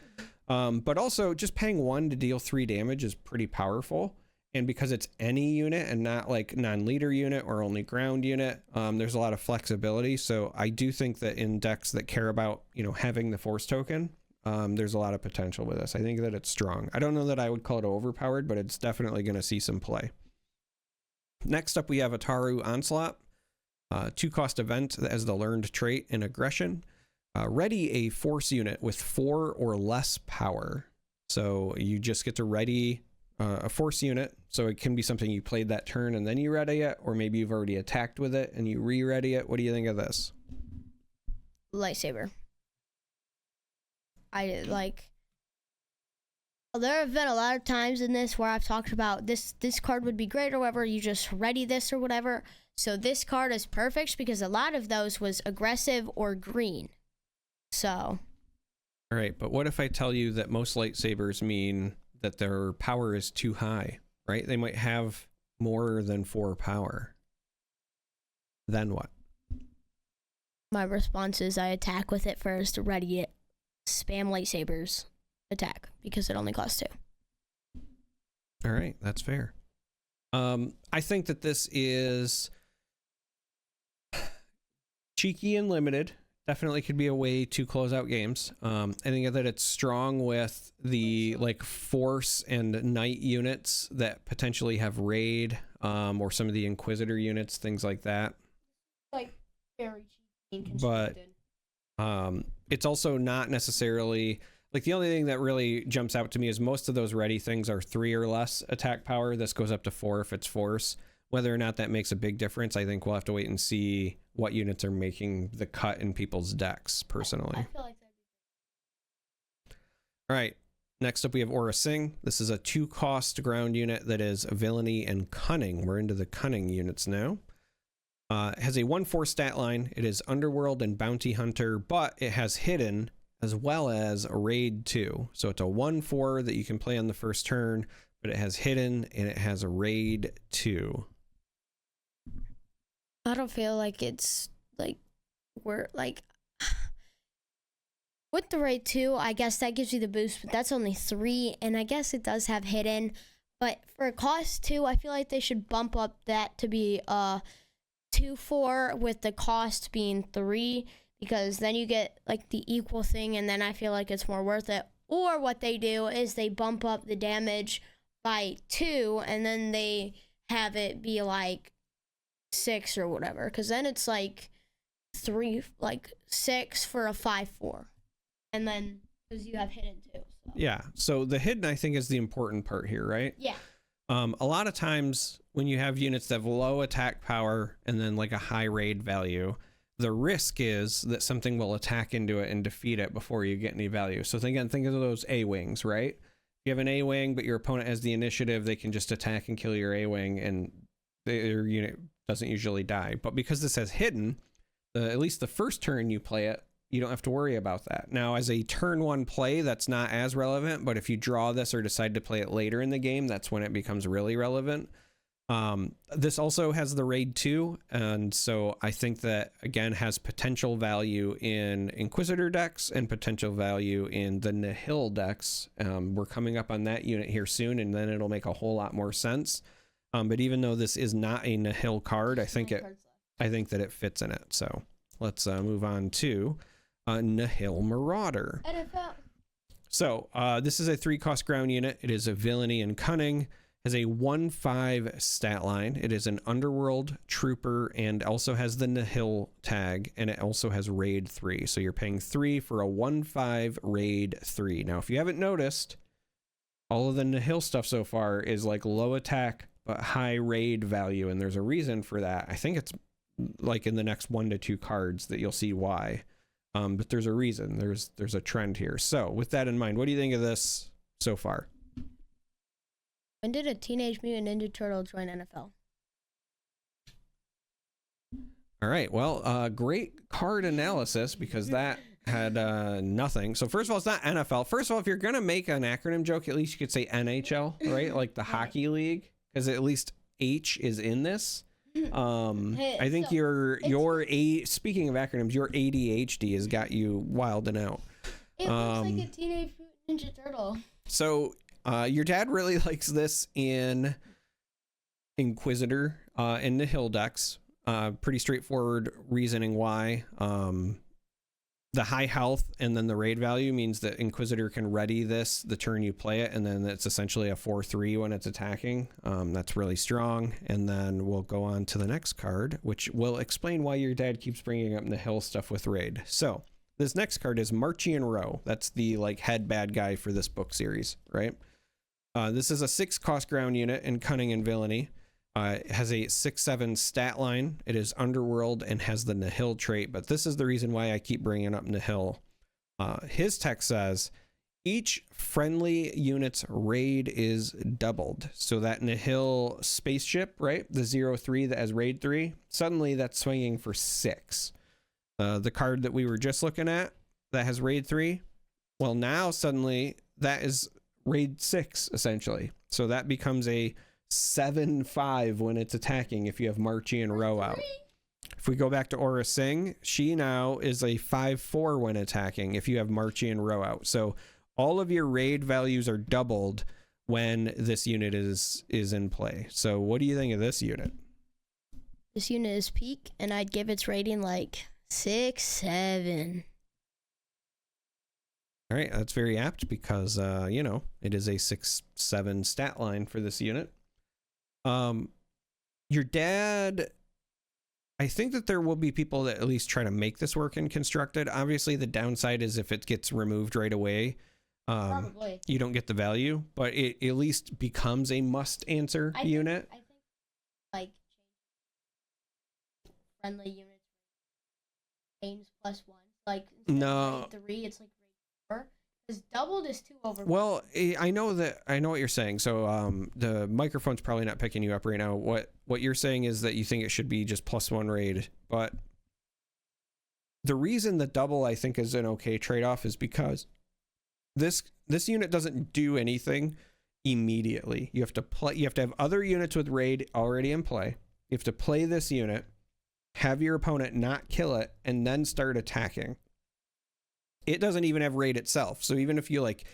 But also just paying 1 to deal 3 damage is pretty powerful. And because it's any unit and not like non-leader unit or only ground unit, there's a lot of flexibility. So I do think that in decks that care about, having the force token, there's a lot of potential with this. I think that it's strong. I don't know that I would call it overpowered, but it's definitely going to see some play. Next up, we have Ataru Onslaught. 2-cost event that has the learned trait in aggression. Ready a force unit with 4 or less power. So you just get to ready a force unit. So it can be something you played that turn and then you ready it, or maybe you've already attacked with it and you re-ready it. What do you think of this? Lightsaber. There have been a lot of times in this where I've talked about this card would be great or whatever, you just ready this or whatever. So this card is perfect because a lot of those was aggressive or green. So. All right, but what if I tell you that most lightsabers mean that their power is too high, right? They might have more than 4 power. Then what? My response is I attack with it first, ready it, spam lightsabers, attack, because it only costs 2. All right, that's fair. I think that this is cheeky and limited. Definitely could be a way to close out games. I think that it's strong with the force and knight units that potentially have raid, or some of the inquisitor units, things like that. Like very cheeky and constructed. But it's also not necessarily the only thing that really jumps out to me is most of those ready things are 3 or less attack power. This goes up to 4 if it's force. Whether or not that makes a big difference, I think we'll have to wait and see what units are making the cut in people's decks, personally. I feel like that'd be All right, next up we have Aura Singh. This is a 2-cost ground unit that is villainy and cunning. We're into the cunning units now. Has a 1/4 stat line. It is Underworld and Bounty Hunter, but it has Hidden as well as a Raid 2. So it's a 1/4 that you can play on the first turn, but it has Hidden and it has a Raid 2. I don't feel like it's like we're like with the Raid 2, I guess that gives you the boost, but that's only 3, and I guess it does have Hidden. But for cost 2, I feel like they should bump up that to be 2/4 with the cost being 3, because then you get like the equal thing, and then I feel like it's more worth it. Or what they do is they bump up the damage by 2, and then they have it be like 6 or whatever, because then it's like 6 for a 5/4, and then because you have Hidden too. So. Yeah, so the Hidden I think is the important part here, right? Yeah. A lot of times when you have units that have low attack power and then like a high raid value, the risk is that something will attack into it and defeat it before you get any value. So think of those A-Wings, right? You have an A-Wing, but your opponent has the initiative, they can just attack and kill your A-Wing, and their unit doesn't usually die. But because this has Hidden, at least the first turn you play it, you don't have to worry about that. Now, as a turn 1 play, that's not as relevant, but if you draw this or decide to play it later in the game, that's when it becomes really relevant. This also has the Raid 2, and so I think that, again, has potential value in Inquisitor decks and potential value in the Nihil decks. We're coming up on that unit here soon, and then it'll make a whole lot more sense. But even though this is not a Nihil card, I think that it fits in it. So let's move on to Nihil Marauder. NFL. So this is a 3-cost ground unit. It is a Villainy and Cunning. Has a 1/5 stat line. It is an Underworld Trooper and also has the Nihil tag, and it also has Raid 3. So you're paying 3 for a 1/5 Raid 3. Now, if you haven't noticed, all of the Nihil stuff so far is like low attack but high raid value, and there's a reason for that. I think it's like in the next 1 to 2 cards that you'll see why. But there's a reason. There's a trend here. So with that in mind, what do you think of this so far? When did a Teenage Mutant Ninja Turtle join NFL? All right. Well, great card analysis, because that had nothing. So first of all, it's not NFL. First of all, if you're going to make an acronym joke, at least you could say NHL, right? Like the hockey league, because at least H is in this. I think speaking of acronyms, your ADHD has got you wilding out. It looks like a Teenage Mutant Ninja Turtle. So your dad really likes this in Inquisitor and Nihil decks. Pretty straightforward reasoning why. The high health and then the raid value means that Inquisitor can ready this the turn you play it, and then it's essentially a 4/3 when it's attacking. That's really strong. And then we'll go on to the next card, which will explain why your dad keeps bringing up Nihil stuff with raid. So this next card is Marchian Row. That's the like head bad guy for this book series, right? This is a 6-cost ground unit in Cunning and Villainy. It has a 6/7 stat line. It is Underworld and has the Nihil trait, but this is the reason why I keep bringing up Nihil. His text says, each friendly unit's raid is doubled. So that Nihil spaceship, right? The 0/3 that has raid 3, suddenly that's swinging for 6. The card that we were just looking at that has raid 3, well, now suddenly that is raid 6, essentially. So that becomes a 7/5 when it's attacking if you have Marchian Row out. If we go back to Aura Singh, she now is a 5/4 when attacking if you have Marchian Row out. So all of your raid values are doubled when this unit is in play. So what do you think of this unit? This unit is peak, and I'd give its rating like 6, 7. All right, that's very apt because, it is a 6/7 stat line for this unit. Your dad, I think that there will be people that at least try to make this work in Constructed. Obviously, the downside is if it gets removed right away, Probably. you don't get the value, but it at least becomes a must answer unit. I think like friendly units games +1. Like instead No. of raid 3, it's like raid 4. Because doubled is too over. Well, I know what you're saying. So the microphone's probably not picking you up right now. What you're saying is that you think it should be just +1 raid, but the reason the double I think is an okay trade-off is because this unit doesn't do anything immediately. You have to have other units with raid already in play. You have to play this unit, have your opponent not kill it, and then start attacking. It doesn't even have raid itself. So even if you like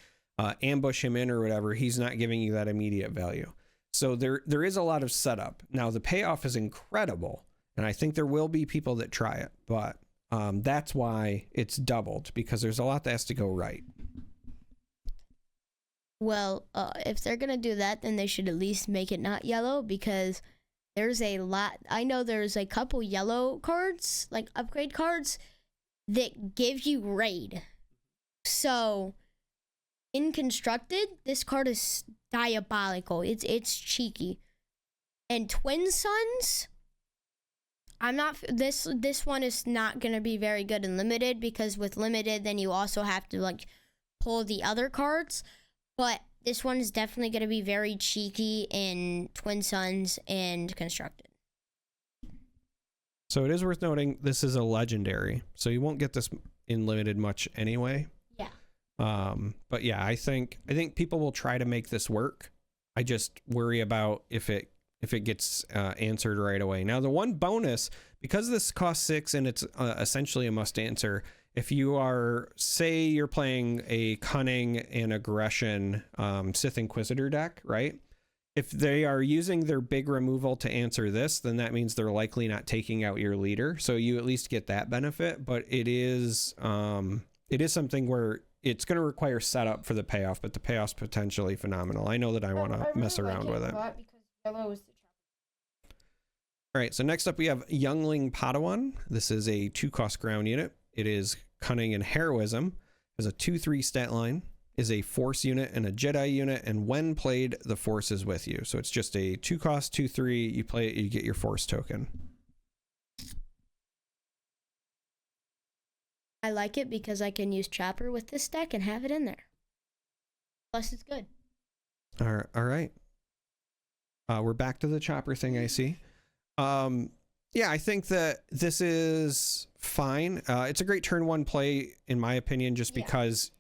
ambush him in or whatever, he's not giving you that immediate value. So there is a lot of setup. Now the payoff is incredible, and I think there will be people that try it, but that's why it's doubled, because there's a lot that has to go right. Well, if they're going to do that, then they should at least make it not yellow, because there's a lot. I know there's a couple yellow cards, like upgrade cards, that give you raid. So, in constructed, this card is diabolical. It's cheeky. And Twin Suns, I'm not. This one is not going to be very good in limited, because with limited, then you also have to like pull the other cards. But this one is definitely going to be very cheeky in Twin Suns and Constructed. So it is worth noting this is a legendary, so you won't get this in limited much anyway. Yeah. But yeah, I think people will try to make this work. I just worry about if it gets answered right away. Now the one bonus, because this costs 6 and it's essentially a must answer. If you are, say you're playing a Cunning and Aggression Sith Inquisitor deck, right? If they are using their big removal to answer this, then that means they're likely not taking out your leader. So you at least get that benefit, but it is something where it's going to require setup for the payoff, but the payoff's potentially phenomenal. I know that I want to mess around with it. Because yellow is the All right, so next up we have Youngling Padawan. This is a 2-cost ground unit. It is Cunning and Heroism, has a 2/3 stat line, is a Force unit and a Jedi unit, and when played, the Force is with you. So it's just a 2-cost, 2/3. You play it, you get your Force token. I like it because I can use Chopper with this deck and have it in there. Plus, it's good. All right. We're back to the Chopper thing, I see. Yeah, I think that this is fine. It's a great turn 1 play, in my opinion, just because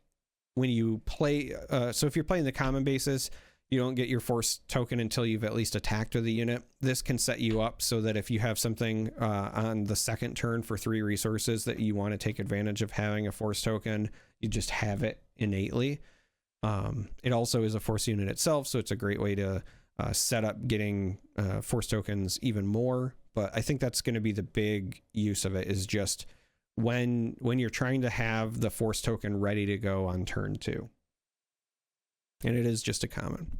when you play, so if you're playing the common basis, you don't get your Force token until you've at least attacked with a unit. This can set you up so that if you have something on the second turn for 3 resources that you want to take advantage of having a Force token, you just have it innately. It also is a Force unit itself, so it's a great way to set up getting Force tokens even more. But I think that's going to be the big use of it, is just when you're trying to have the Force token ready to go on turn 2. And it is just a common.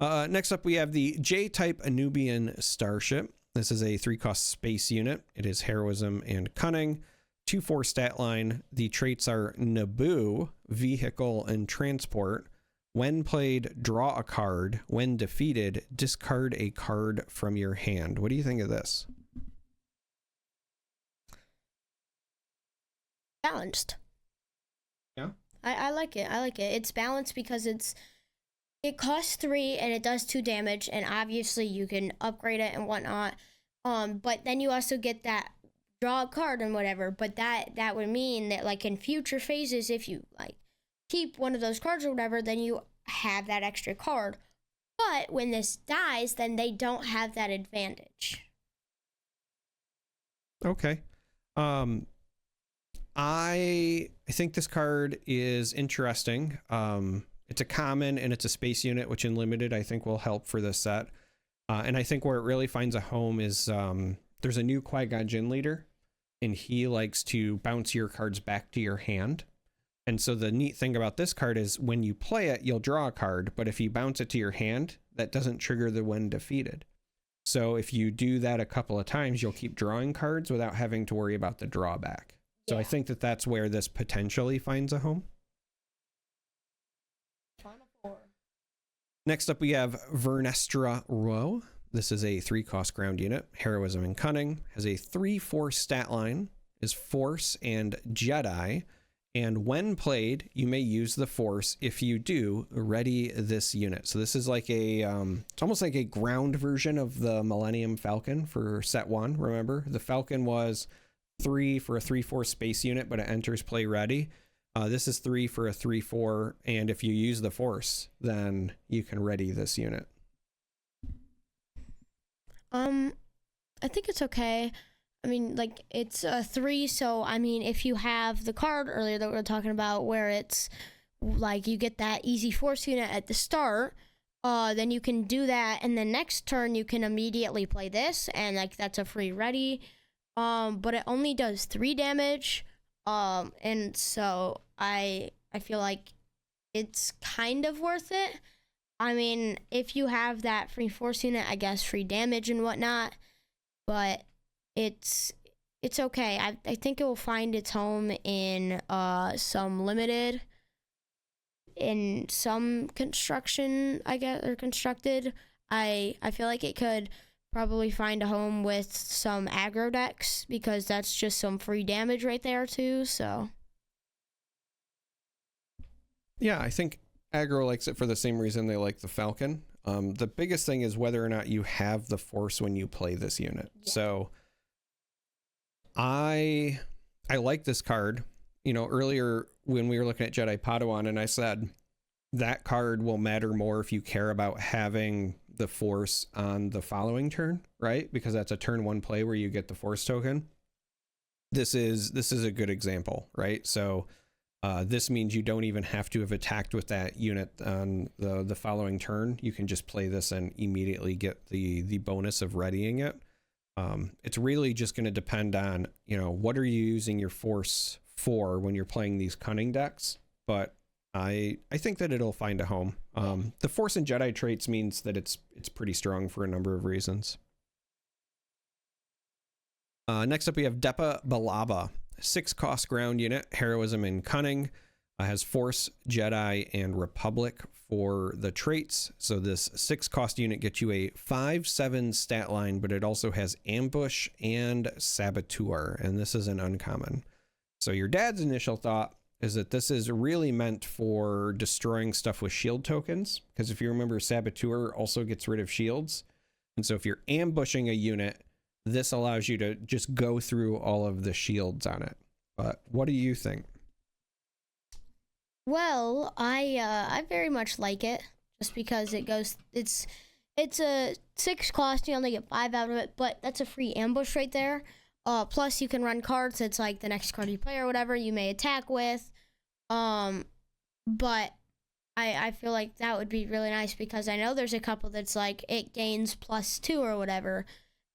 Next up, we have the J-type Anubian Starship. This is a 3-cost space unit. It is Heroism and Cunning. 2/4 stat line. The traits are Naboo, Vehicle, and Transport. When played, draw a card. When defeated, discard a card from your hand. What do you think of this? Balanced. Yeah. I like it. I like it. It's balanced because it costs 3 and it does 2 damage, and obviously you can upgrade it and whatnot. But then you also get that draw a card and whatever. But that would mean that like in future phases, if you like keep one of those cards or whatever, then you have that extra card. But when this dies, then they don't have that advantage. Okay. I think this card is interesting. It's a common and it's a space unit, which in limited I think will help for this set. And I think where it really finds a home is there's a new Qui-Gon Jinn leader, and he likes to bounce your cards back to your hand. And so the neat thing about this card is when you play it, you'll draw a card, but if you bounce it to your hand, that doesn't trigger the when defeated. So if you do that a couple of times, you'll keep drawing cards without having to worry about the drawback. So I think that that's where this potentially finds a home. Final 4. Next up, we have Vernestra Rowe. This is a 3-cost ground unit, Heroism and Cunning, has a 3/4 stat line, is Force and Jedi, And when played, you may use the force. If you do, ready this unit. So this is like a, it's almost like a ground version of the Millennium Falcon for set 1. Remember, the Falcon was 3 for a 3/4 space unit, but it enters play ready. This is 3 for a 3/4, and if you use the force, then you can ready this unit. I think it's okay. I mean, like, it's a 3, so, I mean, if you have the card earlier that we were talking about where it's, like, you get that easy force unit at the start, then you can do that, and the next turn you can immediately play this, and, like, that's a free ready, but it only does 3 damage, and so I feel like it's kind of worth it. I mean, if you have that free force unit, I guess free damage and whatnot, but it's okay. I think it will find its home in some limited, in some construction, I guess, or constructed. I feel like it could probably find a home with some aggro decks because that's just some free damage right there too. So Yeah, I think aggro likes it for the same reason they like the Falcon. The biggest thing is whether or not you have the force when you play this unit. Yeah. So I like this card. You know, earlier when we were looking at Jedi Padawan, and I said that card will matter more if you care about having the force on the following turn, right? Because that's a turn 1 play where you get the force token. This is a good example, right? So this means you don't even have to have attacked with that unit on the following turn. You can just play this and immediately get the bonus of readying it. It's really just going to depend on, you know, what are you using your force for when you're playing these cunning decks. But I think that it'll find a home. The force and Jedi traits means that it's pretty strong for a number of reasons. Next up, we have Depa Balaba. 6 cost ground unit, heroism and cunning, has force, Jedi, and Republic for the traits. So this 6 cost unit gets you a 5/7 stat line, but it also has ambush and saboteur, and this is an uncommon. So your dad's initial thought is that this is really meant for destroying stuff with shield tokens, because if you remember, saboteur also gets rid of shields. And so if you're ambushing a unit, this allows you to just go through all of the shields on it. But what do you think? Well, I very much like it, just because it's a 6 cost, you only get 5 out of it, but that's a free ambush right there. Plus you can run cards that's like the next card you play or whatever you may attack with. But I feel like that would be really nice, because I know there's a couple that's like it gains +2 or whatever.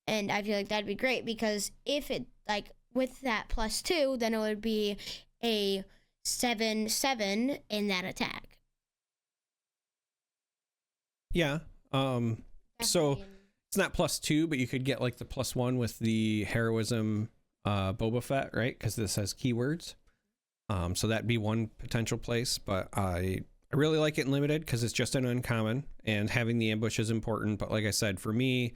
And I feel like that'd be great, because if it, like, with that +2, then it would be a 7/7 in that attack. Yeah. So it's not +2, but you could get like the +1 with the heroism Boba Fett, right? Because this has keywords. So that'd be one potential place. But I really like it in limited because it's just an uncommon, and having the ambush is important. But like I said, for me,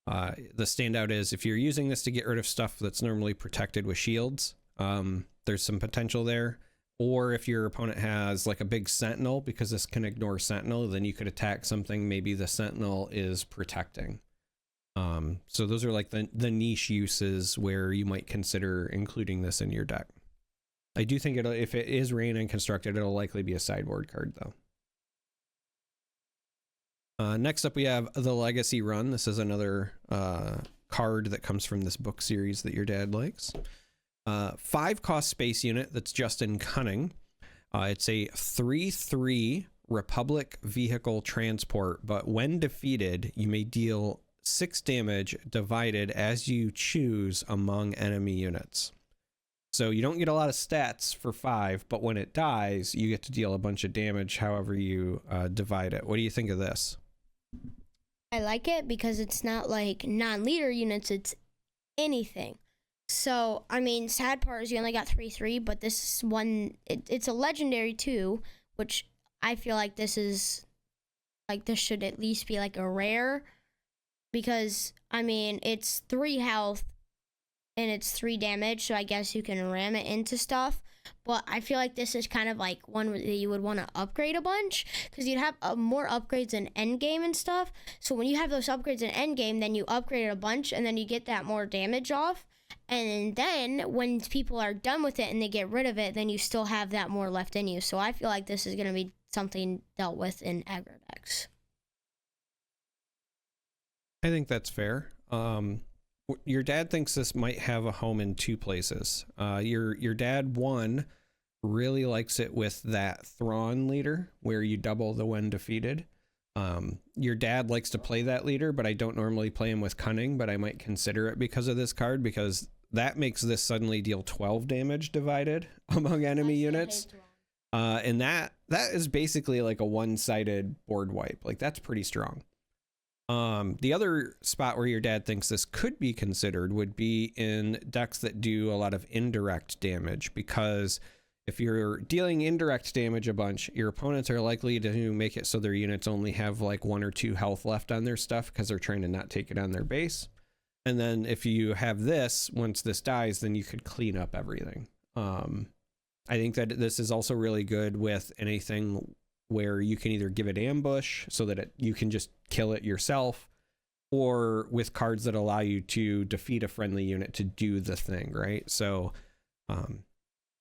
the standout is if you're using this to get rid of stuff that's normally protected with shields, there's some potential there. Or if your opponent has like a big sentinel, because this can ignore sentinel, then you could attack something maybe the sentinel is protecting. So those are like the niche uses where you might consider including this in your deck. I do think if it is ran and constructed, it'll likely be a sideboard card though. Next up, we have the Legacy Run. This is another card that comes from this book series that your dad likes. 5 cost space unit that's just in cunning. It's a 3/3 Republic vehicle transport, but when defeated, you may deal 6 damage divided as you choose among enemy units. So you don't get a lot of stats for 5, but when it dies, you get to deal a bunch of damage however you divide it. What do you think of this? I like it because it's not like non-leader units, it's anything. So, I mean, sad part is you only got 3/3, but this one, it's a legendary too, which I feel like this should at least be like a rare, because, I mean, it's 3 health and it's 3 damage, so I guess you can ram it into stuff. but I feel like this is kind of like one that you would want to upgrade a bunch, because you'd have more upgrades in endgame and stuff. So when you have those upgrades in endgame, then you upgrade it a bunch, and then you get that more damage off. And then when people are done with it and they get rid of it, then you still have that more left in you. So I feel like this is going to be something dealt with in aggro decks. I think that's fair. Your dad thinks this might have a home in two places. Your dad, one, really likes it with that Thrawn leader where you double the when defeated. Your dad likes to play that leader, but I don't normally play him with Cunning, but I might consider it because of this card, because that makes this suddenly deal 12 damage divided among enemy units. And that is basically like a one-sided board wipe. Like, that's pretty strong. The other spot where your dad thinks this could be considered would be in decks that do a lot of indirect damage, because if you're dealing indirect damage a bunch, your opponents are likely to make it so their units only have like 1 or 2 health left on their stuff because they're trying to not take it on their base. And then if you have this, once this dies, then you could clean up everything. I think that this is also really good with anything where you can either give it ambush so that you can just kill it yourself, or with cards that allow you to defeat a friendly unit to do the thing, right? So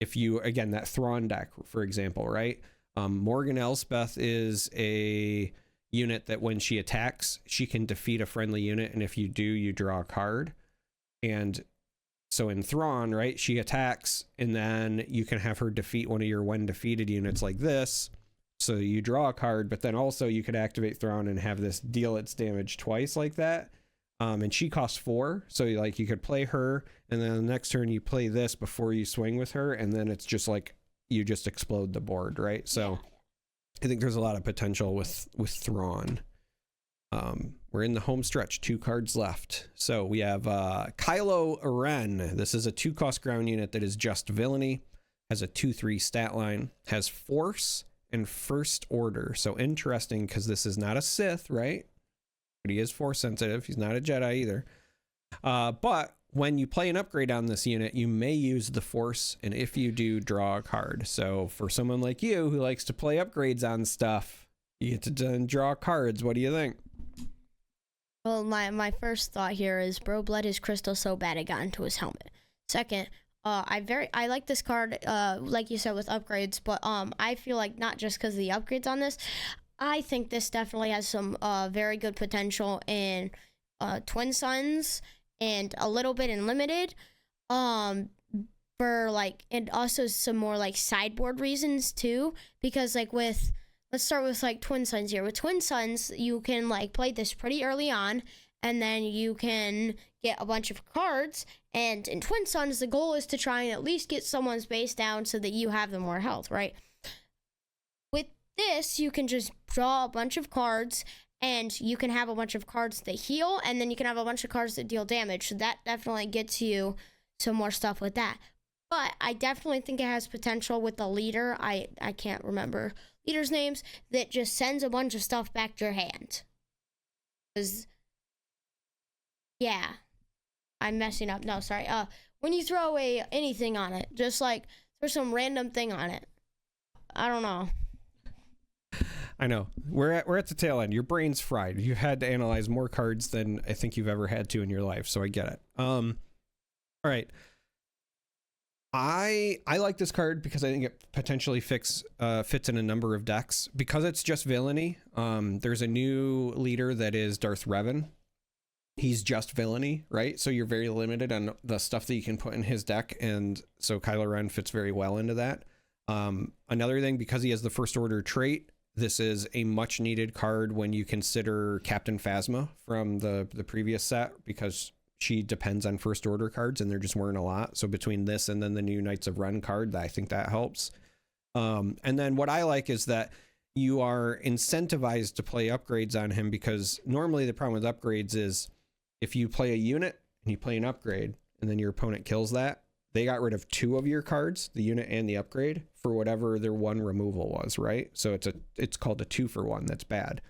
if you, again, that Thrawn deck, for example, right? Morgan Elspeth is a unit that when she attacks, she can defeat a friendly unit, and if you do, you draw a card. And so in Thrawn, right, she attacks, and then you can have her defeat one of your when defeated units like this. So you draw a card, but then also you could activate Thrawn and have this deal its damage twice like that. And she costs 4. So like you could play her, and then the next turn you play this before you swing with her. And then it's just like, you just explode the board, right? So I think there's a lot of potential with Thrawn. We're in the home stretch, 2 cards left. So we have Kylo Ren. This is a 2-cost ground unit that is just villainy, has a 2/3 stat line, has force and first order. So interesting, because this is not a Sith, right? But he is force sensitive. He's not a Jedi either. But when you play an upgrade on this unit, you may use the force, and if you do, draw a card. So for someone like you who likes to play upgrades on stuff, you get to draw cards. What do you think? Well, my first thought here is bro bled his crystal so bad it got into his helmet. Second, I like this card, like you said, with upgrades, but I feel like not just because of the upgrades on this, I think this definitely has some very good potential in Twin Suns and a little bit in Limited, for like, and also some more like sideboard reasons too, because like let's start with like Twin Suns here. With Twin Suns, you can like play this pretty early on, and then you can get a bunch of cards. And in Twin Suns, the goal is to try and at least get someone's base down so that you have the more health, right? With this, you can just draw a bunch of cards, and you can have a bunch of cards that heal, and then you can have a bunch of cards that deal damage. So that definitely gets you some more stuff with that. But I definitely think it has potential with the leader. I can't remember leaders' names, that just sends a bunch of stuff back to your hand. Yeah, I'm messing up. No, sorry. When you throw away anything on it, just like there's some random thing on it. I don't know. I know. We're at the tail end. Your brain's fried. You've had to analyze more cards than I think you've ever had to in your life, so I get it. All right. I like this card because I think it potentially fits in a number of decks. Because it's just villainy, there's a new leader that is Darth Revan. He's just villainy, right? So you're very limited on the stuff that you can put in his deck, and so Kylo Ren fits very well into that. Another thing, because he has the first order trait, this is a much needed card when you consider Captain Phasma from the previous set, because she depends on first order cards and there just weren't a lot. So between this and then the new Knights of Ren card, I think that helps. And then what I like is that you are incentivized to play upgrades on him, because normally the problem with upgrades is if you play a unit and you play an upgrade and then your opponent kills that, they got rid of 2 of your cards, the unit and the upgrade, for whatever their 1 removal was, right? So it's called a 2-for-1. That's bad.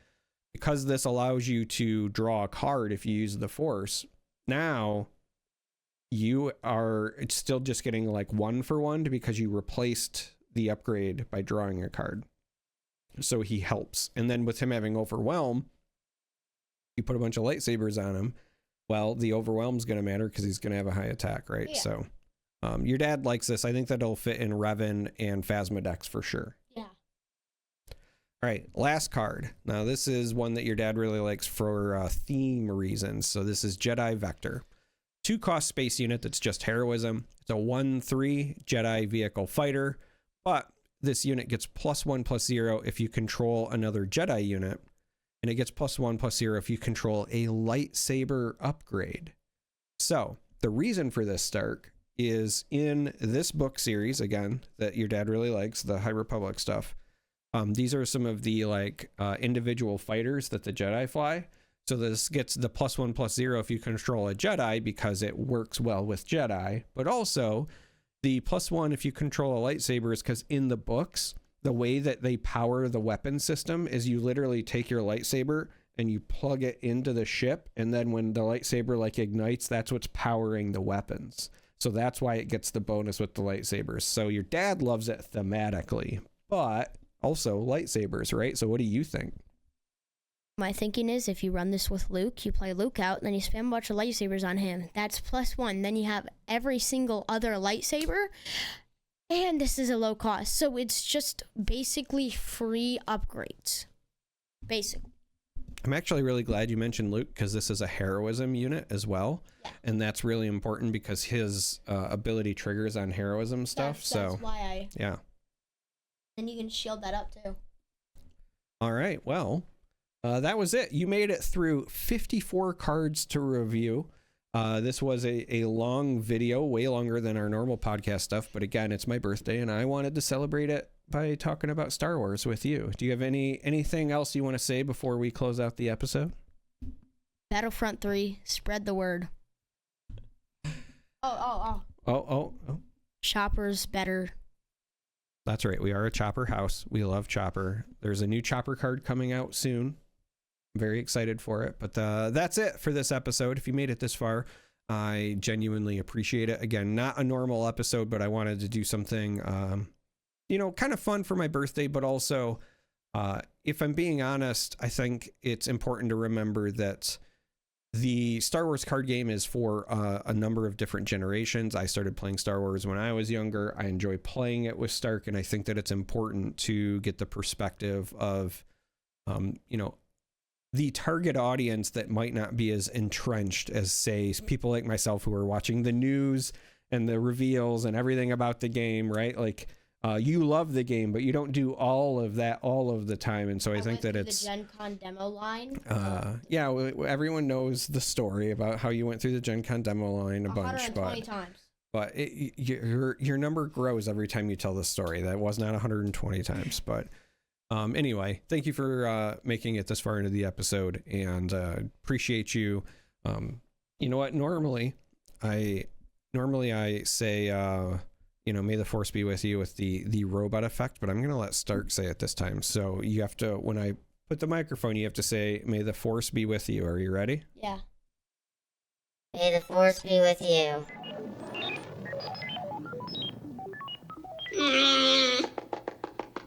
Because this allows you to draw a card if you use the force, now you are still just getting like 1-for-1 because you replaced the upgrade by drawing a card. So he helps. And then with him having Overwhelm, you put a bunch of lightsabers on him. Well, the Overwhelm's going to matter because he's going to have a high attack, right? Yeah. So your dad likes this. I think that'll fit in Revan and Phasma decks for sure. Yeah. All right, last card. Now, this is one that your dad really likes for theme reasons. So this is Jedi Vector. 2-cost space unit that's just heroism. It's a 1/3 Jedi vehicle fighter, but this unit gets +1/+0 if you control another Jedi unit, and it gets +1/+0 if you control a lightsaber upgrade. So the reason for this, Stark, is in this book series, again, that your dad really likes, the High Republic stuff. These are some of the individual fighters that the Jedi fly. So this gets the +1/+0 if you control a Jedi because it works well with Jedi, but also the +1 if you control a lightsaber is because in the books, the way that they power the weapon system is you literally take your lightsaber and you plug it into the ship, and then when the lightsaber ignites, that's what's powering the weapons. So that's why it gets the bonus with the lightsabers. So your dad loves it thematically, but also lightsabers, right? So what do you think? My thinking is if you run this with Luke, you play Luke out, and then you spam a bunch of lightsabers on him. That's +1. Then you have every single other lightsaber, and this is a low cost. So it's just basically free upgrades. Basically. I'm actually really glad you mentioned Luke because this is a heroism unit as well. Yeah. And that's really important because his ability triggers on heroism stuff. That's why yeah. And you can shield that up too. All right. Well, that was it. You made it through 54 cards to review. This was a long video, way longer than our normal podcast stuff. But again, it's my birthday and I wanted to celebrate it by talking about Star Wars with you. Do you have anything else you want to say before we close out the episode? Battlefront 3, spread the word. Oh. Chopper's better. That's right. We are a Chopper house. We love Chopper. There's a new Chopper card coming out soon. I'm very excited for it. But that's it for this episode. If you made it this far, I genuinely appreciate it. Again, not a normal episode, but I wanted to do something, kind of fun for my birthday. But also, if I'm being honest, I think it's important to remember that the Star Wars card game is for a number of different generations. I started playing Star Wars when I was younger. I enjoy playing it with Stark, and I think that it's important to get the perspective of, the target audience that might not be as entrenched as, say, people like myself who are watching the news and the reveals and everything about the game, right? You love the game, but you don't do all of that all of the time. And so I think that it's the Gen Con demo line. Everyone knows the story about how you went through the Gen Con demo line a bunch, 120 times. But your number grows every time you tell the story. That was not 120 times, but anyway, thank you for making it this far into the episode, and appreciate you. You know what? Normally I say may the force be with you with the robot effect, but I'm gonna let Stark say it this time. So you have to, when I put the microphone, you have to say, "May the force be with you." Are you ready? Yeah. May the force be with you.